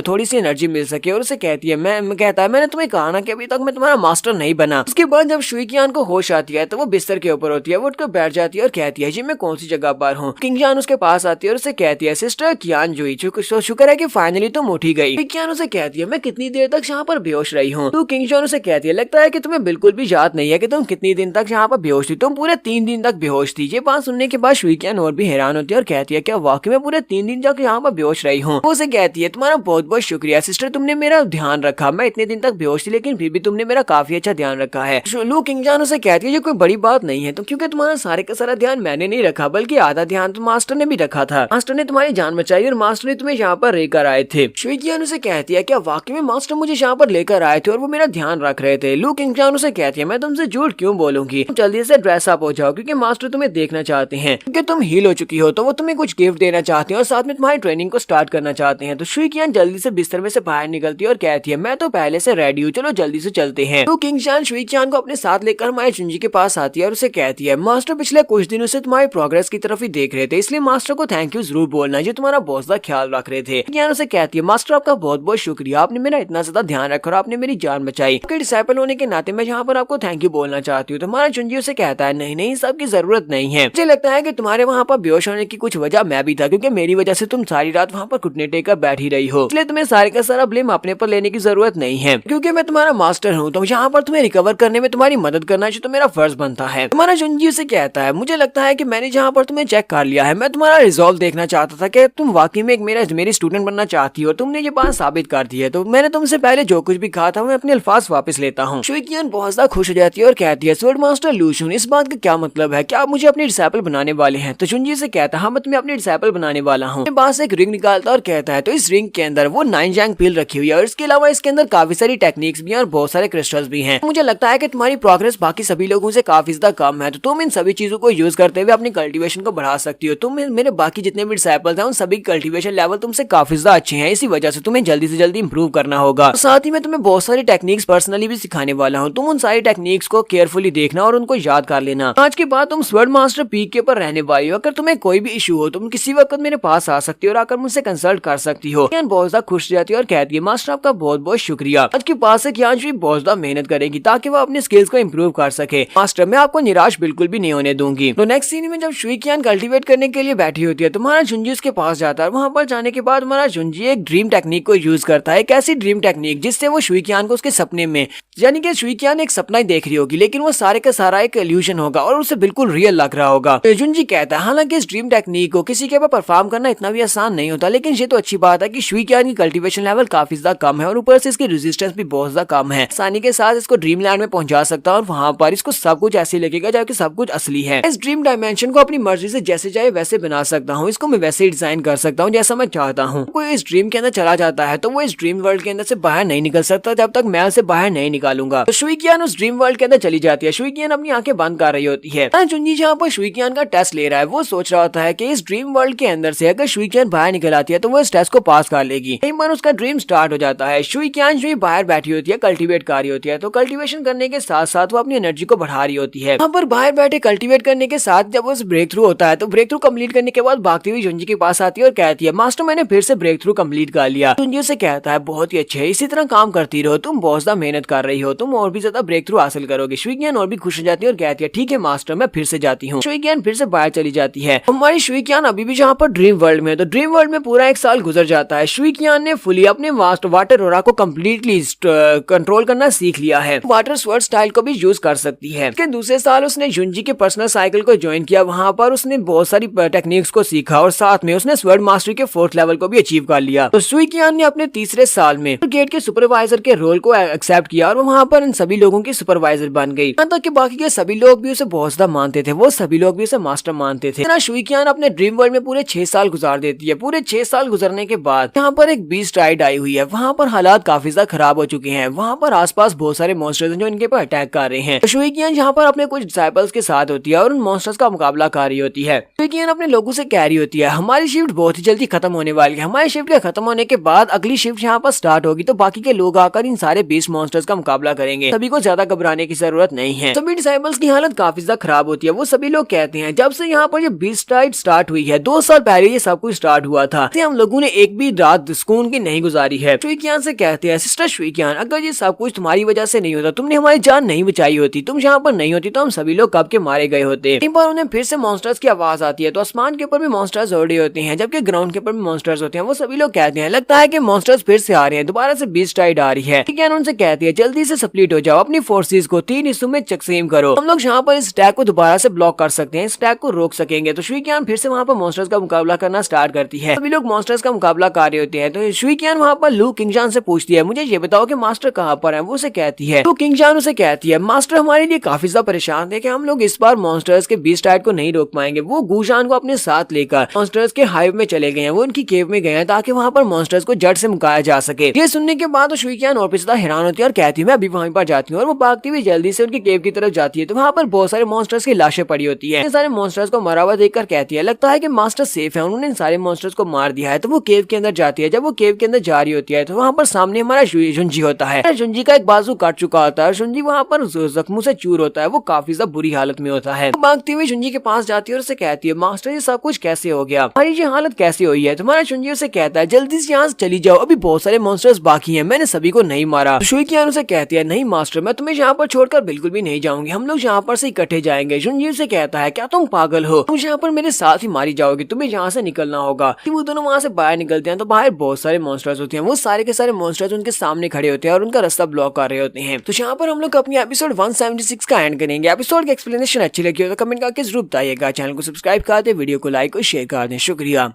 थोड़ी सी एनर्जी मिल सके और उसे कहती है कहता है मैंने तुम्हें कहा ना कि अभी तक मैं तुम्हारा मास्टर नहीं बना। उसके बाद जब शुइकियान को होश आती है तो वो बिस्तर के ऊपर होती है, वो उठकर बैठ जाती है और कहती है जी मैं कौन सी जगह पर हूँ। किंगजान उसके पास आती है और उसे कहती है सिस्टर कियान जुई शुक्र है कि फाइनली तुम उठी गई। कियान उसे कहती है मैं कितनी देर तक यहाँ पर बेहोश रही हूँ। तो किंगजान उसे कहती है लगता है कि तुम्हें बिल्कुल भी याद नहीं है कि तुम कितनी दिन तक यहाँ पर बेहोश थी, तुम पूरे 3 दिन तक बेहोश थी। ये बात सुनने के बाद शुइकियान और भी हैरान होती है और कहती है क्या वाकई में पूरे 3 दिन तक यहाँ पर बेहोश रही हूँ। वो उसे कहती है तुम्हारा बहुत बहुत शुक्रिया सिस्टर, तुमने मेरा ध्यान रखा, मैं इतने दिन तक बेहोश थी लेकिन फिर भी तुमने मेरा काफी अच्छा ध्यान रखा है। लू किंगजान उसे कहती है ये कोई बड़ी बात नहीं है, तो क्योंकि तुम्हारा सारे का सारा ध्यान मैंने नहीं रखा बल्कि आधा ध्यान तो मास्टर ने भी रखा था, मास्टर ने तुम्हारी जान बचाई और मास्टर ने तुम्हें यहाँ पर लेकर आए थे। शुइकियान उसे कहती है क्या वाकई में मास्टर मुझे यहाँ पर लेकर आए थे और वो मेरा ध्यान रख रहे थे। लू किंगजान उसे कहती है मैं तुमसे झूठ क्यों बोलूंगी, तुम जल्दी से ड्रेस अप हो जाओ क्योंकि मास्टर तुम्हें देखना चाहते हैं, क्योंकि तुम हील हो चुकी हो तो वो तुम्हें कुछ गिफ्ट देना चाहते हैं और साथ में तुम्हारी ट्रेनिंग को स्टार्ट करना चाहते हैं। तो शुइकियान जल्दी से बिस्तर में से बाहर निकलती है और कहती है मैं तो पहले से रेडी हूँ, चलो जल्दी से चलते हैं। तो किंगजान शुइकियान को अपने साथ लेकर हमारे जुंजी के पास आती है और उसे कहती है मास्टर पिछले कुछ दिनों से तुम्हारी प्रोग्रेस की तरफ ही देख रहे थे, इसलिए मास्टर को थैंक यू जरूर बोलना जो तुम्हारा बहुत ज्यादा ख्याल रख रहे थे। किंगजान उसे कहती है मास्टर आपका बहुत बहुत शुक्रिया, आपने मेरा इतना ज्यादा ध्यान रखा और आपने मेरी जान बचाई, आपके डिसाइपल होने के नाते मैं यहाँ पर आपको थैंक यू बोलना चाहती हूँ। तो हमारा जुंजी उसे कहता है नहीं नहीं सबकी जरूरत नहीं है, मुझे लगता है कि तुम्हारे वहाँ पर बेहोश होने की कुछ वजह मैं भी था क्योंकि मेरी वजह से तुम सारी रात वहाँ पर घुटने टेक कर बैठी रही हो, इसलिए तुम्हें सारे का सारा ब्लेम अपने पर लेने की जरूरत नहीं है क्योंकि मैं तुम्हारा मास्टर हूँ, तो यहाँ पर तुम्हें रिकवर करने में तुम्हारी मदद करना जो तो मेरा फर्ज बनता है। तुम्हारा जुंजी उसे कहता है मुझे लगता है कि मैंने जहाँ पर तुम्हें चेक कर लिया है, मैं तुम्हारा रिजॉल्व देखना चाहता था कि तुम वाकई में एक मेरी स्टूडेंट बनना चाहती हो, तुमने ये बात साबित कर दी है, तो मैंने तुमसे पहले जो कुछ भी कहा था मैं अपने अल्फाज वापस लेता हूँ। शुइकियान बहुत ज्यादा खुश हो जाती है और कहती है स्वॉर्ड मास्टर लूशुन इस बात का क्या मतलब है, क्या आप मुझे अपनी डिसाइपल बनाने वाले हैं। तो जुंजी से कहता है हाँ मैं तुम्हें अपनी डिसाइपल बनाने वाला हूँ। पास एक रिंग निकालता और कहता है तो इस रिंग के अंदर वो 9 जैंग पिल रखी हुई है और इसके अलावा इसके अंदर काफी सारी टेक्निक्स भी हैं और बहुत सारे क्रिस्टल्स भी हैं। मुझे लगता है कि तुम्हारी प्रोग्रेस बाकी सभी लोगों से काफी ज्यादा कम है, तो तुम इन सभी चीजों को यूज करते हुए अपनी कल्टीवेशन को बढ़ा सकती हो। तुम मेरे बाकी जितने भी डिसाइपल्स हैं उन सभी कल्टीवेशन लेवल तुमसे काफी ज्यादा अच्छे हैं, इसी वजह से तुम्हें जल्दी से जल्दी इंप्रूव करना होगा। साथ ही मैं तुम्हें बहुत सारी टेक्निक्स पर्सनली भी सिखाने वाला हूँ, तुम उन सारी टेक्निक्स को केयरफुली देखना और उनको याद कर लेना। आज के बाद तुम स्वर्ड मास्टर पीक के ऊपर रहने वाली हो। अगर तुम्हें कोई भी इशू हो तुम किसी वक्त मेरे पास आ सकती हो और आकर मुझसे कंसल्ट कर सकती हो। कियान बहुत ज्यादा खुश जाती है और कहती है मास्टर आपका बहुत बहुत शुक्रिया। आज के बाद से कियान भी बहुत ज्यादा मेहनत करेगी ताकि वो अपने स्किल्स को इम्प्रूव कर सके। मास्टर मैं आपको निराश बिल्कुल भी नहीं होने दूंगी। तो नेक्स्ट सीन में जब शुई कियान कल्टीवेट करने के लिए बैठी होती है तुम्हारा जुंजी उसके पास जाता है। वहाँ पर जाने के बाद हमारा जुंजी एक ड्रीम टेक्निक को यूज करता है। एक ऐसी ड्रीम टेक्निक जिससे वो शुई कियान को उसके सपने में, यानी कि शुई कियान एक सपना ही देख रही होगी लेकिन वो सारे का सारा एक इल्यूजन होगा और उसे बिल्कुल रियल लग रहा होगा। जुंजी कहता है हालांकि इस ड्रीम टेक्निक को किसी के ऊपर परफॉर्म करना इतना भी आसान नहीं होता, लेकिन ये तो अच्छी बात है कि शुई कियान की कल्टीवेशन लेवल काफी ज्यादा कम है और ऊपर से इसकी रेजिस्टेंस भी बहुत ज्यादा कम है। आसानी के साथ इसको ड्रीम लैंड में पहुंचा सकता है और वहां पर इसको सब कुछ ऐसे लगेगा जबकि सब कुछ असली है। इस ड्रीम डायमेंशन को अपनी मर्जी से जैसे चाहे वैसे बना सकता हूँ, इसको मैं वैसे ही डिजाइन कर सकता हूँ जैसा मैं चाहता हूँ। कोई इस ड्रीम के अंदर चला जाता है तो वो इस ड्रीम वर्ल्ड के अंदर से बाहर नहीं निकल सकता जब तक मैं उसे बाहर नहीं निकालूंगा। तो शुई कियान उस ड्रीम वर्ल्ड के अंदर चली जाती है। शुई कियान अपनी आंखें बंद कर रही होती है। जुंजी जहाँ पर शुई कियान का टेस्ट ले रहा है वो सोच रहा होता है कि इस ड्रीम वर्ल्ड के अंदर से अगर शुई कियान बाहर निकल आती है तो वो इस टेस्ट को पास कर लेगी। एक बार उसका ड्रीम स्टार्ट हो जाता है। शुई कियान बाहर बैठी होती है, कल्टीवेट कर रही होती है। तो कल्टीवेशन करने के साथ साथ वो अपनी एनर्जी को बढ़ा रही होती है। यहाँ पर बाहर बैठे कल्टीवेट करने के साथ जब उस ब्रेक थ्रू होता है तो ब्रेक थ्रू कम्प्लीट करने के बाद भागती हुई जुंजी के पास आती है और कहती है मास्टर मैंने फिर से ब्रेक थ्रू कम्प्लीट कर लिया। जुंजी उसे कहता है बहुत ही अच्छे, इसी तरह काम करती रहो, तुम बहुत ज्यादा मेहनत कर रही हो, तुम और भी ज्यादा ब्रेक थ्रू हासिल करोगे। शुई कियान और भी खुश हो जाती है और कहती है ठीक है मास्टर मैं फिर से जाती हूँ। शुई कियान फिर से बाहर चली जाती है। हमारी शुई कियान अभी भी जहाँ पर ड्रीम वर्ल्ड में, तो ड्रीम वर्ल्ड में पूरा एक साल गुजर जाता है। शुई कियान ने फुली अपने वाटर ऑरा को कम्प्लीटली कंट्रोल करना सीख लिया है। वाटर स्वर्ड स्टाइल को भी यूज कर सकती है। इसके दूसरे साल उसने जुंजी के पर्सनल साइकिल को ज्वाइन किया। वहाँ पर उसने बहुत सारी टेक्निक्स को सीखा और साथ में उसने स्वर्ड मास्टरी के 4th लेवल को भी अचीव कर लिया। तो शुई कियान ने अपने तीसरे साल में गेट के सुपरवाइजर के रोल को एक्सेप्ट किया और वहाँ पर इन सभी लोगों की सुपरवाइजर बन गई। यहाँ तक कि बाकी के सभी लोग भी उसे बहुत ज्यादा मानते थे, वो सभी लोग भी उसे मास्टर मानते थे। शुई कियान अपने ड्रीम वर्ल्ड में पूरे 6 साल गुजार देती है। पूरे 6 साल गुजरने के बाद यहाँ पर एक बीस्ट राइड आई हुई है। वहाँ पर हालात काफी ज्यादा खराब हो चुके हैं। वहाँ पर आसपास बहुत सारे मॉन्स्टर्स हैं जो इनके पर अटैक कर रहे हैं। शुई कियान यहाँ पर अपने कुछ डिसाइपल्स के साथ होती है और उन मॉन्स्टर्स का मुकाबला कर रही होती है। शुई कियान अपने लोगों से कह रही होती है हमारी शिफ्ट बहुत ही जल्दी खत्म होने वाली है। हमारी शिफ्ट के खत्म होने के बाद अगली शिफ्ट यहाँ पर स्टार्ट होगी तो बाकी के लोग आकर इन सारे बीस्ट मॉन्स्टर्स का मुकाबला करेंगे। सभी को ज्यादा घबराने की जरूरत नहीं है। सभी डिसाइपल्स की हालत काफी ज्यादा खराब होती है। वो सभी लोग कहते हैं जब से यहाँ पर ये बीस्ट राइड स्टार्ट हुई है 2 साल पहले ये सब कुछ स्टार्ट हुआ था, हम लोगों ने एक भी रात सुकून की नहीं गुजारी है। शुई कियान से कहते हैं सिस्टर शुई कियान अगर ये सब कुछ तुम्हारी वजह से नहीं होता, तुमने हमारी जान नहीं बचाई होती, तुम यहाँ पर नहीं होती तो हम सभी लोग कब के मारे गए होते। एक बार उन्हें फिर से मॉन्स्टर्स की आवाज आती है तो आसमान के ऊपर भी मॉन्स्टर्स उड़ रहे होते हैं जबकि ग्राउंड के ऊपर भी मॉन्स्टर्स होते हैं। वो सभी लोग कहते हैं लगता है कि मॉन्स्टर्स फिर से आ रहे हैं, दोबारा से बीस्ट राइड आ रही है। कियान उनसे कहती है जल्दी से स्प्लिट हो जाओ, अपनी फोर्सेस को 3 हिस्सों में तकसीम करो, हम लोग यहाँ पर इस अटैक को दोबारा से ब्लॉक कर सकते हैं, इस अटैक को रोक सकेंगे। तो शुई कियान फिर से वहाँ पर मॉन्स्टर्स का मुकाबला करना स्टार्ट करती है। सभी लोग मॉन्स्टर्स का मुकाबला कर रहे होते हैं तो शुई कियान वहाँ पर लू किंगजान से पूछती है मुझे ये बताओ कि मास्टर कहाँ पर है। वो उसे कहती है तो किंगजान उसे कहती है मास्टर हमारे लिए काफी ज्यादा परेशान थे कि हम लोग इस बार मॉन्स्टर्स के बीस्ट राइड को नहीं रोक पाएंगे। वो गूजान को अपने साथ लेकर मॉन्स्टर्स के हाइव में चले गए हैं, वो उनकी केव में गए हैं ताकि वहाँ पर मॉन्स्टर्स को जड़ से मुकाया जा सके। ये सुनने के बाद तो शुई कियान और भी ज्यादा हैरान होती है और कहती है मैं अभी वहीं पर जाती हूँ और वो भागती हुई जल्दी से उनकी केव की तरफ जाती है। तो वहाँ पर बहुत सारे मॉन्स्टर्स की लाशें पड़ी होती है। सारे मॉन्स्टर्स को मरा हुआ देखकर कहती है लगता है कि मास्टर सेफ है, उन्होंने इन सारे मॉन्स्टर्स को मार दिया है। तो वो केव के अंदर जाती है। जब वो केव के अंदर जा रही होती है तो वहाँ पर सामने हमारा जुंजी होता है। जुंजी का एक बाजू काट चुका होता है, जुंजी वहाँ पर जख्मों से चूर होता है, वो काफी ज्यादा बुरी हालत में होता है। भागती हुई जुंजी के पास जाती है और उसे कहती है मास्टर ये सब कुछ कैसे हो गया, हमारी ये हालत कैसे हुई है। तुम्हारा जुंजी उसे कहता है जल्दी से यहाँ से चली जाओ, अभी बहुत सारे मॉन्स्टर्स बाकी हैं, मैंने सभी को नहीं मारा। शुई कियान उसे कहती है नहीं मास्टर मैं तुम्हें यहाँ पर छोड़कर बिल्कुल भी नहीं जाऊंगी, हम लोग यहाँ पर से इकट्ठे जाएंगे। जुंजी उसे कहता है क्या तुम पागल हो, तुम यहाँ पर मेरे साथ ही मारी जाओगी, तुम्हें यहाँ से निकलना होगा। वो दोनों वहाँ से बाहर निकलते हैं तो बाहर बहुत सारे मॉन्स्टर्स होते हैं। वो सारे के सारे मॉन्स्टर्स उनके सामने खड़े होते हैं और उनका रास्ता ब्लॉक कर रहे होते हैं। तो यहाँ पर हम लोग अपनी एपिसोड 176 का एंड करेंगे। एपिसोड की एक्सप्लेनेशन अच्छी लगी हो तो कमेंट करके जरूर बताइएगा। चैनल को सब्सक्राइब कर दे, वीडियो को लाइक और शेयर कर दें। शुक्रिया।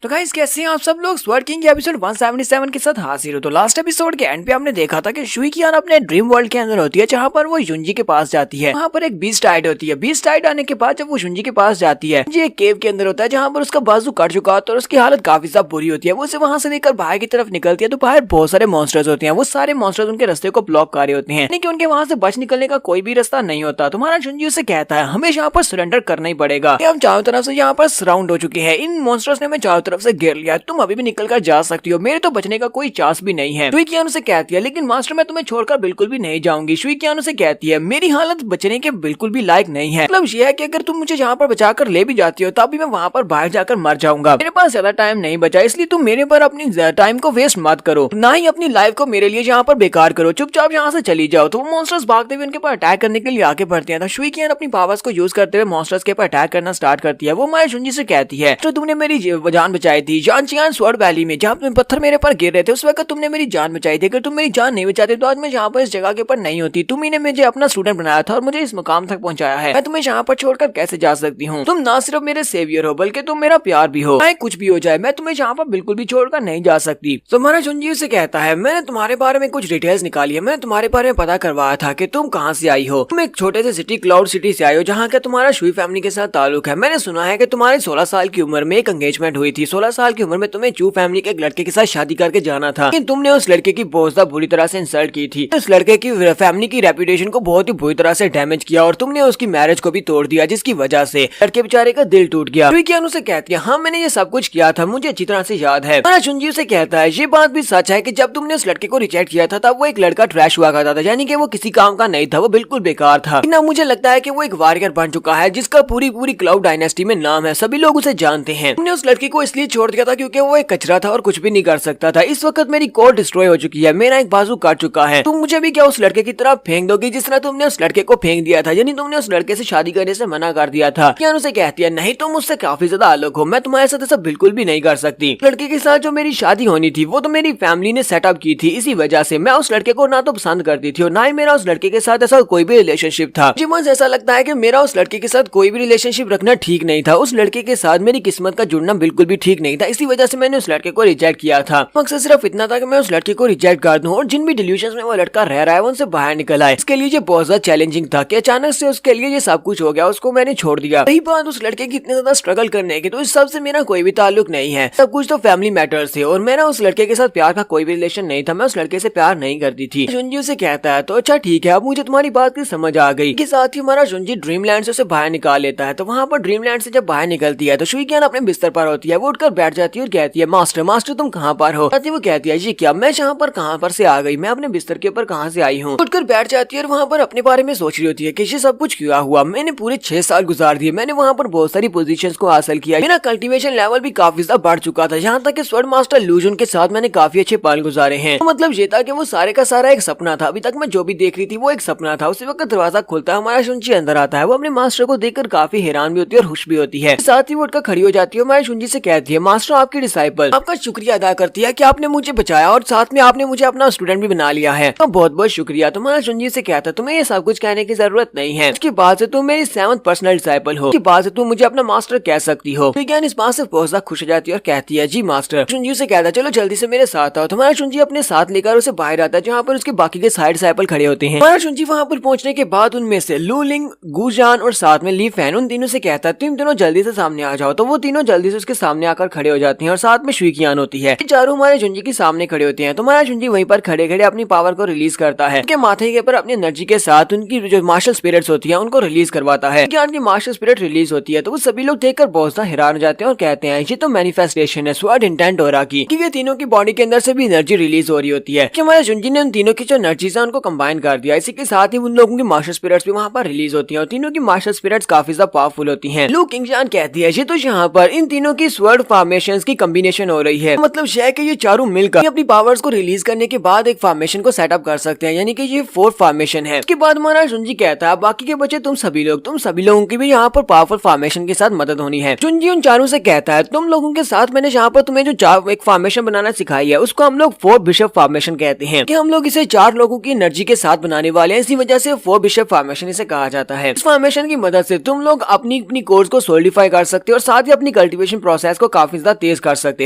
तो गाइस कैसे हैं आप सब लोग। स्वर्ड किंग के एपिसोड 177 के साथ हाजिर हो। तो लास्ट एपिसोड के एंड पे हमने देखा था कि शुई कियान अपने ड्रीम वर्ल्ड के अंदर होती है जहाँ पर वो जुंजी के पास जाती है। वहाँ पर एक बीस्ट राइड होती है। बीस्ट राइड आने के बाद जब वो जुंजी के पास जाती है, ये एक केव के अंदर होता है जहाँ पर उसका बाजू कट चुका होता है और उसकी हालत काफी ज्यादा बुरी होती है। वो उसे वहाँ से लेकर बाहर की तरफ निकलती है तो बाहर बहुत सारे मॉन्स्टर्स होते हैं। वो सारे मॉन्स्टर्स उनके रास्ते को ब्लॉक कर रहे होते हैं, लेकिन उनके वहाँ से बच निकलने का कोई भी रास्ता नहीं होता। तुम्हारा जुंजी उसे कहता है हमें यहाँ पर सरेंडर करना ही पड़ेगा, हम चारों तरफ से यहाँ पर सराउंड हो चुके हैं, इन मॉन्स्टर्स ने हमें चारों तरफ से घेर लिया है, तुम अभी भी निकल कर जा सकती हो, मेरे तो बचने का कोई चांस भी नहीं है। शुइकियानो से कहती है लेकिन मास्टर मैं तुम्हें छोड़कर बिल्कुल भी नहीं जाऊंगी। शुइकियानो से कहती है मेरी हालत बचने के बिल्कुल भी लायक नहीं है, मतलब यह है कि अगर तुम मुझे जहाँ पर बचाकर ले भी जाती हो तब भी मैं वहाँ पर बाहर जाकर मर जाऊंगा। मेरे पास ज्यादा टाइम नहीं बचा, इसलिए तुम मेरे पर अपनी टाइम को वेस्ट मत करो, ना ही अपनी लाइफ को मेरे लिए यहाँ पर बेकार करो, चुपचाप यहाँ से चली जाओ। तो वो मॉन्स्टर्स भागते हुए उनके ऊपर अटैक करने के लिए आगे बढ़ती है। शुइकियान अपनी पावर्स को यूज करते हुए मॉन्स्टर्स के ऊपर अटैक करना स्टार्ट करती है। वो माया शुंजी से कहती है तो तुमने मेरी जान बचाई थी जानचियान स्वॉर्ड वैली में, जहाँ तुम पत्थर मेरे पर गिर रहे थे, उस वक्त तुमने मेरी जान बचाई थी। अगर तुम मेरी जान नहीं बचाते तो आज मैं यहाँ पर इस जगह के ऊपर नहीं होती। तुम्ही ने मुझे अपना स्टूडेंट बनाया था और मुझे इस मुकाम तक पहुंचाया है, मैं तुम्हें यहाँ पर छोड़कर कैसे जा सकती हूँ। तुम ना सिर्फ मेरे सेवियर हो बल्कि तुम मेरा प्यार भी हो, चाहे कुछ भी हो जाए मैं तुम्हें यहाँ पर बिल्कुल भी छोड़कर नहीं जा सकती। तो माया शुंजी से कहता है मैंने तुम्हारे बारे में कुछ डिटेल्स निकाली है, मैंने तुम्हारे बारे में पता करवाया था कि तुम कहाँ से आई हो। तुम एक छोटे से सिटी क्लाउड सिटी से आई हो जहाँ का तुम्हारा शुई फैमिली के साथ ताल्लुक है। मैंने सुना है कि तुम्हारी 16 साल की उम्र में एक एंगेजमेंट हुई थी। 16 साल की उम्र में तुम्हें चू फैमिली के एक लड़के के साथ शादी करके जाना था, लेकिन तुमने उस लड़के की बहुत ज्यादा बुरी तरह से इंसल्ट की थी। उस लड़के की फैमिली की रेपुटेशन को बहुत ही बुरी तरह से डैमेज किया और तुमने उसकी मैरिज को भी तोड़ दिया, जिसकी वजह से लड़के बेचारे का दिल टूट गया। शुइकियानो से कहती है हाँ मैंने ये सब कुछ किया था, मुझे अच्छी तरह से याद है। माया शुंजी से कहता है ये बात भी सच है कि जब तुमने उस लड़के को रिजेक्ट किया था तब वो एक लड़का ट्रैश हुआ करता था, यानी कि वो किसी काम का नहीं था, वो बिल्कुल बेकार था। ना मुझे लगता है कि वो एक वॉरियर बन चुका है जिसका पूरी क्लाउड डायनेस्टी में नाम है, सभी लोग उसे जानते हैं। तुमने उस लड़की को इसलिए छोड़ दिया था क्योंकि वो एक कचरा था और कुछ भी नहीं कर सकता था। इस वक्त मेरी कोर डिस्ट्रॉय हो चुकी है, मेरा एक बाजू काट चुका है, तुम मुझे भी क्या उस लड़के की तरफ फेंक दोगी जिस तरह तुमने उस लड़के को फेंक दिया था, यानी तुमने उस लड़के से शादी करने से मना कर दिया था। शुइकियानो से कहती है नहीं तुम मुझसे काफी ज्यादा अलग हो, मैं तुम्हारे साथ ऐसा बिल्कुल भी नहीं कर सकती। लड़के के साथ जो मेरी शादी होनी थी वो तो मेरी फैमिली ने सेटअप की थी, इसी वजह से मैं उस लड़के को ना तो पसंद करती थी और ना ही मेरा उस लड़के के साथ ऐसा कोई भी रिलेशनशिप था। मुझे ऐसा लगता है कि मेरा उस लड़के के साथ कोई भी रिलेशनशिप रखना ठीक नहीं था, उस लड़के के साथ मेरी किस्मत का जुड़ना बिल्कुल भी ठीक नहीं था, इसी वजह से मैंने उस लड़के को रिजेक्ट किया था। मकसद सिर्फ इतना था कि मैं उस लड़के को रिजेक्ट कर दूं और जिन भी डिल्यूजन्स में वो लड़का रह रहा है वो उनसे बाहर निकल आए। इसके लिए ये बहुत ज्यादा चैलेंजिंग था कि अचानक से उसके लिए ये सब कुछ हो गया, उसको मैंने छोड़ दिया। रही बात उस लड़के की इतने ज्यादा स्ट्रगल करने की, तो इस सब से मेरा कोई भी ताल्लुक नहीं है, सब कुछ तो फैमिली मैटर्स थे और मेरा उस लड़के के साथ प्यार का कोई भी रिलेशन नहीं था, मैं उस लड़के से प्यार नहीं करती थी। शुंजी से कहता है तो अच्छा ठीक है, अब मुझे तुम्हारी बात की समझ आ गई। के साथ ही हमारा शुंजी ड्रीमलैंड से उसे बाहर निकाल लेता है। तो वहाँ पर ड्रीमलैंड से जब बाहर निकलती है तो शुइकियान अपने बिस्तर पर होती है, वो उठकर बैठ जाती है और कहती है मास्टर मास्टर तुम कहाँ पर हो। वो कहती है जी क्या, मैं यहाँ पर कहाँ पर से आ गई, मैं अपने बिस्तर के ऊपर कहाँ से आई हूँ। उठकर बैठ जाती है और वहाँ पर अपने बारे में सोच रही होती है कि ये सब कुछ क्या हुआ, मैंने पूरे 6 साल गुजार दिए, मैंने वहाँ पर बहुत सारी पोजीशंस को हासिल किया, मेरा कल्टीवेशन लेवल भी काफी ज्यादा बढ़ चुका था, यहाँ तक कि स्वॉर्ड मास्टर लूजन के साथ मैंने काफी अच्छे पल गुजारे हैं। तो मतलब ये था कि वो सारे का सारा एक सपना था, अभी तक मैं जो भी देख रही थी वो एक सपना था। उसी वक्त दरवाजा खुलता है, हमारा शुंजी अंदर आता है, वो अपने मास्टर को देखकर काफी हैरान भी होती है और खुश भी होती है। साथ ही वो उठकर खड़ी हो जाती है, हमारे शुंजी से कहती है मास्टर आपकी डिसाइपल आपका शुक्रिया अदा करती है कि आपने मुझे बचाया और साथ में आपने मुझे अपना स्टूडेंट भी बना लिया है, तो बहुत बहुत शुक्रिया। तुम्हारा शुंजी से कहता है तुम्हें ये सब कुछ कहने की जरूरत नहीं है, उसके बाद से तुम मेरी 7th पर्सनल डिसाइपल हो, उसके बाद से तुम मुझे अपना मास्टर कह सकती हो। विज्ञान इस बात से बहुत ज्यादा खुश हो जाती है और कहती है जी मास्टर। शुंजी से कहता है चलो जल्दी से मेरे साथ आओ। तुम्हारा शुंजी अपने साथ लेकर उसे बाहर आता है जहाँ पर उसके बाकी के साइड डिसाइपल खड़े होते हैं। हमारा शुंजी वहाँ पर पहुंचने के बाद उनमें से लूलिंग, गुजान और साथ में ली फैन, उन तीनों से कहता है तुम तीनों जल्दी से सामने आ जाओ। तो वो तीनों जल्दी से उसके सामने आकर खड़े हो जाती हैं और साथ में शुइकियान होती है। चारों हमारे शुंजी के सामने खड़े होते हैं। तो हमारा शुंजी वहीं पर खड़े खड़े अपनी पावर को रिलीज करता है, उनके माथे के ऊपर अपनी एनर्जी के साथ उनकी जो मार्शल स्पिरिट्स होती है उनको रिलीज करवाता है। ज्ञान की मार्शल स्पिरिट रिलीज होती है तो वो सभी लोग देखकर बहुत ज्यादा हैरान हो जाते हैं और कहते हैं ये तो मैनिफेस्टेशन है स्वॉर्ड इंटेंट हो रहा की, ये तीनों की बॉडी के अंदर से भी एनर्जी रिलीज हो रही होती है कि हमारे शुंजी ने उन तीनों की जो एनर्जीज है उनको कंबाइन कर दिया। इसी के साथ ही उन लोगों की मार्शल स्पिरिट्स भी वहाँ पर रिलीज होती है और तीनों की मार्शल स्पिरिट्स काफी ज्यादा पावरफुल होती है। लू किंगजान कहती है ये तो यहाँ पर इन तीनों की स्वर्ड फॉर्मेशंस की कॉम्बिनेशन हो रही है, मतलब है कि ये चारों मिलकर अपनी पावर्स को रिलीज करने के बाद एक फॉर्मेशन को सेटअप कर सकते हैं, यानी कि ये 4th फॉर्मेशन है। उसके बाद हमारा शुंजी कहता है बाकी के बच्चे तुम सभी लोगों की भी यहाँ पर पावरफुल फॉर्मेशन के साथ मदद होनी है। शुंजी उन चारों से कहता है तुम लोगों के साथ मैंने यहाँ पर तुम्हें जो एक फॉर्मेशन बनाना सिखाई है उसको हम लोग 4 बिशप फॉर्मेशन कहते हैं कि हम लोग इसे 4 लोगों की एनर्जी के साथ बनाने वाले हैं, इसी वजह से 4 बिशप फॉर्मेशन इसे कहा जाता है। इस फॉर्मेशन की मदद से तुम लोग अपनी कोर्स को सोलिडिफाई कर सकते हो और साथ ही अपनी कल्टीवेशन प्रोसेस को काफी ज्यादा तेज कर सकते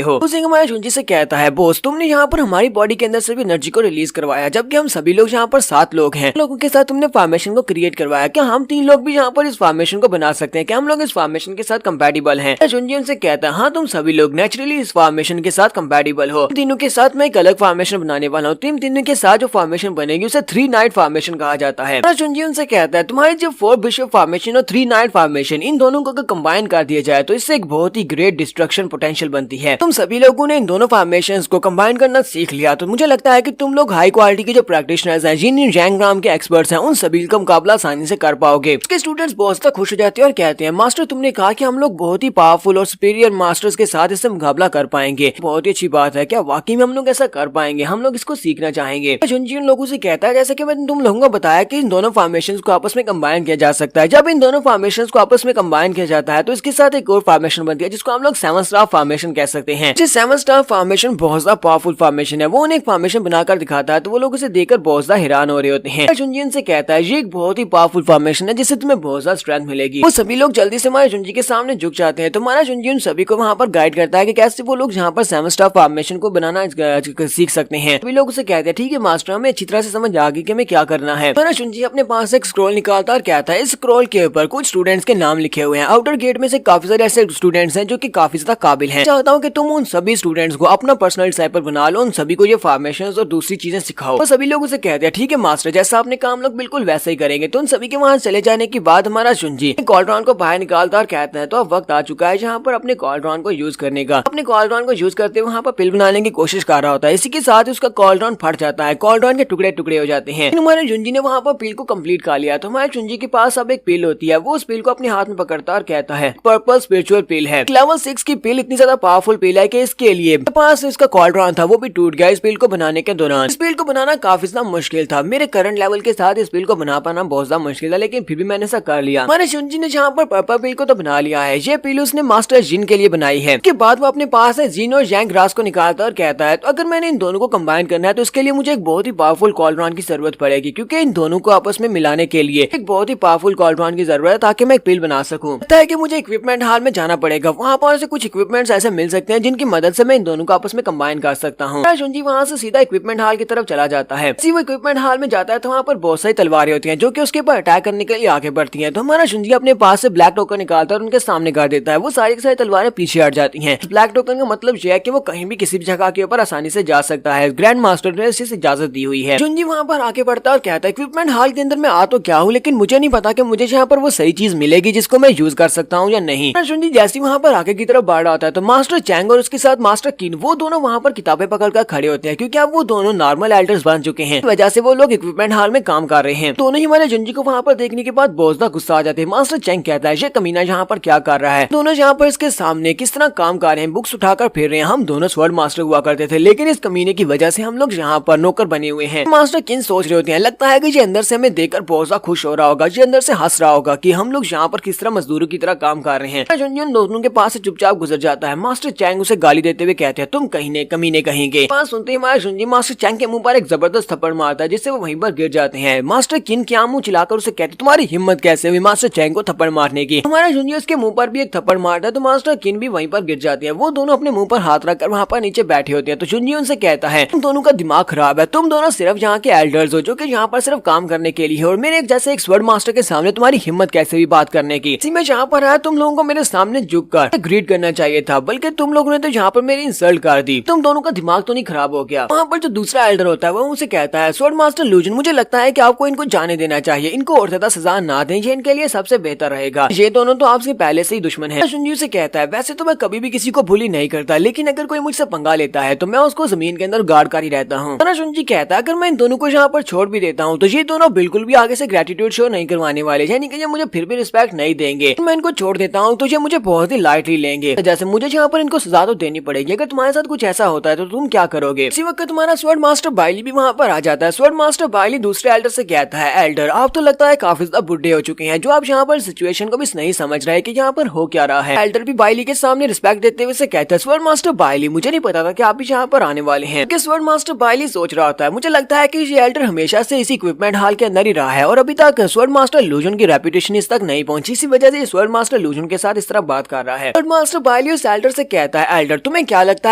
हो। उसे हमारे शुंजी से कहता है बोस तुमने यहाँ पर हमारी बॉडी के अंदर से भी एनर्जी को रिलीज करवाया, जबकि हम सभी लोग यहाँ पर 7 लोग हैं, लोगों के साथ तुमने फॉर्मेशन को क्रिएट करवाया, क्या हम 3 लोग भी यहाँ पर इस फॉर्मेशन को बना सकते हैं, क्या हम लोग इस फॉर्मेशन के साथ कंपैटिबल हैं? शुंजी उनसे कहता है हाँ तुम सभी लोग नेचुरली इस फॉर्मेशन के साथ कंपैटिबल हो। तीनों के साथ मैं एक अलग फॉर्मेशन बनाने वाला हूँ, तीनों के साथ जो फॉर्मेशन बनेगी उसे 3 नाइट फॉर्मेशन कहा जाता है। शुंजी उनसे कहता है तुम्हारी जो 4 बिशप फॉर्मेशन और 3 नाइट फॉर्मेशन इन दोनों को अगर कंबाइन कर दिया जाए तो इससे एक बहुत ही ग्रेट डिस्ट्रक्शन डिस्ट्रक्शन पोटेंशियल बनती है। तुम सभी लोगों ने इन दोनों फॉर्मेशंस को कंबाइन करना सीख लिया तो मुझे लगता है कि तुम लोग हाई क्वालिटी के जो प्रैक्टिशनर्स हैं, जिन जैंग के एक्सपर्ट्स हैं, उन सभी का मुकाबला आसानी से कर पाओगे। उसके स्टूडेंट्स बहुत ज्यादा खुश हो जाते हैं और कहते हैं मास्टर तुमने कहा कि हम लोग बहुत ही पावरफुल और सुपीरियर मास्टर्स के साथ इससे मुकाबला कर पाएंगे। बहुत ही अच्छी बात है, क्या वाकई में हम लोग ऐसा कर पाएंगे? हम लोग इसको सीखना चाहेंगे। जुनजी उन लोगों से कहता है जैसे कि मैंने तुम लोगों को बताया कि इन दोनों फॉर्मेशंस को आपस में कंबाइन किया जा सकता है। जब इन दोनों फॉर्मेशंस को आपस में कंबाइन किया जाता है तो इसके साथ एक और फॉर्मेशन बनती है जिसको हम लोग 7 स्टार फॉर्मेशन कह सकते हैं। 7 स्टार फॉर्मेशन बहुत ज्यादा पावरफुल फॉर्मेशन है। वो उन्हें एक फॉर्मेशन बनाकर दिखाता है तो वो लोग उसे देखकर बहुत ज्यादा हैरान हो रहे होते हैं। जुनजी से कहता है ये एक बहुत ही पावरफुल फॉर्मेशन है जिससे तुम्हें बहुत ज्यादा स्ट्रेंथ मिलेगी। वो सभी लोग जल्दी से हमारे जुनजी के सामने झुक जाते हैं तो हमारा जुनजी उन सभी को वहाँ पर गाइड करता है कि कैसे वो लोग यहाँ पर 7 स्टार फॉर्मेशन को बनाना सीख सकते हैं। सभी लोग उसे कहते हैं ठीक है मास्टर, हमें अच्छी तरह से समझ आ गई कि हमें क्या करना है। हमारा जुनजी अपने पास एक स्क्रॉल निकालता और कहता है इस स्क्रॉल के ऊपर कुछ स्टूडेंट्स के नाम लिखे हुए हैं। आउटर गेट में से काफी सारे ऐसे स्टूडेंट्स हैं जो कि काफी ज्यादा काबिल हैं। चाहता हूँ कि तुम उन सभी स्टूडेंट्स को अपना पर्सनल डिसाइपल बना लो, उन सभी को ये फॉर्मेशंस और दूसरी चीजें सिखाओ। तो सभी लोग उसे कहते हैं ठीक है मास्टर, जैसा आपने काम लोग बिल्कुल वैसा ही करेंगे। तो उन सभी के वहाँ चले जाने के बाद हमारा जुनजी कॉल्ड्रॉन को बाहर निकालता और कहता है तो अब वक्त आ चुका है जहाँ पर अपने कॉल्ड्रॉन को यूज करने का। अपने कॉल्ड्रॉन को यूज करते हुए वहाँ पर पिल बनाने की कोशिश कर रहा होता है। इसी के साथ उसका कॉल्ड्रॉन फट जाता है, कॉल्ड्रॉन के टुकड़े टुकड़े हो जाते हैं। हमारे जुनजी ने वहाँ पर पिल को कंप्लीट कर लिया तो हमारे जुनजी के पास अब एक पिल होती है। वो उस पिल को अपने हाथ में पकड़ता और कहता है पर्पल स्पिरिचुअल पिल है। लेवल 6 की पिल इतनी ज्यादा पावरफुल पिल है कि इसके लिए पास इसका कॉल्ड्रॉन था वो भी टूट गया इस पिल को बनाने के दौरान। इस पिल को बनाना काफी ज्यादा मुश्किल था। मेरे करंट लेवल के साथ इस पिल को बना पाना बहुत ज्यादा मुश्किल था, लेकिन फिर भी मैंने ऐसा कर लिया। हमारे जुनजी ने जहाँ पर पर्पल पिल को तो बना लिया है, ये पिल उसने मास्टर जिन के लिए बनाई है। उसके बाद वो अपने पास है जिन और जैंग ग्रास को निकालता और कहता है तो अगर मैंने इन दोनों को कंबाइन करना है तो उसके लिए मुझे एक बहुत ही पावरफुल कॉल्ड्रॉन की जरूरत पड़ेगी, क्योंकि इन दोनों को आपस में मिलाने के लिए एक बहुत ही पावरफुल कॉल्ड्रॉन की जरूरत है ताकि मैं एक पिल बना सकूं। लगता है कि मुझे इक्विपमेंट हॉल में जाना पड़ेगा, वहाँ पर से कुछ इक्विपमेंट्स ऐसे मिल सकते हैं जिनकी मदद से मैं इन दोनों को आपस में कंबाइन कर सकता हूँ। जुनजी वहाँ से सीधा इक्विपमेंट हॉल की तरफ चला जाता है। वो इक्विपमेंट हॉल में जाता है तो वहाँ पर बहुत सारी तलवारें होती हैं जो कि उसके ऊपर अटैक करने के लिए आगे बढ़ती हैं। तो हमारा जुनजी अपने पास से ब्लैक टोकन निकालता है और उनके सामने कर देता है। वो सारी की सारी तलवारें पीछे हट जाती हैं। ब्लैक टोकन का मतलब यह है कि वो कहीं भी किसी भी जगह के ऊपर आसानी से जा सकता है। ग्रैंड मास्टर ने इसे इजाजत दी हुई है। जुनजी वहाँ पर आगे बढ़ता है और कहता है इक्विपमेंट हॉल के अंदर मैं आ तो क्या हूँ, लेकिन मुझे नहीं पता कि मुझे यहाँ पर वो सही चीज मिलेगी जिसको मैं यूज कर सकता हूँ या नहीं। जुनजी जैसे वहाँ पर आगे की तरफ बढ़ रहा होता है तो मास्टर चैंग और उसके साथ मास्टर किन वो दोनों वहाँ पर किताबें पकड़कर खड़े होते हैं, क्योंकि अब वो दोनों नॉर्मल एल्डर्स बन चुके हैं। वजह से वो लोग इक्विपमेंट हॉल में काम कर रहे हैं। दोनों ही हमारे जुनजी को वहाँ पर देखने के बाद बहुत ज्यादा गुस्सा आ जाते हैं। मास्टर चैंग कहता है ये कमीना यहाँ पर क्या कर रहा है, दोनों यहाँ पर इसके सामने किस तरह काम कर रहे हैं, बुक्स उठाकर फिर रहे हैं। हम दोनों स्वर्ड मास्टर हुआ करते थे, लेकिन इस कमीने की वजह से हम लोग यहाँ पर नौकर बने हुए हैं। मास्टर किन सोच रहे होते हैं, लगता है कि ये अंदर से हमें देखकर बहुत ज्यादा खुश हो रहा होगा, ये अंदर से हंस रहा होगा कि हम लोग यहाँ पर किस तरह मजदूरों की तरह काम कर रहे हैं। जुनजी उन दोनों के पास से चुपचाप गुजर जाता है। मास्टर चैंग उसे गाली देते हुए कहते हैं तुम कमीने कहेंगे। पास सुनते ही हमारा जुनजी मास्टर चैंग के मुंह पर एक जबरदस्त थप्पड़ मारता है जिससे वो वहीं पर गिर जाते हैं। मास्टर किन क्या मुंह चिल्लाकर उसे कहते तुम्हारी हिम्मत कैसे हुई मास्टर चैंग को थप्पड़ मारने की। हमारा जुनजी उसके मुंह पर भी एक थप्पड़ मारता है तो मास्टर किन भी वहीं पर गिर जाती है। वो दोनों अपने मुंह पर हाथ रखकर वहाँ पर नीचे बैठे होते हैं। तो जुनजी उनसे कहता है तुम दोनों का दिमाग खराब है, तुम दोनों सिर्फ यहाँ के एल्डर्स हो जो कि यहाँ पर सिर्फ काम करने के लिए, और मेरे जैसे एक स्वर्ड मास्टर के सामने तुम्हारी हिम्मत कैसे हुई बात करने की। इसी में यहाँ पर आया तुम लोगों को मेरे सामने झुककर ग्रीट करना चाहिए था, बल्कि तुम लोगों ने तो यहाँ पर मेरी इंसल्ट कर दी। तुम दोनों का दिमाग तो नहीं खराब हो गया। वहाँ पर जो दूसरा एल्डर होता है वो उसे कहता है स्वर्ड मास्टर लूजन, मुझे लगता है कि आपको इनको जाने देना चाहिए, इनको और ज्यादा सजा ना दें, ये इनके लिए सबसे बेहतर रहेगा। ये दोनों तो आपसे पहले से ही दुश्मन है। जुनजी से कहता है वैसे तो मैं कभी भी किसी को भूली नहीं करता, लेकिन अगर कोई मुझसे पंगा लेता है तो मैं उसको जमीन के अंदर गार्ड कर ही रहता हूँ। जुनजी कहता है अगर मैं इन दोनों को यहाँ पर छोड़ भी देता हूँ तो ये दोनों बिल्कुल भी आगे से ग्रेटिट्यूड शो नहीं करवाने वाले, यानी कि ये मुझे फिर भी रिस्पेक्ट नहीं देंगे। मैं इनको छोड़ देता हूँ तो ये मुझे बहुत ही लाइटली लेंगे, जैसे मुझे यहाँ पर इनको सजा तो देनी पड़ेगी। अगर तुम्हारे साथ कुछ ऐसा होता है तो तुम क्या करोगे। इसी वक्त तुम्हारा स्वर्ड मास्टर बाइली भी वहाँ पर आ जाता है। स्वर्ड मास्टर बाइली दूसरे एल्डर से कहता है एल्डर आप तो लगता है काफी ज्यादा बुढ़े हो चुके हैं, जो आप यहाँ पर सिचुएशन को भी नहीं समझ रहे कि यहाँ पर हो क्या रहा है। एल्डर भी बाइली के सामने रिस्पेक्ट देते हुए कहता है स्वर्ड मास्टर बाइली मुझे नहीं पता था कि आप भी यहाँ पर आने वाले हैं। स्वर्ड मास्टर बाइली सोच रहा होता है मुझे लगता है कि ये एल्डर हमेशा से इसी इक्विपमेंट हॉल के अंदर ही रहा है और अभी तक स्वर्ड मास्टर लूजन की रेपुटेशन इस तक नहीं पहुंची, इसी वजह से स्वर्ड मास्टर लूजन के साथ इस तरह बात कर रहा है। स्वर्ड मास्टर बाइली उस एल्डर से कहता है एल्डर तुम्हें क्या लगता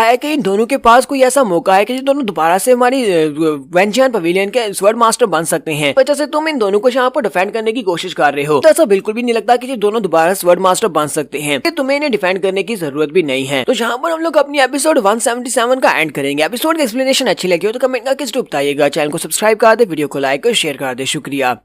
है कि इन दोनों के पास कोई ऐसा मौका है कि ये दोनों दोबारा से हमारी वेंजियन पवेलियन के स्वर्ड मास्टर बन सकते हैं, वजह से तुम इन दोनों को यहाँ पर डिफेंड करने की कोशिश कर रहे हो। तो ऐसा बिल्कुल भी नहीं लगता कि ये दोनों दोबारा स्वर्ड मास्टर बन सकते हैं, तुम्हें इन्हें डिफेंड करने की जरूरत भी नहीं है। तो यहाँ पर हम लोग अपनी एपिसोड 177 का एंड करेंगे। एपिसोड की एक्सप्लेनेशन अच्छी लगी हो तो कमेंट करके बताइएगा। चैनल को सब्सक्राइब कर दे, वीडियो को लाइक और शेयर कर दे। शुक्रिया।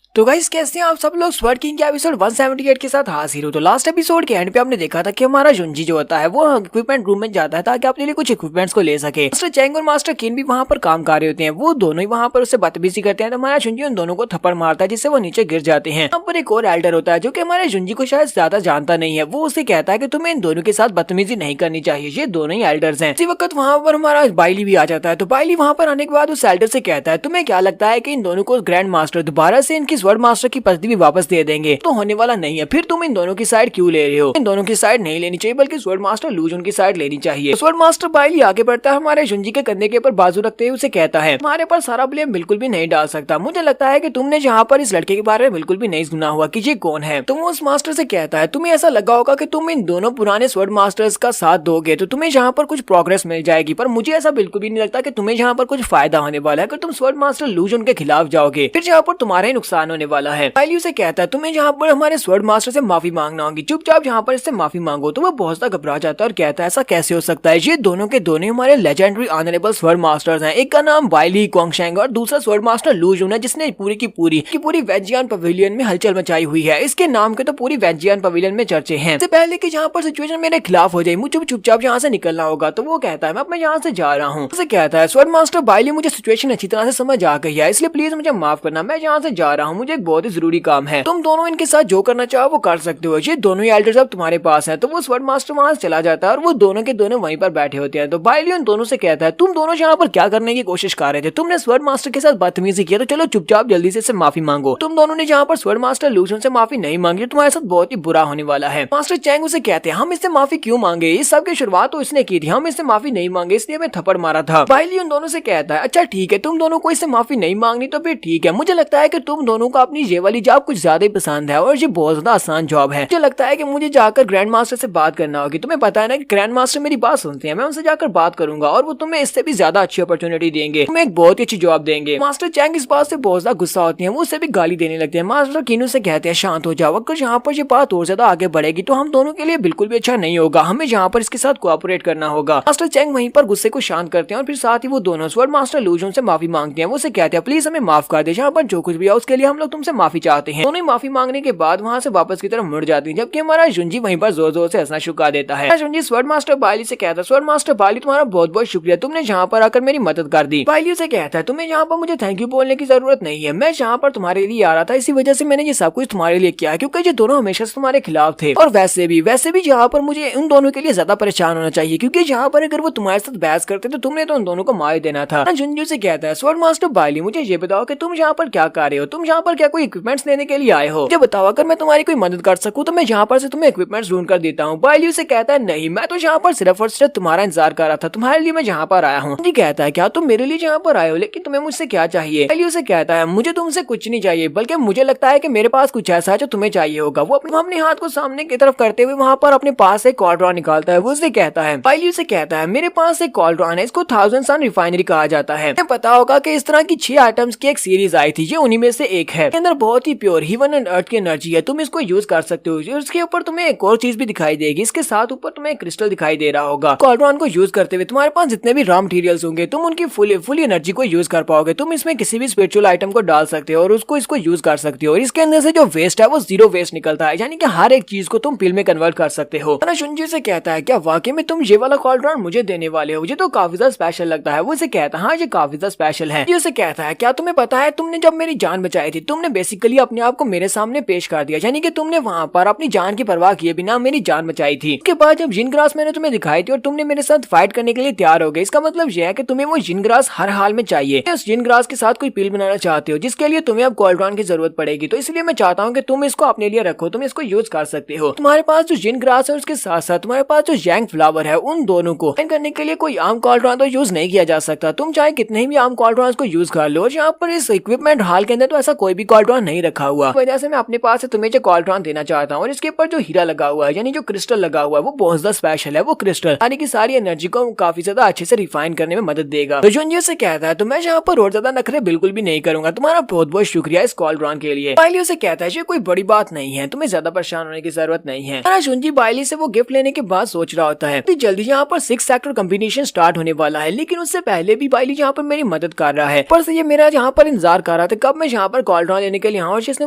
तो गाइस कैसे हैं आप सब लोग स्वर्ड किंग के एपिसोड 178 के साथ हाजिर हो। तो लास्ट एपिसोड के एंड पे आपने देखा था कि हमारा जुंजी जो होता है वो इक्विपमेंट रूम में जाता है ताकि अपने लिए कुछ इक्विपमेंट्स को ले सके। मास्टर चैंग और मास्टर किन भी वहाँ पर काम कर रहे होते हैं, वो दोनों ही वहाँ पर उससे बदतमीजी करते हैं। तो हमारा जुंजी उन दोनों को थप्पड़ मारता है जिससे वो नीचे गिर जाते हैं। यहाँ पर एक और एल्डर होता है जो कि हमारे जुंजी को शायद ज्यादा जानता नहीं है। वो उसे कहता है कि तुम्हें इन दोनों के साथ बदतमीजी नहीं करनी चाहिए, ये दोनों ही एल्डर्स हैं। इसी वक्त वहाँ पर हमारा बाइली भी आ जाता है। तो बाइली वहाँ पर आने के बाद उस एल्डर से कहता है तुम्हें क्या लगता है कि इन दोनों को ग्रैंड मास्टर दोबारा से इनकी स्वर्ड मास्टर की पदवी भी वापस दे देंगे? तो होने वाला नहीं है। फिर तुम इन दोनों की साइड क्यों ले रहे हो? इन दोनों की साइड नहीं लेनी चाहिए बल्कि स्वर्ड मास्टर लूज उनकी साइड लेनी चाहिए। तो स्वर्ड मास्टर बाइली आगे बढ़ता है, हमारे जुंजी के कंधे के ऊपर बाजू रखते हुए उसे कहता है तुम्हारे पर सारा ब्लेम बिल्कुल भी नहीं डाल सकता। मुझे लगता है कि तुमने जहाँ पर इस लड़के के बारे में बिल्कुल भी नहीं सुना हुआ कि ये कौन है। तुम उस मास्टर से कहता है तुम्हें ऐसा लगा होगा कि तुम इन दोनों पुराने स्वर्ड मास्टर्स का साथ दोगे तो तुम्हें जहाँ पर कुछ प्रोग्रेस मिल जाएगी, पर मुझे ऐसा बिल्कुल भी नहीं लगता कि तुम्हें जहाँ पर कुछ फायदा होने वाला है। अगर तुम स्वर्ड मास्टर लूज उनके खिलाफ जाओगे फिर जहाँ पर तुम्हारा ही नुकसान होने वाला है। बाइली उसे कहता है तुम्हें जहाँ पर हमारे स्वर्ड मास्टर से माफी मांगना होगी, चुपचाप जहाँ पर इससे माफी मांगो। तो वो बहुत ज्यादा घबरा जाता है और कहता है ऐसा कैसे हो सकता है, ये दोनों के दोनों हमारे लेजेंडरी ऑनरेबल स्वर्ड मास्टर्स हैं। एक का नाम बाइली क्वांगशैंग और दूसरा स्वर्ड मास्टर लू जून है जिसने पूरी की पूरी वेजियान पवेलियन में हलचल मचाई हुई है। इसके नाम के तो पूरी वेजियान पवेलियन में चर्चे हैं। इससे पहले कि जहाँ पर सिचुएशन मेरे खिलाफ हो जाए मुझे चुपचाप यहाँ से निकलना होगा। तो वो कहता है मैं यहाँ से जा रहा हूँ। उसे कहता है स्वर्ड मास्टर बाइली मुझे सिचुएशन अच्छी तरह से समझ आ गई है, इसलिए प्लीज मुझे माफ करना, मैं यहाँ से जा रहा हूँ, मुझे एक बहुत ही जरूरी काम है। तुम दोनों इनके साथ जो करना चाहो वो कर सकते हो, ये दोनों ही एल्डर्स अब तुम्हारे पास हैं। तो वो स्वर्ड मास्टर वहां चला जाता है और वो दोनों के दोनों वहीं पर बैठे होते हैं। तो बाइली उन दोनों से कहता है तुम दोनों यहाँ पर क्या करने की कोशिश कर रहे थे? तुमने स्वर्ड मास्टर के साथ बदतमीजी किया तो चलो चुपचाप जल्दी से माफी मांगो। तुम दोनों ने जहाँ पर स्वर्ड मास्टर लूजन से माफी नहीं मांगी तुम्हारे साथ बहुत ही बुरा होने वाला है। मास्टर चैंग उसे कहते हैं हम इससे माफी क्यों मांगे, इस सब की शुरुआत तो इसने की थी, हम इससे माफी नहीं मांगे इसलिए मैं थप्पड़ मारा था। बाइली उन दोनों से कहता है अच्छा ठीक है, तुम दोनों को इससे माफी नहीं मांगनी तो फिर ठीक है। मुझे लगता है कि तुम दोनों को अपनी ये वाली जॉब कुछ ज्यादा ही पसंद है और ये बहुत ज्यादा आसान जॉब है। मुझे लगता है कि मुझे जाकर ग्रैंड मास्टर से बात करना होगी। तुम्हें पता है ना कि ग्रैंड मास्टर मेरी बात सुनते हैं, मैं उनसे जाकर बात करूंगा और वो तुम्हें इससे भी ज्यादा अच्छी अपॉर्चुनिटी देंगे, तुम्हें एक बहुत ही अच्छी जॉब देंगे। मास्टर चैंग इस बात से बहुत ज्यादा गुस्सा होती है, वो उसे भी गाली देने लगते हैं। मास्टर किनू से कहते हैं शांत हो जाओ, अगर यहाँ पर ये बात और ज्यादा आगे बढ़ेगी तो हम दोनों के लिए बिल्कुल भी अच्छा नहीं होगा, हमें यहाँ पर इसके साथ कोऑपरेट करना होगा। मास्टर चैंग वहीं पर गुस्से को शांत करते हैं और फिर साथ ही वो दोनों स्वर्ड मास्टर लूजन से माफी मांगते हैं। वो उसे कहते हैं प्लीज हमें माफ कर दे, जहाँ पर जो कुछ भी है उसके लिए हम लोग तुमसे माफी चाहते हैं। दोनों माफी मांगने के बाद वहाँ से वापस की तरफ मुड़ जाती है, जबकि हमारा जुंजी वहीं पर जोर जोर से हंसना शुरू कर देता है। जुंजी स्वर्ड मास्टर बाइली से कहता है स्वर्ड मास्टर बाइली तुम्हारा बहुत बहुत शुक्रिया, तुमने यहाँ पर आकर मेरी मदद कर दी। बाइली से कहता है तुम्हें यहाँ पर मुझे थैंक यू बोलने की जरूरत नहीं है, मैं यहाँ पर तुम्हारे लिए आ रहा था, इसी वजह से मैंने ये सब कुछ तुम्हारे लिए किया है क्योंकि ये दोनों हमेशा से तुम्हारे खिलाफ थे। और वैसे भी यहाँ पर मुझे उन दोनों के लिए ज्यादा परेशान होना चाहिए क्योंकि यहाँ पर अगर वो तुम्हारे साथ बहस करते तो तुमने तो उन दोनों को मार देना था। जुंजू से कहता है स्वर्ड मास्टर बाइली मुझे ये बताओ कि तुम यहाँ पर क्या कर रहे हो, तुम यहाँ पर क्या कोई इक्विपमेंट्स लेने के लिए आए हो? मुझे बताओ अगर मैं तुम्हारी कोई मदद कर सकूं तो मैं यहाँ पर से तुम्हें इक्विपमेंट्स ढूंढ कर देता हूँ। बाइली से कहता है नहीं, मैं तो यहाँ पर सिर्फ और सिर्फ तुम्हारा इंतजार कर रहा था, तुम्हारे लिए मैं यहाँ पर आया हूँ। कहता है क्या तुम मेरे लिए यहाँ पर आए हो, लेकिन तुम्हें मुझसे क्या चाहिए? बाइली से कहता है मुझे तुमसे कुछ नहीं चाहिए, बल्कि मुझे लगता है कि मेरे पास कुछ ऐसा है जो तुम्हें चाहिए होगा। वो अपने हाथ को सामने की तरफ करते हुए वहाँ पर अपने पास एक कॉल्ड्रॉन निकालता है। वो उसे कहता है बाइली से कहता है मेरे पास एक कॉल्ड्रॉन है, इसको 1000 सन रिफाइनरी कहा जाता है। तुम्हें पता होगा कि इस तरह की 6 आइटम्स की एक सीरीज आई थी, ये उन्हीं में से एक है। इसके अंदर बहुत ही प्योर हेवन एंड अर्थ की एनर्जी है, तुम इसको यूज कर सकते हो। इसके ऊपर तुम्हें एक और चीज भी दिखाई देगी, इसके साथ ऊपर तुम्हें क्रिस्टल दिखाई दे रहा होगा। कॉल्ड्रॉन को यूज करते हुए तुम्हारे पास जितने भी रॉ मटेरियल्स होंगे तुम उनकी फुल एनर्जी को यूज कर पाओगे। तुम इसमें किसी भी स्पिरिचुअल आइटम को डाल सकते हो और इसको यूज कर सकते हो। और इसके अंदर से जो वेस्ट है वो 0 वेस्ट निकलता है, यानी कि हर एक चीज को तुम पिल में कन्वर्ट कर सकते हो। शुंजी से कहता है क्या वाकई में तुम ये वाला कॉल्ड्रॉन मुझे देने वाले हो? ये तो काफी ज्यादा स्पेशल लगता है। वो इसे कहता है हाँ ये काफी ज्यादा स्पेशल है। ये उसे कहता है क्या तुम्हें पता है तुमने जब मेरी जान बचाई थी तुमने बेसिकली अपने आप को मेरे सामने पेश कर दिया, यानी कि तुमने वहाँ पर अपनी जान की परवाह किए बिना मेरी जान बचाई थी। उसके बाद जब जिन ग्रास मैंने तुम्हें दिखाई थी और तुमने मेरे साथ फाइट करने के लिए तैयार हो गए, इसका मतलब यह है कि तुम्हें वो जिन ग्रास हर हाल में चाहिए। उस जिन ग्रास के साथ कोई पिल बनाना चाहते हो जिसके लिए तुम्हें अब कॉल्ड्रॉन की जरूरत पड़ेगी, तो इसलिए मैं चाहता हूँ कि तुम इसको अपने लिए रखो, तुम इसको यूज कर सकते हो। तुम्हारे पास जो जिन ग्रास है उसके साथ साथ तुम्हारे पास जो यांग फ्लावर है, उन दोनों को करने के लिए कोई आम कॉल्ड्रॉन तो यूज नहीं किया जा सकता। तुम चाहे कितने भी आम कॉल्ड्रॉन को यूज कर लो, यहाँ पर इस इक्विपमेंट हॉल के अंदर तो ऐसा कोई भी कॉल्ड्रॉन नहीं रखा हुआ, वजह से मैं अपने पास से तुम्हें जो कॉल्ड्रॉन देना चाहता हूँ। और इसके ऊपर जो हीरा लगा हुआ है यानी जो क्रिस्टल लगा हुआ है वो बहुत ज्यादा स्पेशल है। वो क्रिस्टल यानी कि सारी एनर्जी को काफी ज्यादा अच्छे से रिफाइन करने में मदद देगा। तो जुंजी से कहता है तो मैं यहाँ पर और ज्यादा नखरे बिल्कुल भी नहीं करूंगा, तुम्हारा बहुत बहुत शुक्रिया इस कॉल्ड्रॉन के लिए। बाइली से कहता है ये कोई बड़ी बात नहीं है, तुम्हें ज्यादा परेशान होने की जरूरत नहीं है। जुंजी बाइली से वो गिफ्ट लेने के बाद सोच रहा होता है जल्दी यहाँ पर 6 सेक्टर कॉम्बिनेशन स्टार्ट होने वाला है, लेकिन उससे पहले भी बाइली यहाँ पर मेरी मदद कर रहा है। पर से ये मेरा यहाँ पर इंतजार कर रहा था कब मैं यहाँ पर कॉल्ट्रॉन लेने के लिए यहाँ, और जिसने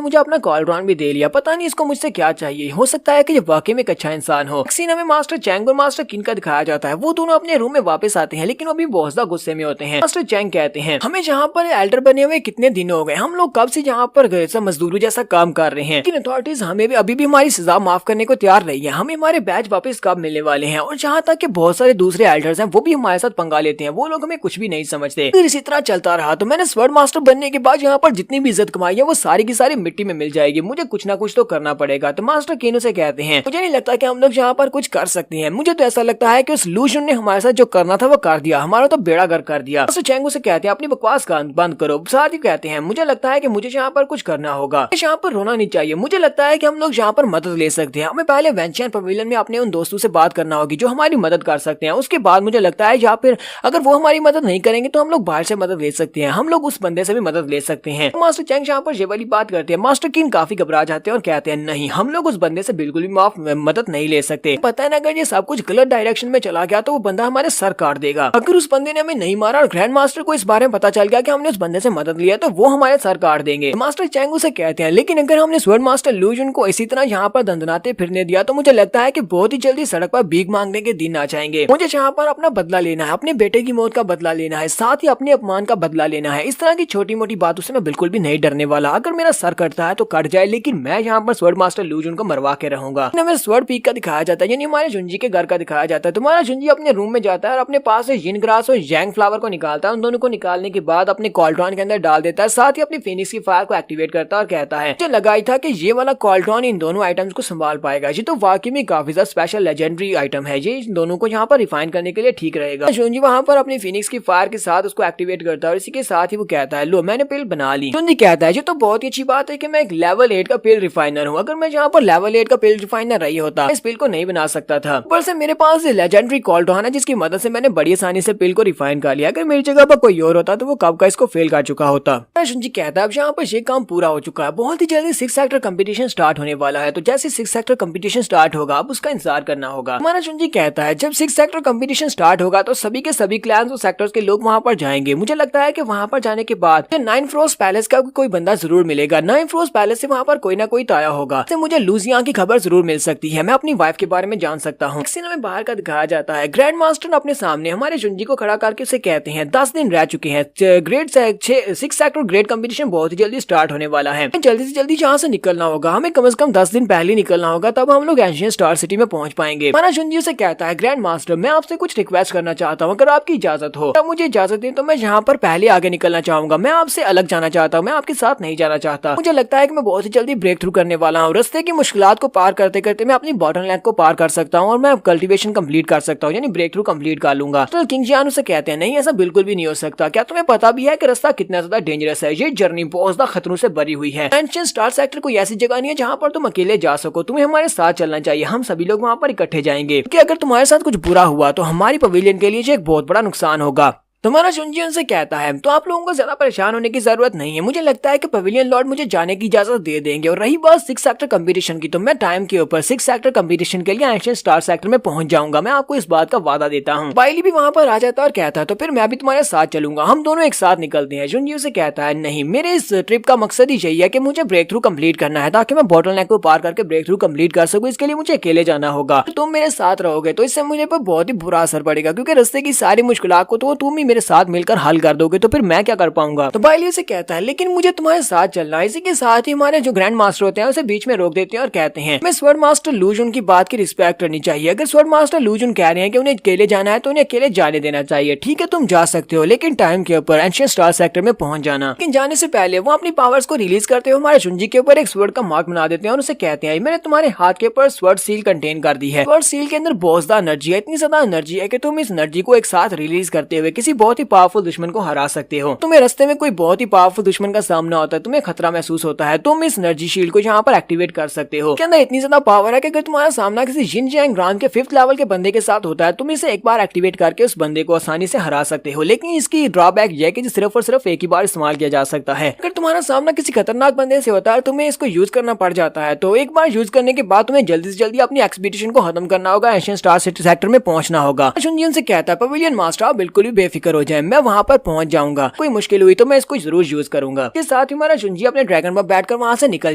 मुझे अपना कॉल्ट्रॉन भी दे लिया। पता नहीं इसको मुझसे क्या चाहिए, हो सकता है कि ये वाकई में एक अच्छा इंसान हो। सीन में मास्टर चैंग और मास्टर किन का दिखाया जाता है। वो दोनों अपने रूम में वापस आते हैं, लेकिन वो भी बहुत ज्यादा गुस्से में होते हैं। मास्टर चैंग कहते हैं, हमें जहाँ पर एल्डर बने हुए कितने दिन हो गए, हम लोग कब से यहाँ पर मजदूरी जैसा काम कर रहे हैं, लेकिन अथॉरिटीज हमें भी अभी भी हमारी सजा माफ करने को तैयार नहीं है। हमें हमारे बैच वापस कब मिलने वाले हैं। और जहाँ तक कि बहुत सारे दूसरे एल्डर्स हैं वो भी हमारे साथ पंगा लेते हैं, वो लोग हमें कुछ भी नहीं समझते। फिर इसी तरह चलता रहा तो मैंने स्वर्ड मास्टर बनने के बाद यहाँ पर जितनी भी इज्जत कमाई है वो सारी की सारी मिट्टी में मिल जाएगी। मुझे कुछ ना कुछ तो करना पड़ेगा। तो मास्टर केनो से कहते हैं, मुझे नहीं लगता कि हम लोग यहाँ पर कुछ कर सकते हैं। मुझे तो ऐसा लगता है कि उस लूशन ने हमारे साथ जो करना था वो कर दिया, हमारा तो बेड़ा गर्क कर दिया। मास्टर चैंगू से कहते हैं, अपनी बकवास बंद करो। साथ ही कहते हैं, मुझे लगता है कि मुझे यहाँ पर कुछ करना होगा, यहाँ पर रोना नहीं चाहिए। मुझे लगता है कि हम लोग यहाँ पर मदद ले सकते हैं। हमें पहले वेंशियन पवेलियन में अपने उन दोस्तों से बात करना होगी जो हमारी मदद कर सकते हैं। उसके बाद मुझे लगता है या फिर अगर वो हमारी मदद नहीं करेंगे तो हम लोग बाहर से मदद ले सकते हैं। हम लोग उस बंदे से भी मदद ले सकते हैं। मास्टर चैंग यहाँ पर ये वाली बात करते हैं। मास्टर किन काफी घबरा जाते हैं और कहते हैं, नहीं, हम लोग उस बंदे से बिल्कुल भी मदद नहीं ले सकते। पता है ना, अगर ये सब कुछ गलत डायरेक्शन में चला गया तो वो बंदा हमारे सर काट देगा। अगर उस बंदे ने हमें नहीं मारा और ग्रैंड मास्टर को इस बारे में पता चल गया कि हमने उस बंदे से मदद लिया तो वो हमारे सर काट देंगे। मास्टर चैंग से कहते हैं, लेकिन अगर हमने स्वर्ड मास्टर लूजन को इसी तरह यहाँ पर दंदनाते फिरने दिया तो मुझे लगता है कि बहुत ही जल्दी सड़क पर भीख मांगने के दिन आ जाएंगे। मुझे यहाँ पर अपना बदला लेना है, अपने बेटे की मौत का बदला लेना है, साथ ही अपने अपमान का बदला लेना है। इस तरह की छोटी मोटी बातों से मैं बिल्कुल भी नहीं डरने वाला। अगर मेरा सर कटता है तो कट जाए, लेकिन मैं यहाँ पर स्वर्ड मास्टर लूजन को मरवा के रहूंगा। हमें स्वर्ड पीक का दिखाया जाता है, यानी हमारे जुंजी के घर का दिखाया जाता है। तुम्हारा जुंजी अपने रूम में जाता है और अपने पास से जिन ग्रास और जैंग फ्लावर को निकालता है। उन दोनों को निकालने के बाद अपने कॉल्ट्रॉन के अंदर डाल देता है, साथ ही अपनी फिनिक्स की फायर को एक्टिवेट करता है और कहता है, मुझे लगा ही था कि ये वाला कॉल्ट्रॉन इन दोनों आइटम्स को संभाल पाएगा। ये तो वाकई में काफी ज्यादा स्पेशल लेजेंडरी आइटम है, ये इन दोनों को यहाँ पर रिफाइन करने के लिए ठीक रहेगा। जुंजी वहाँ पर अपनी फिनिक्स की फायर के साथ उसको एक्टिवेट करता है और इसी के साथ ही वो कहता है, लो मैंने पिल बना ली। जुंजी कहता है, ये तो बहुत ही अच्छी बात है कि मैं एक लेवल 8 का पिल रिफाइनर हूँ। अगर मैं यहाँ पर लेवल 8 का पिल रिफाइनर रही होता इस पिल को नहीं बना सकता था। ऊपर से मेरे पास लेजेंडरी कॉल्ट्रॉन है जिसकी मदद से मैंने बड़ी आसानी से पिल को रिफाइन कर लिया। अगर मेरी जगह पर कोई और होता तो वो कब का इसको फेल कर चुका होता। जुंजी कहता है, अब यहाँ पर ये काम पूरा हो चुका है, बहुत ही जल्दी 6 सेक्टर कंपटीशन स्टार्ट होने वाला है। तो जैसे 6 सेक्टर कंपटीशन स्टार्ट होगा अब उसका इंतजार करना होगा। हमारा जुंजी कहता है, जब 6 सेक्टर कंपटीशन स्टार्ट होगा तो सभी के सभी क्लैंस और सेक्टर्स के लोग वहाँ पर जाएंगे। मुझे लगता है कि वहाँ पर जाने के बाद 9 फ्रोज पैलेस का कोई बंदा जरूर मिलेगा। 9 फ्रोज पैलेस से वहाँ पर कोई ना कोई तो आया होगा। मुझे लूजियां की खबर जरूर मिल सकती है, मैं अपनी वाइफ के बारे में जान सकता हूँ। सीन में बाहर का दिखाया जाता है। ग्रैंड मास्टर अपने सामने हमारे जुंजी को खड़ा करके उसे कहते हैं, 10 दिन रह चुके हैं, ग्रेड 6 सेक्टर ग्रेड कंपटीशन बहुत ही जल्दी स्टार्ट होने वाला है। जल्दी से जल्दी यहाँ से निकलना होगा, हमें कम से कम 10 दिन पहले निकलना होगा, तब हम लोग एंशियंट स्टार सिटी में पहुंच पाएंगे। हमारा जुंजी से कहता है, ग्रैंड मास्टर मैं आपसे कुछ रिक्वेस्ट करना चाहता हूँ, अगर आपकी इजाजत हो। तब मुझे इजाजत दें तो मैं यहाँ पर पहले आगे निकलना चाहूंगा। मैं आपसे अलग जाना चाहता हूँ, मैं आपके साथ नहीं जाना चाहता। मुझे लगता है कि मैं बहुत ही जल्दी ब्रेक थ्रू करने वाला हूँ। रास्ते की मुश्किलात को पार करते करते मैं अपनी बॉटलनेक को पार कर सकता हूँ और मैं कल्टीवेशन कंप्लीट कर सकता हूँ, यानी ब्रेक थ्रू कंप्लीट कर लूंगा। तो किंग जियान उसे कहते हैं, नहीं ऐसा बिल्कुल भी नहीं हो सकता। क्या तुम्हें पता भी है कि रास्ता कितना ज्यादा डेंजरस है? ये जर्नी बहुत ज्यादा खतरों से भरी हुई है। एंशिएंट स्टार सेक्टर कोई ऐसी जगह नहीं है जहाँ पर तुम अकेले जा सको, तुम्हें हमारे साथ चलना चाहिए। हम सभी लोग वहाँ पर इकट्ठे जाएंगे, क्योंकि अगर तुम्हारे साथ कुछ बुरा हुआ तो हमारी पवेलियन के लिए एक बहुत बड़ा नुकसान होगा। तुम्हारा जुंजी उनसे कहता है, तो आप लोगों को ज्यादा परेशान होने की जरूरत नहीं है। मुझे लगता है कि पवेलियन लॉर्ड मुझे जाने की इजाजत दे देंगे। और रही बात 6 सेक्टर कंपटीशन की, तो मैं टाइम के ऊपर 6 सेक्टर कंपटीशन के लिए एंशिएंट स्टार सेक्टर में पहुंच जाऊंगा। मैं आपको इस बात का वादा देता हूँ। बाइली भी वहाँ पर आ जाता है और कहता है, तो फिर मैं भी तुम्हारे साथ चलूंगा, हम दोनों एक साथ निकलते हैं। जुंजी उसे कहता है, नहीं, मेरे इस ट्रिप का मकसद ही यही है कि मुझे ब्रेक थ्रू कंप्लीट करना है, ताकि मैं बॉटलनेक को पार करके ब्रेक थ्रू कंप्लीट कर सकूं। इसके लिए मुझे अकेले जाना होगा। तो तुम मेरे साथ रहोगे तो इससे मुझे पर बहुत ही बुरा असर पड़ेगा, क्योंकि रास्ते की सारी मुश्किलात को तो तुम ही मेरे साथ मिलकर हल कर दोगे, तो फिर मैं क्या कर पाऊंगा। तो बाइली से कहता है, लेकिन मुझे तुम्हारे साथ चलना है। इसी के साथ ही हमारे जो ग्रैंड मास्टर होते हैं उसे बीच में रोक देते हैं और कहते हैं, मैं स्वर्ड मास्टर लूजन की बात की रिस्पेक्ट करनी चाहिए। अगर स्वर्ड मास्टर लूजन कह रहे हैं कि उन्हें अकेले जाना है तो उन्हें अकेले जाने देना चाहिए। ठीक है, तुम जा सकते हो, लेकिन टाइम के ऊपर एंशिएंट स्टार सेक्टर में पहुंच जाना। लेकिन जाने से पहले वो अपनी पावर्स को रिलीज करते हुए हमारे जुंजी के ऊपर एक स्वर्ड का मार्क बना देते हैं और उसे कहते हैं, मैंने तुम्हारे हाथ के ऊपर स्वर्ड सील कंटेन कर दी है। स्वर्ड सील के अंदर बहुत ज्यादा एनर्जी है, इतनी ज्यादा एनर्जी है कि तुम इस एनर्जी को एक साथ रिलीज करते हुए किसी बहुत ही पावरफुल दुश्मन को हरा सकते हो। तुम्हें रास्ते में कोई बहुत ही पावरफुल दुश्मन का सामना होता है, तुम्हें खतरा महसूस होता है, तुम इस एनर्जी शील्ड को यहाँ पर एक्टिवेट कर सकते हो। के अंदर इतनी ज्यादा पावर है कि अगर तुम्हारा सामना किसी जिन जैंग ग्राम के 5th लेवल के बंदे के साथ होता है, तुम इसे एक बार एक्टिवेट करके उस बंदे को आसानी से हरा सकते हो। लेकिन इसकी ड्रॉबैक यह है कि सिर्फ और सिर्फ एक ही बार इस्तेमाल किया जा सकता है। अगर तुम्हारा सामना किसी खतरनाक बंदे से होता है, तुम्हें इसको यूज करना पड़ जाता है, तो एक बार यूज करने के बाद तुम्हें जल्दी से जल्दी अपनी एक्सपीडिशन को खत्म करना होगा, एंशिएंट स्टार सेक्टर में पहुंचना होगा। जुंजियन से कहता है, पवेलियन मास्टर आप बिल्कुल भी बेफिक्र बेहतर हो जाए, मैं वहाँ पर पहुंच जाऊंगा। कोई मुश्किल हुई तो मैं इसको जरूर यूज करूंगा। इसके साथ ही हमारा शुंजी अपने ड्रैगन पर बैठकर वहाँ से निकल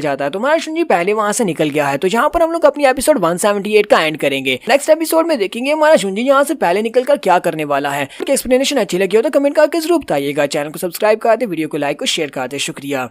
जाता है। तो हमारा शुंजी पहले वहाँ से निकल गया है। तो यहाँ पर हम लोग अपनी एपिसोड 178 का एंड करेंगे। नेक्स्ट एपिसोड में देखेंगे हमारा शुंजी यहाँ से पहले निकलकर क्या करने वाला है। एक्सप्लेनेशन अच्छी लगी हो तो कमेंट करके जरूर बताइएगा। चैनल को सब्सक्राइब कर दे, वीडियो को लाइक और शेयर कर दे। शुक्रिया।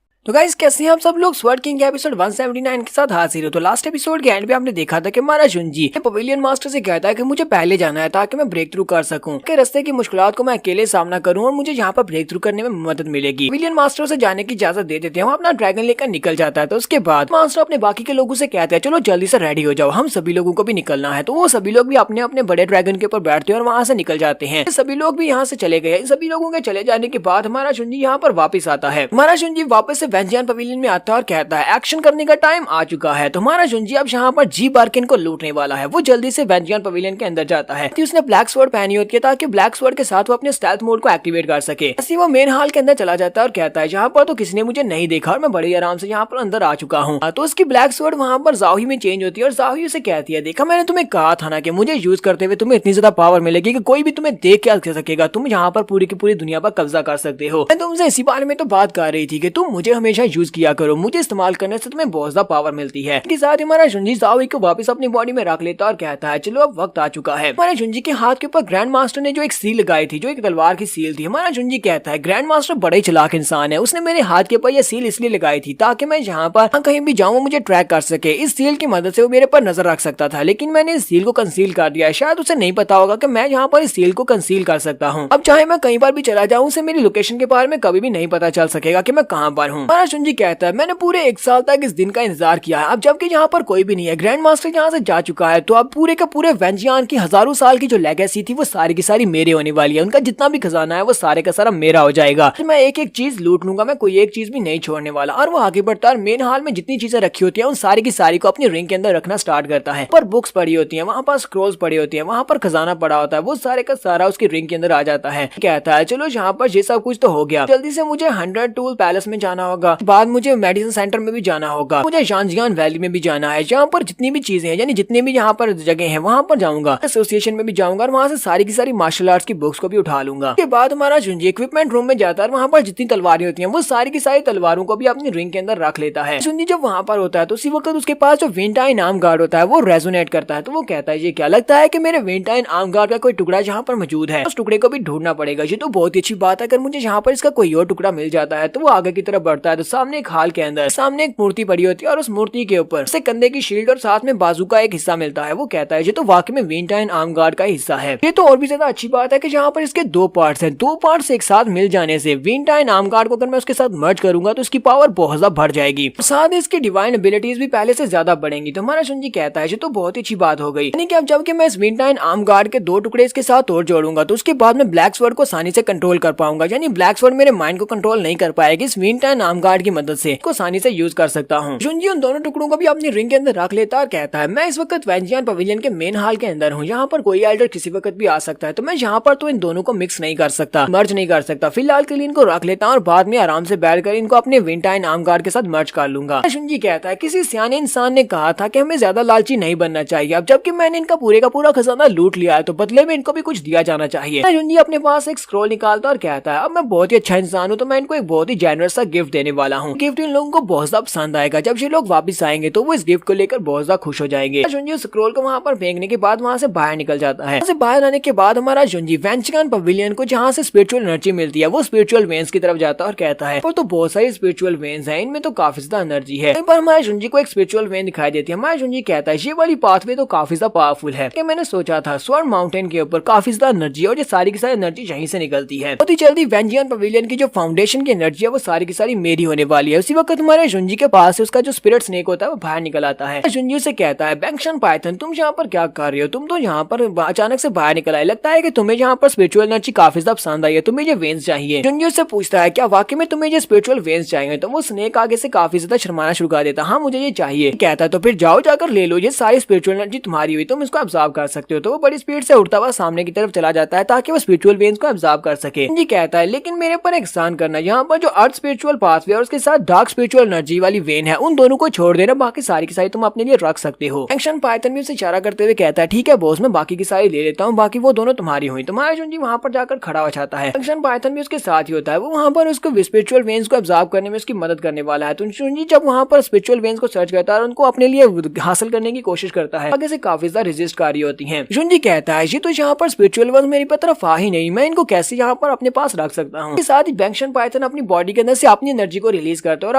तो गाइस कैसे हैं आप सब लोग। स्वर्ड किंग के एपिसोड 179 के साथ हाजिर हो। तो लास्ट एपिसोड के एंड पे आपने देखा था कि हमारा शुंजी पवेलियन मास्टर से कहता है कि मुझे पहले जाना है ताकि मैं ब्रेक थ्रू कर सकूं, कि रास्ते की मुश्किलात को मैं अकेले सामना करूं और मुझे यहाँ पर ब्रेक थ्रू करने में मदद मिलेगी। पवेलियन मास्टर से जाने की इजाजत दे देते हैं। वो अपना ड्रैगन लेकर निकल जाता है। तो उसके बाद मास्टर अपने बाकी के लोगों से कहते हैं चलो जल्दी से रेडी हो जाओ, हम सभी लोगों को भी निकलना है। तो वो सभी लोग भी अपने अपने बड़े ड्रैगन के ऊपर बैठते हैं और वहाँ से निकल जाते हैं। सभी लोग भी यहाँ से चले गए। सभी लोगों के चले जाने के बाद हमारा शुंजी यहाँ पर वापस आता है। हमारा शुंजी वापस से वेंजियान पवेलियन में आता है और कहता है एक्शन करने का टाइम आ चुका है। तो हमारा शुंजी अब यहाँ पर जी बार्किन को लूटने वाला है। वो जल्दी से वेंजियान पवेलियन के अंदर जाता है। उसने ब्लैक स्वॉर्ड पहनी होती है ताकि ब्लैक स्वॉर्ड के साथ वो अपने स्टेल्थ मोड को एक्टिवेट कर सके। ऐसे वो मेन हॉल के अंदर चला जाता है और कहता है यहाँ पर तो किसी ने मुझे नहीं देखा और मैं बड़े आराम से यहाँ पर अंदर आ चुका हूँ। तो उसकी ब्लैक स्वॉर्ड वहाँ पर जाओही में चेंज होती है और जाओही उसे कहती है देखा मैंने तुम्हें कहा था ना कि मुझे यूज करते हुए तुम्हें इतनी ज्यादा पावर मिलेगी कि कोई भी तुम्हें देख क्या कर सकेगा, तुम यहाँ पर पूरी की पूरी दुनिया पर कब्जा कर सकते हो। मैं तुमसे इसी बारे में तो बात कर रही थी कि तुम मुझे हमेशा यूज किया करो, मुझे इस्तेमाल करने से तुम्हें बहुत ज्यादा पावर मिलती है। इसके साथ हमारा शुंजी जाओही को वापस अपनी बॉडी में रख लेता और कहता है चलो अब वक्त आ चुका है। हमारे शुंजी के हाथ के ऊपर ग्रैंड मास्टर ने जो एक सील लगाई थी, जो एक तलवार की सील थी। हमारा शुंजी कहता है ग्रैंड मास्टर बड़ा ही चालाक इंसान है, उसने मेरे हाथ के ऊपर यह सील इसलिए लगाई थी ताकि मैं यहाँ पर कहीं भी जाऊँ मुझे ट्रैक कर सके। इस सील की मदद से वो मेरे पर नजर रख सकता था, लेकिन मैंने इस सील को कंसील कर दिया है। शायद उसे नहीं पता होगा कि मैं यहाँ पर इस सील को कंसील कर सकता हूँ। अब चाहे मैं कहीं पर भी चला जाऊँ उसे मेरी लोकेशन के बारे में कभी भी नहीं पता चल सकेगा कि मैं कहाँ पर हूँ। हमारा शुंजी कहता है मैंने पूरे 1 साल तक इस दिन का इंतजार किया है, अब जबकि यहाँ पर कोई भी नहीं है, ग्रैंड मास्टर यहाँ से जा चुका है, तो अब पूरे के पूरे वेंजियान की हजारों साल की जो लेगेसी थी वो सारी की सारी मेरे होने वाली है। उनका जितना भी खजाना है वो सारे का सारा मेरा हो जाएगा। मैं एक एक चीज लूट लूंगा, मैं कोई एक चीज भी नहीं छोड़ने वाला। और वो आगे बढ़ता है और मेन हॉल में जितनी चीजें रखी होती है उन सारी की सारी को अपनी रिंग के अंदर रखना स्टार्ट करता है। पर बुक्स पड़ी होती है, वहाँ पर स्क्रोल्स पड़ी होती है, वहाँ पर खजाना पड़ा होता है, वो सारे का सारा उसकी रिंग के अंदर आ जाता है। कहता है चलो यहाँ पर ये सब कुछ तो हो गया, जल्दी से मुझे 100 टूल पैलेस में जाना होगा, बाद मुझे मेडिसिन सेंटर में भी जाना होगा, मुझे शांजियान वैली में भी जाना है, जहाँ पर जितनी भी चीजें हैं यानी जितने भी यहाँ पर जगह हैं वहाँ पर जाऊंगा, एसोसिएशन में भी जाऊंगा और वहाँ से सारी की सारी मार्शल आर्ट्स की बुक्स को भी उठा लूंगा। उसके बाद हमारा शुंजी इक्विपमेंट रूम में जाता है, वहाँ पर जितनी तलवारें होती हैं वो सारी की सारी तलवारों को भी अपनी रिंग के अंदर रख लेता है। शुंजी जब वहाँ पर होता है तो उसी वक्त उसके पास जो विंटाइन आर्म गार्ड होता है वो रेजोनेट करता है। तो वो कहता है ये क्या, लगता है कि मेरे विंटाइन आर्म गार्ड का कोई टुकड़ा यहाँ पर मौजूद है, उस टुकड़े को भी ढूंढना पड़ेगा। ये तो बहुत ही अच्छी बात है, अगर मुझे यहाँ पर इसका कोई और टुकड़ा मिल जाता है। तो वो आगे की तरफ बढ़ता है तो सामने एक हाल के अंदर सामने एक मूर्ति पड़ी होती है और उस मूर्ति के ऊपर उसे कंधे की शील्ड और साथ में बाजू का एक हिस्सा मिलता है। वो कहता है ये तो वाकई में विंटाइन आर्म गार्ड का हिस्सा है। ये तो और भी ज्यादा अच्छी बात है कि यहाँ पर इसके 2 पार्ट्स हैं, 2 पार्ट्स एक साथ मिल जाने से विंटाइन आर्म गार्ड को अगर मैं उसके साथ मर्ज करूंगा तो इसकी पावर बहुत ज्यादा बढ़ जाएगी, साथ ही इसकी डिवाइन एबिलिटीज भी पहले से ज्यादा बढ़ेंगी। तो हमारा शुंजी कहता है ये तो बहुत ही अच्छी बात हो गई, यानी कि अब जबकि मैं इस विंटाइन आर्म गार्ड के 2 टुकड़े इसके साथ और जोड़ूंगा तो उसके बाद में ब्लैक स्वॉर्ड को आसानी से कंट्रोल कर पाऊंगा, यानी ब्लैक स्वॉर्ड मेरे माइंड को कंट्रोल नहीं कर पाएगी, इस विंटाइन आर्म गार्ड की मदद से इसको आसानी से यूज कर सकता हूँ। शुंजी उन दोनों टुकड़ों को भी अपनी रिंग के अंदर रख लेता है और कहता है मैं इस वक्त वेंजियान पवेलियन के मेन हॉल के अंदर हूँ, यहाँ पर कोई एल्डर किसी वक्त भी आ सकता है, तो मैं यहाँ पर तो इन दोनों को मिक्स नहीं कर सकता, मर्ज नहीं कर सकता। फिलहाल के लिए इनको रख लेता हूँ और बाद में आराम से बैठकर इनको अपने विंटाइन आर्म गार्ड के साथ मर्ज कर लूंगा। शुंजी कहता है किसी सियाने इंसान ने कहा था कि हमें ज्यादा लालची नहीं बनना चाहिए, अब जबकि मैंने इनका पूरे का पूरा खजाना लूट लिया है तो बदले में इनको भी कुछ दिया जाना चाहिए। शुंजी अपने पास एक स्क्रोल निकालता और कहता है अब मैं बहुत ही अच्छा इंसान हूँ तो मैं इनको एक बहुत ही जेनरस सा गिफ्ट देने वाला हूँ। गिफ्ट इन लोगों को बहुत ज्यादा पसंद आएगा, जब ये लोग वापस आएंगे तो वो इस गिफ्ट को लेकर बहुत ज्यादा खुश हो जाएंगे। शुंजी उस स्क्रोल को वहाँ पर फेंकने के बाद वहाँ से बाहर निकल जाता है। बाहर आने के बाद हमारा शुंजी वेंजियान पवेलियन को जहाँ से स्पिरिचुअल एनर्जी मिलती है वो स्पिरिचुअल वेन्स की तरफ जाता है और कहता है पर तो बहुत सारी स्पिरिचुअल वेन्स हैं, इनमें तो काफी ज्यादा एनर्जी है। एक बार हमारे शुंजी को एक स्पिरिचुअल वेन दिखाई देती है। हमारा शुंजी कहता है ये वाली पाथवे तो काफी ज्यादा पावरफुल है, कि मैंने सोचा था स्वर्ण माउंटेन के ऊपर काफी ज्यादा एनर्जी और ये सारी की सारी एनर्जी यहीं से निकलती है। बहुत ही जल्दी वेंजियान पवेलियन की जो फाउंडेशन की एनर्जी है वो सारी की सारी मेरी होने वाली है। उसी वक्त हमारे शुंजी के पास उसका जो स्पिरिट स्नेक होता है वो बाहर निकल आता है। शुंजी से कहता है बैंक्शन पाइथन तुम यहाँ पर क्या कर रहे हो, तुम तो यहाँ पर अचानक से बाहर निकल आए, लगता है कि तुम्हें यहाँ पर स्पिरिचुअल एनर्जी काफी ज्यादा पसंद आई है, तुम्हें ये वेन्स चाहिए। शुंजी उससे पूछता है क्या वाकई में तुम्हें ये स्पिरिचुअल वेन्स चाहिए, तो वो स्नेक आगे से काफी ज्यादा शर्माना शुरू कर देता, हाँ मुझे ये चाहिए। कहता है तो फिर जाओ जाकर ले लो, ये सारी स्पिरिचुअल एनर्जी तुम्हारी हुई, तुम इसको ऑब्जर्व कर सकते हो। तो वो बड़ी स्पीड से उड़ता हुआ सामने की तरफ चला जाता है ताकि वो स्पिरिचुअल वेन्स को ऑब्जर्व कर सके। शुंजी कहता है लेकिन मेरे पर एहसान करना, यहाँ पर जो अर्थ स्पिरिचुअल पाथ फिलॉसफी और उसके साथ डार्क स्पिरिचुअल एनर्जी वाली वेन है, उन दोनों को छोड़ देना, बाकी सारी की सारी तुम अपने लिए रख सकते हो। एक्शन पाइथन भी उसे इशारा करते हुए कहता है ठीक है बॉस, मैं बाकी की सारी ले लेता हूँ, बाकी वो दोनों तुम्हारी हुई। तुम्हारा जुंजी वहां पर जाकर खड़ा हो जाता है। एक्शन पाइथन भी उसके साथ ही होता है, वो वहां पर उसको स्पिरिचुअल वेन्स को ऑब्जर्व करने में उसकी मदद करने वाला है। तो जुंजी जब वहां पर स्पिरिचुअल वेन्स को सर्च करता है और उनको अपने लिए हासिल करने की कोशिश करता है, आगे से काफी ज्यादा रेजिस्ट कर रही होती है। जुंजी कहता है ये तो यहाँ पर स्पिरिचुअल वेन्स मेरी तरफ आ ही नहीं, मैं इनको कैसे यहाँ पर अपने पास रख सकता हूँ। साथ ही एक्शन पाइथन अपनी बॉडी के अंदर से अपनी एनर्जी को रिलीज करता है और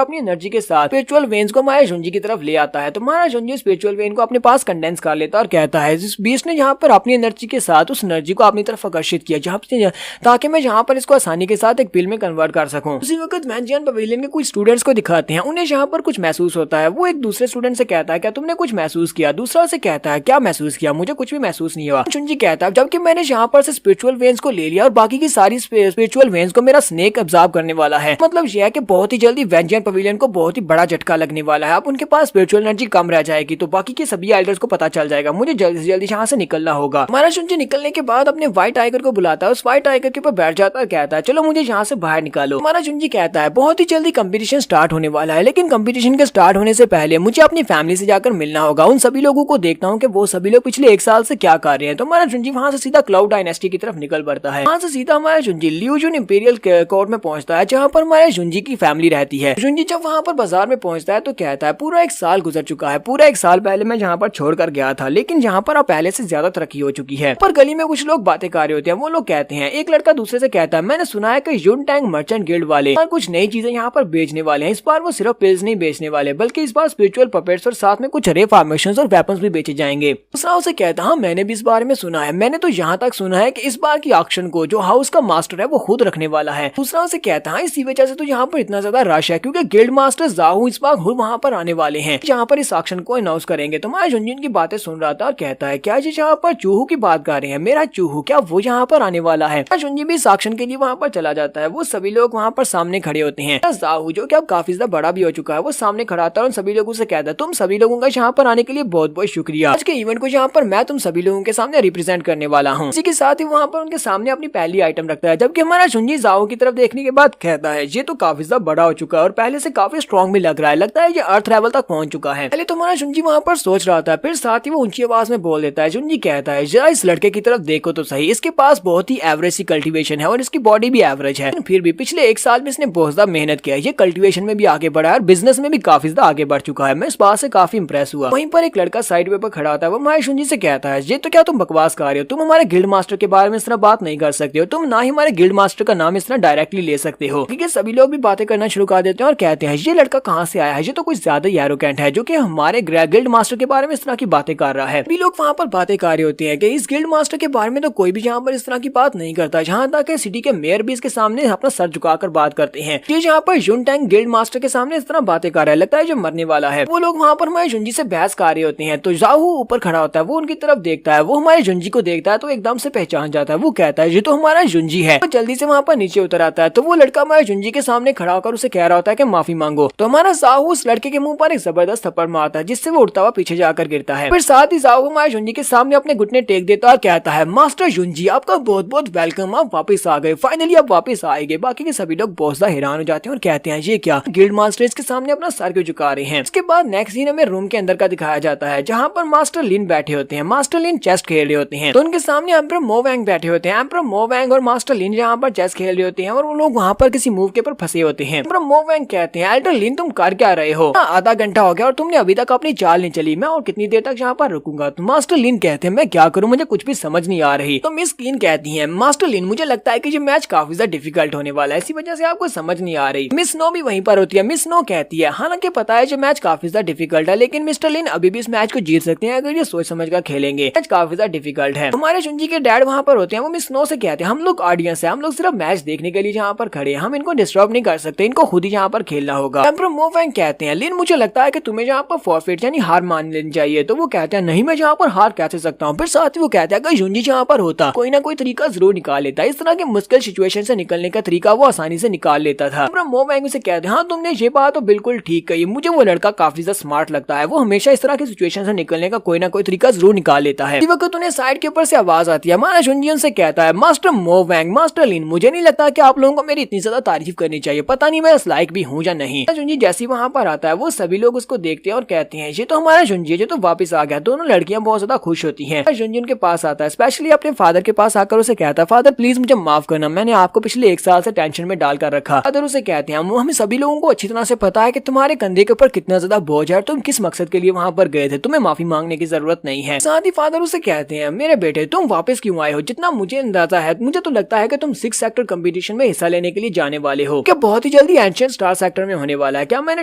अपनी एनर्जी के साथ स्पिरिचुअल वेन्स को माया जुंजी की तरफ ले आता है। तो माया जुंजी स्पिरिचुअल वेन को अपने पास कंडेंस कर लेता है और कहता है इस बीस्ट ने यहाँ पर अपनी एनर्जी के साथ उस एनर्जी को अपनी तरफ आकर्षित किया ताकि मैं यहाँ पर इसको आसानी के साथ एक पिल में कन्वर्ट कर सकूं। उसी वक्त मैंजियन पवेलियन के कुछ स्टूडेंट्स को दिखाते हैं, उन्हें यहाँ पर कुछ महसूस होता है। वो एक दूसरे स्टूडेंट से कहता है क्या तुमने कुछ महसूस किया? दूसरा से कहता है क्या महसूस किया? मुझे कुछ भी महसूस नहीं हुआ। जुंजी कहता है जबकि मैंने यहाँ पर से स्पिरिचुअल वेन्स को ले लिया और बाकी की सारी स्पिरिचुअल वेन्स को मेरा स्नेक ऑब्जर्व करने वाला है। मतलब यह है कि बहुत ही जल्दी मैंजियन पवेलियन को बहुत ही बड़ा झटका लगने वाला है। अब उनके पास स्पिरिचुअल एनर्जी कम रह जाएगी, तो बाकी के सभी एल्डर्स को पता चल जाएगा, मुझे जल्दी से जल्दी यहाँ से निकलना होगा। हमारा जुंजी निकलने के बाद अपने व्हाइट टाइगर को बुलाता है, उस व्हाइट टाइगर के ऊपर बैठ जाता है, कहता है चलो मुझे यहाँ से बाहर निकालो। हमारा जुंजी कहता है बहुत ही जल्दी कंपटीशन स्टार्ट होने वाला है, लेकिन कंपटीशन के स्टार्ट होने से पहले मुझे अपनी फैमिली से जाकर मिलना होगा, उन सभी लोगों को देखना हो कि वो सभी लोग पिछले 1 साल से क्या कर रहे हैं। तो हमारा जुंजी वहां से सीधा क्लाउड डायनेस्टी की तरफ निकल पड़ता है। वहां से सीधा हमारा जुंजी ल्यूजुन इंपीरियल कोर्ट में पहुंचता है, जहाँ पर हमारे जुंजी की फैमिली रहती है। जुंजी जब वहां पर बाजार में पहुंचता है तो कहता है पूरा 1 साल गुजर चुका है, पूरा 1 साल पहले मैं जहाँ पर छोड़कर गया था, लेकिन जहाँ पर अब पहले से ज्यादा तरक्की हो चुकी है। पर गली में कुछ लोग बातें कर रहे होते हैं, वो लोग कहते हैं, एक लड़का दूसरे से कहता है मैंने सुना है कि यून टैंग मर्चेंट गिल्ड वाले और कुछ नई चीजें यहाँ पर बेचने वाले हैं। इस बार वो सिर्फ पिल्स नहीं बेचने वाले, बल्कि इस बार स्पिरिचुअल पपेट्स और साथ में कुछ रे फॉर्मेशंस और वेपन्स भी बेचे जाएंगे। दूसरा उसे कहता है हाँ मैंने भी इस बारे में सुना है, मैंने तो यहाँ तक सुना है कि इस बार की ऑक्शन को जो हाउस का मास्टर है वो खुद रखने वाला है। दूसरा उसे कहता है इसी वजह से तो यहाँ पर इतना ज्यादा रश है, क्योंकि गिल्ड मास्टर जाहू इस बार वहाँ पर आने वाले हैं, जहाँ पर इस ऑक्शन को अनाउंस करेंगे। तो मैं जुंजिन की बातें सुन रहा था और कहता है क्या जी यहाँ पर चूहू की बात कर रहे हैं, मेरा चूहू क्या वो यहाँ पर आने वाला है? जुंजी भी इस ऑक्शन के लिए वहाँ पर चला जाता है। वो सभी लोग वहाँ पर सामने खड़े होते हैं। जाहू जो कि अब काफी ज्यादा बड़ा भी हो चुका है, वो सामने खड़ा था और उन सभी लोगों से कहता है तुम सभी लोगों का यहाँ पर आने के लिए बहुत बहुत शुक्रिया। आज के इवेंट को यहाँ पर मैं तुम सभी लोगों के सामने रिप्रेजेंट करने वाला हूँ। इसी के साथ ही वहाँ पर उनके सामने अपनी पहली आइटम रखता है, जबकि हमारा जुंजी जाहू की तरफ देखने के बाद कहता है ये तो काफी ज्यादा बड़ा हो चुका है और पहले से काफी स्ट्रॉन्ग भी लग रहा है, लगता है ये अर्थ लेवल तक पहुंच चुका है। पहले तो हमारा जुंजी वहाँ पर सोच रहा था, फिर साथ ही वो ऊंची आवाज में बोल देता है। जुंजी कहता है जरा इस लड़के की तरफ देखो तो सही, इसके पास बहुत ही एवरेज सी कल्टीवेशन है और इसकी बॉडी भी एवरेज है, फिर भी पिछले 1 साल में इसने बहुत ज्यादा मेहनत किया है, ये कल्टीवेशन में भी आगे बढ़ा है और बिजनेस में भी काफी ज्यादा आगे बढ़ चुका है। मैं इस बात से काफी इंप्रेस हुआ। वहीं पर एक लड़का साइड पे पर खड़ा होता है, वो हमारे जुंजी से कहता है ये तो क्या तुम बकवास कर रहे हो, तुम हमारे गिल्ड मास्टर के बारे में इस तरह बात नहीं कर सकते हो, तुम ना ही हमारे गिल्ड मास्टर का नाम इस तरह डायरेक्टली ले सकते हो। ठीक है, सभी लोग भी बातें करना शुरू कर देते हैं और कहते हैं ये लड़का कहाँ से आया है, ये तो कुछ ज्यादा ही एरोगेंट है जो कि हमारे गिल्ड मास्टर के बारे में इस तरह की बातें कर रहा है। भी लोग वहाँ पर बातें कर रहे होते हैं कि इस गिल्ड मास्टर के बारे में तो कोई भी यहाँ पर इस तरह की बात नहीं करता, जहाँ तक सिटी के मेयर भी इसके सामने अपना सर झुकाकर बात करते हैं। ये जहाँ पर यून टैंग गिल्ड मास्टर के सामने इस तरह बातें कर रहा है, लगता है जो मरने वाला है। वो लोग वहाँ पर हमारे जुंजी से बहस कर रहे होते हैं, तो जाहू ऊपर खड़ा होता है, वो उनकी तरफ देखता है, वो हमारे जुंजी को देखता है तो एकदम से पहचान जाता है। वो कहता है ये तो हमारा जुंजी है, तो जल्दी से वहाँ पर नीचे उतर आता है। तो वो लड़का हमारे जुंजी के सामने खड़ा होकर उसे कह रहा होता है कि माफी मांगो। तो हमारा जाहू उस लड़के के मुंह पर एक जबरदस्त थप्पड़ मारता है, जिससे वो उड़ता हुआ पीछे जाकर गिरता है। फिर साथ ही जाहू हमारे जुंजी के सामने अपने घुटने टेक देता और कहता है मास्टर जुंजी आपका बहुत बहुत वेलकम, आप वापस आ गए, फाइनली आप वापस आएंगे। बाकी के सभी लोग बहुत ज्यादा हैरान हो जाते हैं और कहते हैं ये क्या, गिल्ड मास्टर इसके सामने अपना सर क्यों झुका रहे हैं। इसके बाद नेक्स्ट सीन हमें रूम के अंदर का दिखाया जाता है, जहाँ पर मास्टर लिन बैठे होते हैं। मास्टर लिन चेस खेल रहे होते हैं, तो उनके सामने एम्परर मोवैंग बैठे होते हैं। एम्परर मोवैंग और मास्टर लिन यहाँ पर चेस खेल रहे होते हैं और वो लोग वहाँ पर किसी मूव के ऊपर फंसे होते हैं। एम्परर मोवैंग कहते हैं एल्डर लिन तुम कर क्या रहे हो, आधा घंटा हो गया और तुमने अभी तक अपनी चाल नहीं चली, मैं और कितनी देर तक यहाँ पर रुकूंगा। तो मास्टर लिन कहते हैं मैं क्या करूँ, मुझे कुछ भी समझ नहीं आ रही। तो मिस कीन कहती है मास्टर लिन मुझे लगता है कि ये मैच काफी ज्यादा डिफिकल्ट होने वाला है, इसी वजह से आपको समझ नहीं आ रही। मिस नो भी वहीं पर होती है। मिस नो कहती है हालांकि पता है ये मैच काफी ज्यादा डिफिकल्ट है, लेकिन मिस्टर लिन अभी भी इस मैच को जीत सकते हैं अगर ये सोच समझ कर खेलेंगे, मैच काफी ज्यादा डिफिकल्ट है। हमारे जुंजी के डैड वहाँ पर होते हैं, वो मिस नो से कहते हैं हम लोग ऑडियंस है, हम लोग सिर्फ मैच देखने के लिए यहाँ पर खड़े हैं, हम इनको डिस्टर्ब नहीं कर सकते, इनको खुद ही यहाँ पर खेलना होगा। एम्परर मोवैंग कहते हैं लिन मुझे लगता है कि तुम्हें यहाँ पर फॉरफिट यानी हार मान लेनी चाहिए। तो वो कहते हैं नहीं मैं यहाँ पर हार कैसे सकता हूँ। फिर साथ ही वो कहते हैं अगर जुंजी यहाँ पर होता कोई ना कोई तरीका जरूर निकाल लेता, इस तरह के मुश्किल सिचुएशन से निकलने का तरीका वो आसानी से निकाल लेता था। एम्परर मोवैंग से कहते हैं हाँ तुमने ये बात तो बिल्कुल ठीक कही, मुझे वो लड़का काफी ज्यादा स्मार्ट लगता है, वो हमेशा इस तरह की सिचुएशन से निकलने का कोई ना कोई तरीका जरूर निकाल लेता है। इसी वक्त उन्हें साइड के ऊपर से आवाज आती है, हमारा जुंजी उनसे कहता है मास्टर मोवैंग मास्टर लिन मुझे नहीं लगता कि आप लोगों को मेरी इतनी ज्यादा तारीफ करनी चाहिए, पता नहीं मैं इस लायक भी हूँ या नहीं। जुंजी जैसी वहाँ पर आता है वो सभी लोग उसको देखते हैं और कहते हैं ये तो हमारा जुंजी जो तो वापस आ गया। दोनों लड़कियां बहुत ज्यादा खुश होती हैं। जुंजी उनके पास आता है, स्पेशली अपने फादर के पास आकर उसे कहता है फादर प्लीज मुझे माफ करना, मैंने आपको पिछले 1 साल से टेंशन में डालकर रखा। फादर उसे कहते हैं हमें सभी लोगों को अच्छी तरह से पता है कि तुम्हारे कंधे के ऊपर कितना ज्यादा बोझ है, तुम किस मकसद के लिए वहाँ पर गए थे, तुम्हें माफी मांगने की जरूरत नहीं है। साथ ही फादर उसे कहते हैं मेरे बेटे तुम वापस क्यों आए हो, जितना मुझे अंदाजा है मुझे तो लगता है कि तुम 6 सेक्टर कंपटीशन में हिस्सा लेने के लिए जाने वाले हो, क्या बहुत ही जल्दी एंशिएंट स्टार सेक्टर में होने वाला है, क्या मैंने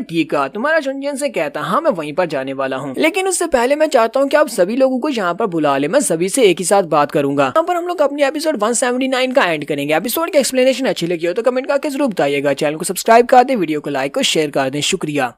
ठीक कहा। तुम्हारा जुंजियन से कहता हाँ मैं वहीं पर जाने वाला हूँ, लेकिन उससे पहले मैं चाहता हूँ कि आप सभी लोगों को यहाँ पर बुला ले, मैं सभी से एक ही साथ बात करूंगा। यहाँ पर हम लोग अपनी एपिसोड 179 का एंड करेंगे। एपिसोड की एक्सप्लेनेशन अच्छी लगी हो तो कमेंट करके जरूर बताइएगा। चैनल को सब्सक्राइब कर दे, वीडियो को लाइक और शेयर कर दें। शुक्रिया।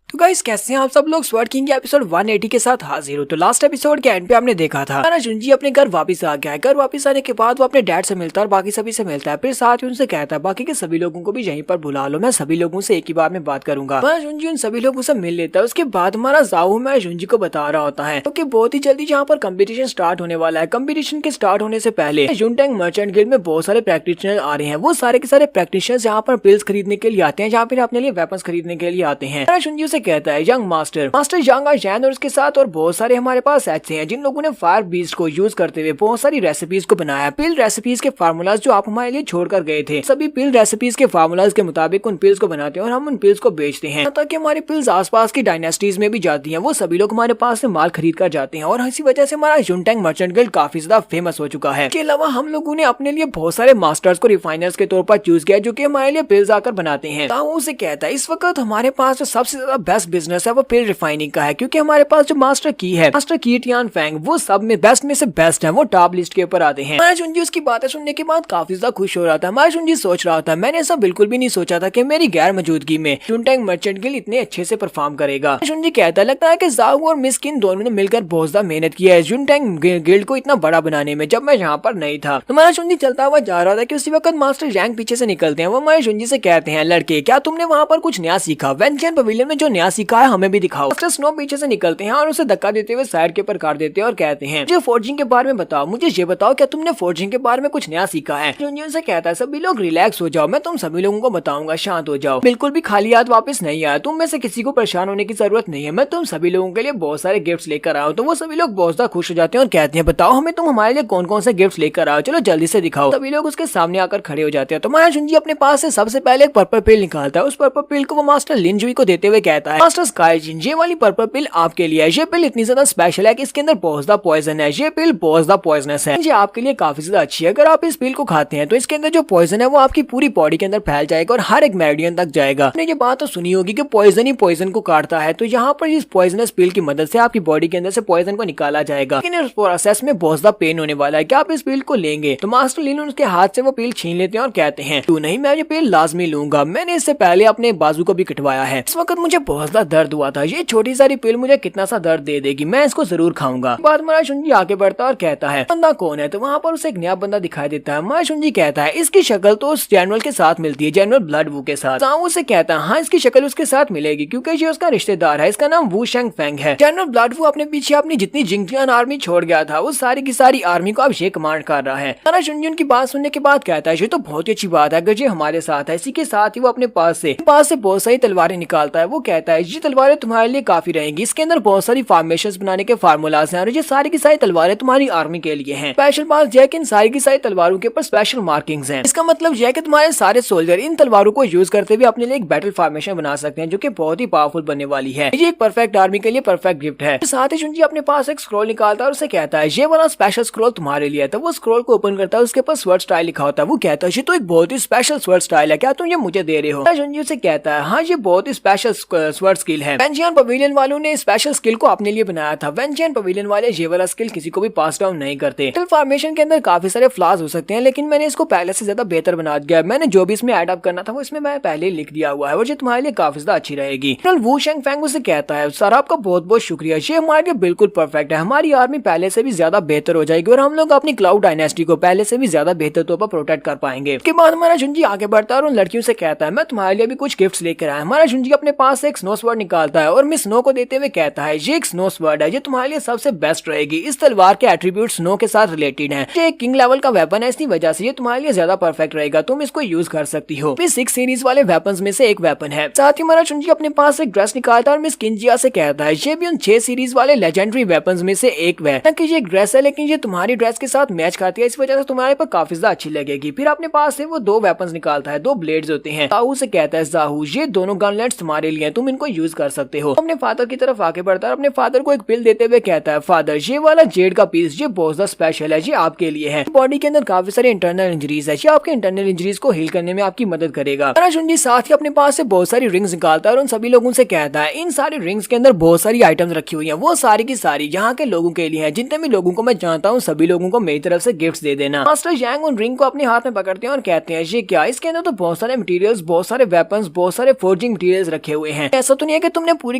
तो गाइस कैसे हैं आप सब लोग, स्वर्ड किंग के एपिसोड 180 के साथ हाजिर हो। तो लास्ट एपिसोड के एंड पे हमने देखा था हमारा जुंजी अपने घर वापस आ गया है। घर वापस आने के बाद वो अपने डैड से मिलता है और बाकी सभी से मिलता है, फिर साथ ही उनसे कहता है बाकी के सभी लोगों को भी यहीं पर बुला लो, मैं सभी लोगों से एक ही बार में बात करूंगा। हमारा जुंजी उन सभी लोगों से मिल लेता है। उसके बाद हमारा जाओ हमारे जुंजी को बता रहा होता है क्योंकि बहुत ही जल्दी यहाँ पर कंपटीशन स्टार्ट होने वाला है। कंपटीशन के स्टार्ट होने से पहले जुनटेंग मर्चेंट गिल्ड में बहुत सारे प्रैक्टिशनर आ रहे हैं। वो सारे के सारे प्रैक्टिशनर्स यहाँ पर पिल्स खरीदने के लिए आते हैं, जहाँ फिर अपने लिए वेपन्स खरीदने के लिए आते हैं। हमारा जुंजी से कहता है यंग मास्टर यांग जैन और उसके साथ और बहुत सारे हमारे पास ऐसे हैं जिन लोगों ने फायर बीस्ट को यूज करते हुए बहुत सारी रेसिपीज को बनाया। पिल रेसिपीज के फार्मूलाज जो आप हमारे लिए छोड़कर गए थे, सभी पिल रेसिपीज के फार्मूलाज के मुताबिक उन पिल्स को बनाते हैं और हम उन पिल्स को बेचते हैं ताकि हमारी पिल्स आसपास की डायनेस्टीज में भी जाती हैं। वो सभी लोग हमारे पास से माल खरीद कर जाते हैं और इसी वजह से हमारा जुनटेंग मर्चेंट गिल्ड काफी ज्यादा फेमस हो चुका है। इसके अलावा हम लोगों ने अपने लिए बहुत सारे मास्टर्स को रिफाइनर्स के तौर पर चूज किया जो कि हमारे लिए पिल्स आकर बनाते हैं। ताऊ उसे कहता है इस वक्त हमारे पास जो सबसे ज्यादा बेस्ट बिजनेस है वो पिल रिफाइनिंग का है, क्योंकि हमारे पास जो मास्टर की है, मास्टर की टियान फैंग, वो सब में से बेस्ट है, वो टॉप लिस्ट के ऊपर आते हैं। हमारा जुंजी उसकी बातें सुनने के बाद काफी ज्यादा खुश हो रहा था। हमारा जुंजी सोच रहा था मैंने ऐसा बिल्कुल भी नहीं सोचा था कि मेरी गैर मौजूदगी में जुनटेंग मर्चेंट गिल्ड इतने अच्छे से परफॉर्म करेगा। जुंजी कहता लगता है कि जाओ और मिस्किन दोनों ने मिलकर बहुत ज्यादा मेहनत किया है जुनटेंग गिल्ड को इतना बड़ा बनाने में, जब मैं यहाँ पर नहीं था। हमारा जुंजी चलता हुआ जा रहा था कि उसी वक्त मास्टर जैंग पीछे से निकलते हैं। वो हमारे जुंजी से कहते हैं लड़के क्या तुमने वहाँ पर कुछ नया सीखा, वेंचेन पवेलियन में जो नया सीखा है हमें भी दिखाओ। मास्टर स्नो पीछे से निकलते हैं और उसे धक्का देते हुए साइड के ऊपर काट देते हैं और कहते हैं मुझे फोर्जिंग के बारे में बताओ, मुझे ये बताओ क्या तुमने फोर्जिंग के बारे में कुछ नया सीखा है। जुंजी उनसे कहता है सभी लोग रिलैक्स हो जाओ, मैं तुम सभी लोगों को बताऊंगा, शांत हो जाओ, बिल्कुल भी खाली हाथ वापस नहीं आया, तुम में से किसी को परेशान होने की जरूरत नहीं है, मैं तुम सभी लोगों के लिए बहुत सारे गिफ्ट्स लेकर आया हूं। तो वो सभी लोग बहुत ज्यादा खुश हो जाते हैं और कहते हैं बताओ हमें तुम हमारे लिए कौन कौन से गिफ्ट्स लेकर आओ, चलो जल्दी से दिखाओ। सभी लोग उसके सामने आकर खड़े हो जाते हैं। तो हमारा जुंजी अपने पास से सबसे पहले एक पर्पल पिल निकालता है। उस पर्पल पिल को वो मास्टर लिनजुई को देते हुए कहता है मास्टर स्काईजिन ये वाली पर्पल पिल आपके लिए है, ये पिल इतनी ज्यादा स्पेशल है कि इसके अंदर बहुत ज्यादा पॉइजन है, ये पिल बहुत ज्यादा पॉइजनस है, ये आपके लिए काफी ज्यादा अच्छी है। अगर आप इस पिल को खाते हैं तो इसके अंदर जो पॉइजन है वो आपकी पूरी बॉडी के अंदर फैल जाएगा और हर एक मेरिडियन तक जाएगा। आपने ये बात तो सुनी होगी कि पॉइजन ही पॉइजन को काटता है, तो यहाँ पर इस पॉइजनस पिल की मदद से आपकी बॉडी के अंदर से पॉइजन को निकाला जाएगा, लेकिन इस प्रोसेस में बहुत ज्यादा पेन होने वाला है। क्या आप इस पिल को लेंगे? तो मास्टर लिन उसके हाथ से वो पिल छीन लेते हैं और कहते हैं तू नहीं, मैं ये पिल लाजमी लूंगा, मैंने इससे पहले अपने बाजू को भी कटवाया है, इस वक्त मुझे बहुत ज्यादा दर्द हुआ था, ये छोटी सारी पिल मुझे कितना सा दर्द दे देगी, मैं इसको जरूर खाऊंगा। बाद हमारा जुंजी आगे बढ़ता है और कहता है बंदा कौन है? तो वहाँ पर उसे एक नया बंदा दिखाई देता है। हमारा जुंजी कहता है इसकी शक्ल तो उस जनरल के साथ मिलती है, जनरल ब्लड वू के साथ। साओ उसे कहता है हाँ इसकी शक्ल उसके साथ मिलेगी क्योंकि ये उसका रिश्तेदार है, इसका नाम वू शेंग फेंग है। जनरल ब्लड वू अपने पीछे अपनी जितनी जिंगजियान आर्मी छोड़ गया था वो सारी की सारी आर्मी को अब ये कमांड कर रहा है। हमारा जुंजी उनकी बात सुनने के बाद कहता है ये तो बहुत ही अच्छी बात है अगर ये हमारे साथ है। इसी के साथ ही वो अपने पास से बहुत सारी तलवारें निकालता है। वो कहता है ये तलवारें तुम्हारे लिए काफी रहेंगी, इसके अंदर बहुत सारी फॉर्मेशंस बनाने के फार्मूलाज हैं और ये सारी की सारी तलवारें तुम्हारी आर्मी के लिए हैं। स्पेशल बात यह है कि इन सारी की सारी तलवारों के ऊपर स्पेशल मार्किंग्स हैं। इसका मतलब यह है कि तुम्हारे सारे सोल्जर इन तलवारों को यूज करते हुए अपने लिए एक बैटल फॉर्मेशन बना सकते हैं जो कि बहुत ही पावरफुल बनने वाली है। ये एक परफेक्ट आर्मी के लिए परफेक्ट गिफ्ट है। साथ ही जुंजी अपने पास एक स्क्रॉल निकालता है और उसे कहता है ये वाला स्पेशल स्क्रॉल तुम्हारे लिए है। तो वो स्क्रॉल को ओपन करता है, उसके ऊपर स्वर्ड स्टाइल लिखा होता है। वो कहता है ये तो एक बहुत ही स्पेशल स्वर्ड स्टाइल है, क्या तुम ये मुझे दे रहे हो? जुंजी उसे कहता है हाँ ये बहुत ही स्पेशल स्वर्ड स्किल है, वेंचियन पवेलियन वालों ने स्पेशल स्किल को अपने लिए बनाया था। वेंचियन पवेलियन वाले ये वाला स्किल किसी को भी पास डाउन नहीं करते। फॉर्मेशन के अंदर काफी सारे फ्लॉज हो सकते हैं लेकिन मैंने इसको पहले से ज्यादा बेहतर बना दिया। मैंने जो भी इसमें ऐड अप करना था वो इसमें मैं पहले ही लिख दिया हुआ है और ये तुम्हारे लिए काफी ज्यादा अच्छी रहेगी। वू शेंग फेंग उसे कहता है सर आपका बहुत बहुत शुक्रिया, ये हमारे लिए बिल्कुल परफेक्ट है, हमारी आर्मी पहले से भी ज्यादा बेहतर हो जाएगी और हम लोग अपनी क्लाउड डायनेस्टी को पहले से भी ज्यादा बेहतर तौर पर प्रोटेक्ट कर पाएंगे। उसके बाद हमारा जुंजी आगे बढ़ता है और उन लड़कियों से कहता है मैं तुम्हारे लिए भी कुछ गिफ्ट्स लेकर आया। हमारा जुंजी अपने पास एक स्नो स्वॉर्ड निकालता है और मिस स्नो को देते हुए कहता है ये एक स्नो स्वॉर्ड है, ये तुम्हारे लिए सबसे बेस्ट रहेगी। इस तलवार के एट्रीब्यूट स्नो के साथ रिलेटेड है, ये एक किंग लेवल का वेपन है, इसी वजह से ये तुम्हारे लिए ज्यादा परफेक्ट रहेगा, तुम इसको यूज कर सकती हो। ये 6 सीरीज वाले वेपन्स में से एक वेपन है। साथ ही हमारा शुंजी अपने पास एक ड्रेस निकालता है और मिस किंजिया से कहता है ये भी उन 6 सीरीज वाले लेजेंडरी वेपन्स में से एक है, कि ये ड्रेस है लेकिन ये तुम्हारी ड्रेस के साथ मैच करती है, इस वजह से तुम्हारे पर काफी ज्यादा अच्छी लगेगी। फिर अपने पास से वो 2 वेपन्स निकालता है, 2 ब्लेड्स होते हैं। जाहू से कहता है जाहू ये दोनों गनलेट्स तुम्हारे लिए हैं, तुम इनको यूज कर सकते हो। अपने फादर की तरफ आगे बढ़ता है और अपने फादर को एक पिल देते हुए कहता है फादर ये वाला जेड का पीस ये बहुत ज्यादा स्पेशल है, ये आपके लिए है। बॉडी के अंदर काफी सारे इंटरनल इंजरीज है, ये आपके इंटरनल इंजरीज को हील करने में आपकी मदद करेगा। शुंजी साथ ही अपने पास से बहुत सारी रिंग्स निकालता है और उन सभी लोगों से कहता है इन सारी रिंग्स के अंदर बहुत सारी आइटम्स रखी हुई हैं, वो सारी की सारी यहाँ के लोगों के लिए हैं, जितने भी लोगों को मैं जानता हूँ सभी लोगों को मेरी तरफ से गिफ्ट्स दे देना। मास्टर जैंग उन रिंग को अपने हाथ में पकड़ते हैं और कहते हैं ये क्या, इसके अंदर तो बहुत सारे मटेरियल्स, बहुत सारे वेपन्स, बहुत सारे फोर्जिंग मटेरियल्स रखे हुए हैं। ऐसा तो नहीं है कि तुमने पूरी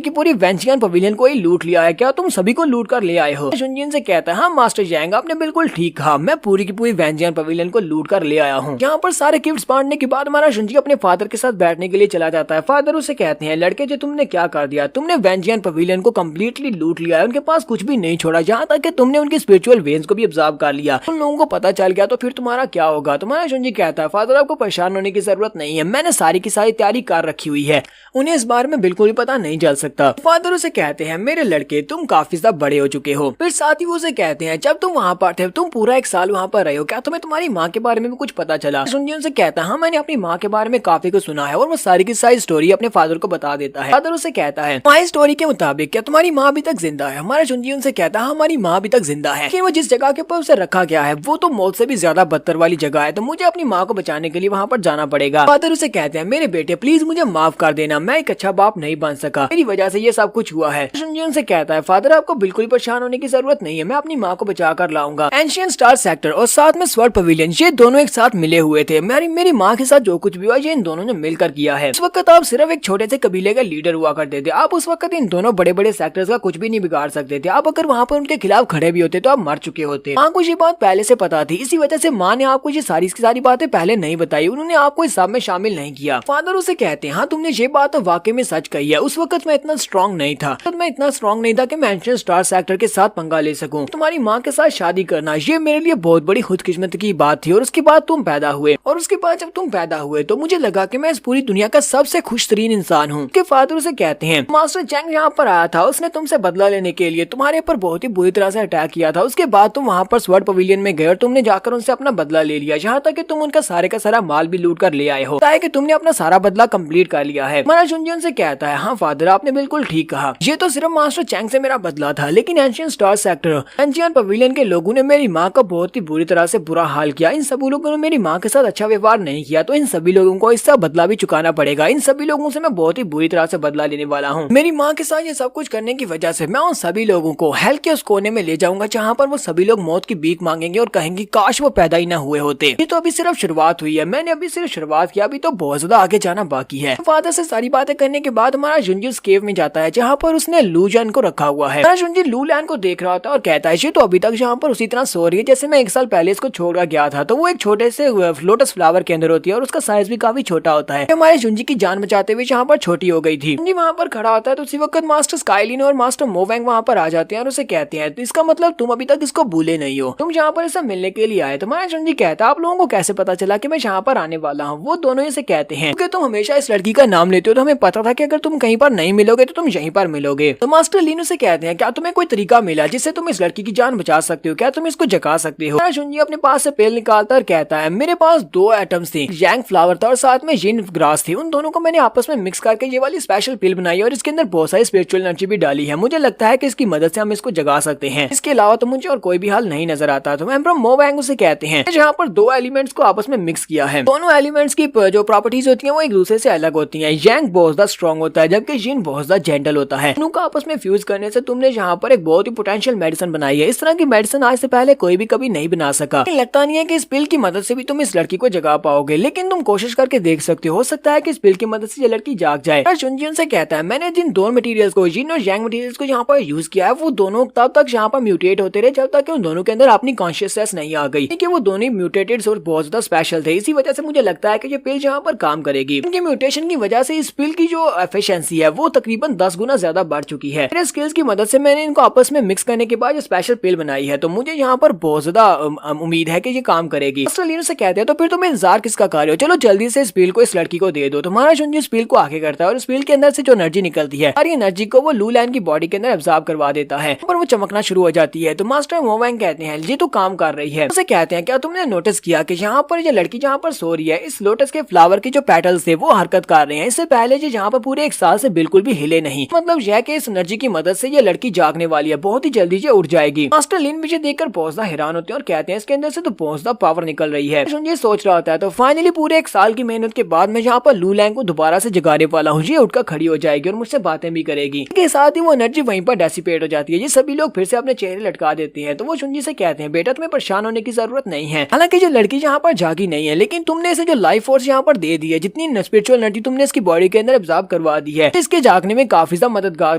की पूरी वेंचियन पवेलियन को ही लूट लिया है, क्या तुम सभी को लूट कर ले आए हो? शुंजिन से कहता है हाँ मास्टर जैंग आपने बिल्कुल ठीक कहा, मैं पूरी की पूरी वेंचियन पवेलियन को लूट कर ले आया हूँ। यहाँ पर सारे गिफ्ट्स बांटने के बाद हमारा शुंजी अपने फादर के साथ बैठने के लिए चला जाता है। फादर उसे कहते हैं लड़के जो तुमने क्या कर दिया, तुमने वेंचियन पवेलियन को कम्प्लीटली लूट लिया है, उनके पास कुछ भी नहीं छोड़ा, जहाँ तक कि तुमने उनकी स्पिरिचुअल वेन्स को भी ऑब्जर्व कर लिया। उन लोगों को पता चल गया तो फिर तुम्हारा क्या होगा? तुम्हारा शुंजी कहता है फादर आपको परेशान होने की जरूरत नहीं है, मैंने सारी की सारी तैयारी कर रखी हुई है, उन्हें इस बारे में बिल्कुल भी पता नहीं चल सकता। फादर उसे कहते हैं मेरे लड़के तुम काफी ज्यादा बड़े हो चुके हो। फिर साथ ही वो उसे कहते हैं जब तुम वहाँ पर थे, तुम पूरा 1 साल वहाँ पर रहे हो, क्या तुम्हें तुम्हारी माँ के बारे में भी कुछ पता चला? शुंजी उनसे कहता है हाँ मैंने अपनी माँ के बारे में काफी कुछ सुना है, और वो सारी की सारी स्टोरी अपने फादर को बता देता है। फादर उसे कहता है माँ स्टोरी के मुताबिक क्या तुम्हारी माँ अभी तक जिंदा है? हमारा शुंजी उनसे कहता है हमारी माँ अभी तक जिंदा है, लेकिन वो जिस जगह के ऊपर उसे रखा गया है वो तो मौत से भी ज्यादा बदतर वाली जगह है, तो मुझे अपनी माँ को बचाने के लिए वहाँ पर जाना पड़ेगा। फादर उसे कहते हैं मेरे बेटे प्लीज मुझे माफ कर देना, मैं एक अच्छा बाप नहीं बन सका, मेरी वजह से ये सब कुछ हुआ है। शुंजी उनसे कहता है फादर आपको बिल्कुल परेशान होने की जरूरत नहीं है, मैं अपनी माँ को बचा कर लाऊंगा। एंशिएंट स्टार सेक्टर और साथ में स्वर्ड पवेलियन ये दोनों एक साथ मिले हुए थे, मेरी माँ के साथ जो कुछ भी हुआ ये इन दोनों ने मिलकर किया है। उस वक्त आप सिर्फ एक छोटे से कबीले का लीडर हुआ करते थे, आप उस वक्त इन दोनों बड़े बड़े सेक्टर्स का कुछ भी नहीं बिगाड़ सकते थे, आप अगर वहाँ पर उनके खिलाफ खड़े भी होते तो आप मर चुके होते। माँ को ये बात पहले से पता थी, इसी वजह से माँ ने आपको ये सारी की सारी बातें पहले नहीं बताई, उन्होंने आपको इस सब में शामिल नहीं किया। फादर उसे कहते हैं हाँ तुमने ये बात तो वाकई में सच कही है, उस वक्त मैं इतना स्ट्रॉन्ग नहीं था, मैं इतना स्ट्रॉन्ग नहीं था कि मैं एंशिएंट स्टार सेक्टर के साथ पंगा ले सकूं। तुम्हारी माँ के साथ शादी करना ये मेरे लिए बहुत बड़ी खुदकिस्मत की बात थी, और उसके बाद तुम पैदा हुए, और उसके बाद जब तुम पैदा हुए तो मुझे लगा कि मैं इस पूरी दुनिया का सबसे खुशतरीन इंसान हूँ। के फादर उसे कहते हैं मास्टर चैंग यहाँ पर आया था, उसने तुमसे बदला लेने के लिए तुम्हारे ऊपर बहुत ही बुरी तरह से अटैक किया था, उसके बाद तुम वहाँ पर स्वर्ड पवेलियन में गए और तुमने जाकर उनसे अपना बदला ले लिया, यहाँ तक कि तुम उनका सारे का सारा माल भी लूट कर ले आए हो, ताकि तुमने अपना सारा बदला कंप्लीट कर लिया है। हमारा शुंजी उनसे कहता है हाँ फादर आपने बिल्कुल ठीक कहा, ये तो सिर्फ मास्टर चैंग से मेरा बदला था, लेकिन ancient star sector ancient pavilion के लोगों ने मेरी माँ का बहुत ही बुरी तरह से बुरा हाल किया, इन सभी लोगों ने मेरी माँ के साथ अच्छा व्यवहार नहीं किया, तो इन सभी लोगों को इसका बदला भी चुकाना पड़ेगा, इन सभी लोगों से मैं बहुत ही बुरी तरह से बदला लेने वाला हूँ। मेरी माँ के साथ ये सब कुछ करने की वजह से मैं उन सभी लोगों को हेल के उस कोने में ले जाऊंगा जहाँ पर वो सभी लोग मौत की भीख मांगेंगे और कहेंगे काश वो पैदा ही न हुए होते। ये तो अभी सिर्फ शुरुआत हुई है, मैंने अभी सिर्फ शुरुआत किया, अभी तो बहुत ज्यादा आगे जाना बाकी है। फादर से सारी बातें करने के बाद हमारा शुंजी उस केव में जाता है जहाँ पर उसने लू जैन को रखा हुआ है। शुंजी लू लैन को देख रहा था और कहता है ये तो अभी तक जहाँ पर उसी तरह सो रही है जैसे मैं 1 साल पहले इसको छोड़ गया था, तो वो एक छोटे से लोटस फ्लावर के अंदर होती है और उसका साइज भी काफी छोटा होता है। हमारे शुंजी की जान बचाते हुए जहाँ पर छोटी हो गई थी। शुंजी वहाँ पर खड़ा होता है तो उसी वक्त मास्टर स्काईलिन और मास्टर मोवैंग वहाँ पर आ जाते हैं और उसे कहते हैं तो इसका मतलब तुम अभी तक इसको भूले नहीं हो, तुम यहाँ पर इसे मिलने के लिए आए। तुम्हारा शुंजी कहता है आप लोगों को कैसे पता चला कि मैं यहाँ पर आने वाला हूँ? वो दोनों इसे कहते हैं क्योंकि तुम हमेशा इस लड़की का नाम लेते हो, तो हमें पता था कि अगर तुम कहीं पर नहीं मिलोगे तो तुम यहीं पर मिलोगे। तो मास्टर लीन उसे कहते हैं क्या तुम्हें कोई तरीका मिला जिससे तुम इस लड़की की जान बचा सकते हो? क्या तुम इसको जगा सकते हो? शुंजी अपने पास से पेल निकालता और कहता है मेरे पास 2 एटम्स थे, यांग फ्लावर था और साथ में जिन ग्रास थी, उन दोनों को मैंने आपस में मिक्स करके ये वाली स्पेशल पिल बनाई और इसके अंदर बहुत सारी स्पिरिचुअल एनर्जी भी डाली है। मुझे लगता है कि इसकी मदद से हम इसको जगा सकते हैं, इसके अलावा तो मुझे और कोई भी हाल नहीं नजर आता। तो एम्परर मोवैंग उसे कहते हैं जहाँ पर 2 एलिमेंट्स को आपस में मिक्स किया है, दोनों एलिमेंट्स की जो प्रॉपर्टीज होती हैं वो एक दूसरे से अलग होती हैं। यांग बहुत ज्यादा स्ट्रॉन्ग होता है जबकि जिन बहुत ज्यादा जेंटल होता है। दोनों को आपस में फ्यूज करने से तुमने यहाँ पर एक बहुत ही पोटेंशियल मेडिसिन बनाई है, इस तरह की मेडिसिन आज से पहले कोई भी कभी नहीं बना सका। लगता नहीं है कि इस पिल की मदद से भी तुम इस लड़की को जगा पाओगे, लेकिन तुम कोशिश करके देख सकते हो सकता है कि इस पिल की मदद से ये लड़की जाग जाए। शुंजी उनसे कहता है मैंने जिन 2 मटेरियल्स को, जिन और यांग मटेरियल्स को यहाँ पर यूज किया है, वो दोनों तब तक यहाँ पर म्यूटेट होते रहे जब तक कि उन दोनों के अंदर अपनी कॉन्शियसनेस नहीं आ गई, क्योंकि वो दोनों म्यूटेटेड और बहुत ज्यादा स्पेशल थे। इसी वजह से मुझे लगता है कि ये पिल यहाँ पर काम करेगी। इनके म्यूटेशन की वजह से इस पिल की जो एफिशिएंसी है वो तकरीबन 10 गुना ज्यादा बढ़ चुकी है। मेरे स्किल्स की मदद से मैंने इनको आपस में मिक्स करने के बाद जो स्पेशल पिल बनाई है, तो मुझे यहाँ पर बहुत ज्यादा उम्मीद है कि ये काम करेगी। मास्टर लीन से कहते हैं तो फिर तुम इंतजार किसका कर रहे हो, चलो जल्दी से इस पिल को इस लड़की को दे दो। तुम्हारा शुंजी इस पिल को आगे करता है और इस पिल के अंदर से जो एनर्जी निकलती है और ये एनर्जी को वो लू लैन की बॉडी के अंदर एब्जॉर्ब करवा देता है और वो चमकना शुरू हो जाती है। तो मास्टर मोवैंग कहते हैं ये तो काम कर रही है। उसे कहते हैं क्या तुमने नोटिस किया कि यहाँ पर ये लड़की जहाँ पर सो रही है, इस लोटस के फ्लावर के जो पेटल्स थे वो हरकत कर रहे हैं। इससे पहले ये यहाँ पर पूरे 1 साल से बिल्कुल भी हिले नहीं। मतलब यह कि इस एनर्जी की मदद से ये लड़की जागने वाली है, बहुत ही जल्दी ये उठ जाएगी। मास्टर लिन मुझे देखकर बहुत ज्यादा हैरान होते हैं और कहते हैं इसके अंदर से तो बहुत ज्यादा पावर निकल रही है। ये सोच रहा होता है तो फाइनली पूरे 1 साल की मेहनत के बाद मैं यहाँ पर लू लैंग को दोबारा से जगाने वाला हूँ। ये उठकर खड़ी हो जाएगी और मुझसे बातें भी करेगी। इसके साथ ही वो एनर्जी वहीं पर डेसिपेट हो जाती है। ये सभी लोग फिर से अपने चेहरे लटका देते हैं। तो वो शुंजी से कहते हैं बेटा तुम्हें परेशान होने की जरूरत नहीं है। हालांकि जो लड़की यहाँ पर जागी नहीं है, लेकिन तुमने इसे जो लाइफ फोर्स यहाँ पर दे दी है, जितनी स्पिरिचुअल एनर्जी तुमने इसकी बॉडी के अंदर एब्जॉर्ब करवा दी है, इसके जागने में काफी ज्यादा मददगार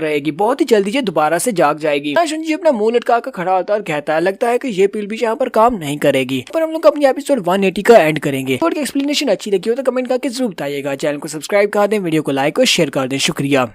रहेगी। बहुत ही जल्दी ये दोबारा से जाग जाएगी। शुंजी अपना मुंह लटका कर खड़ा होता है और कहता है लगता है कि ये पिल भी यहाँ पर काम नहीं करेगी। पर हम लोग अपनी एपिसोड 180 का एंड करेंगे। तो एक्सप्लेनेशन अच्छी लगी हो तो कमेंट करके जरूर बताइएगा। चैनल को सब्सक्राइब कर दें, वीडियो को लाइक और शेयर कर दें। शुक्रिया।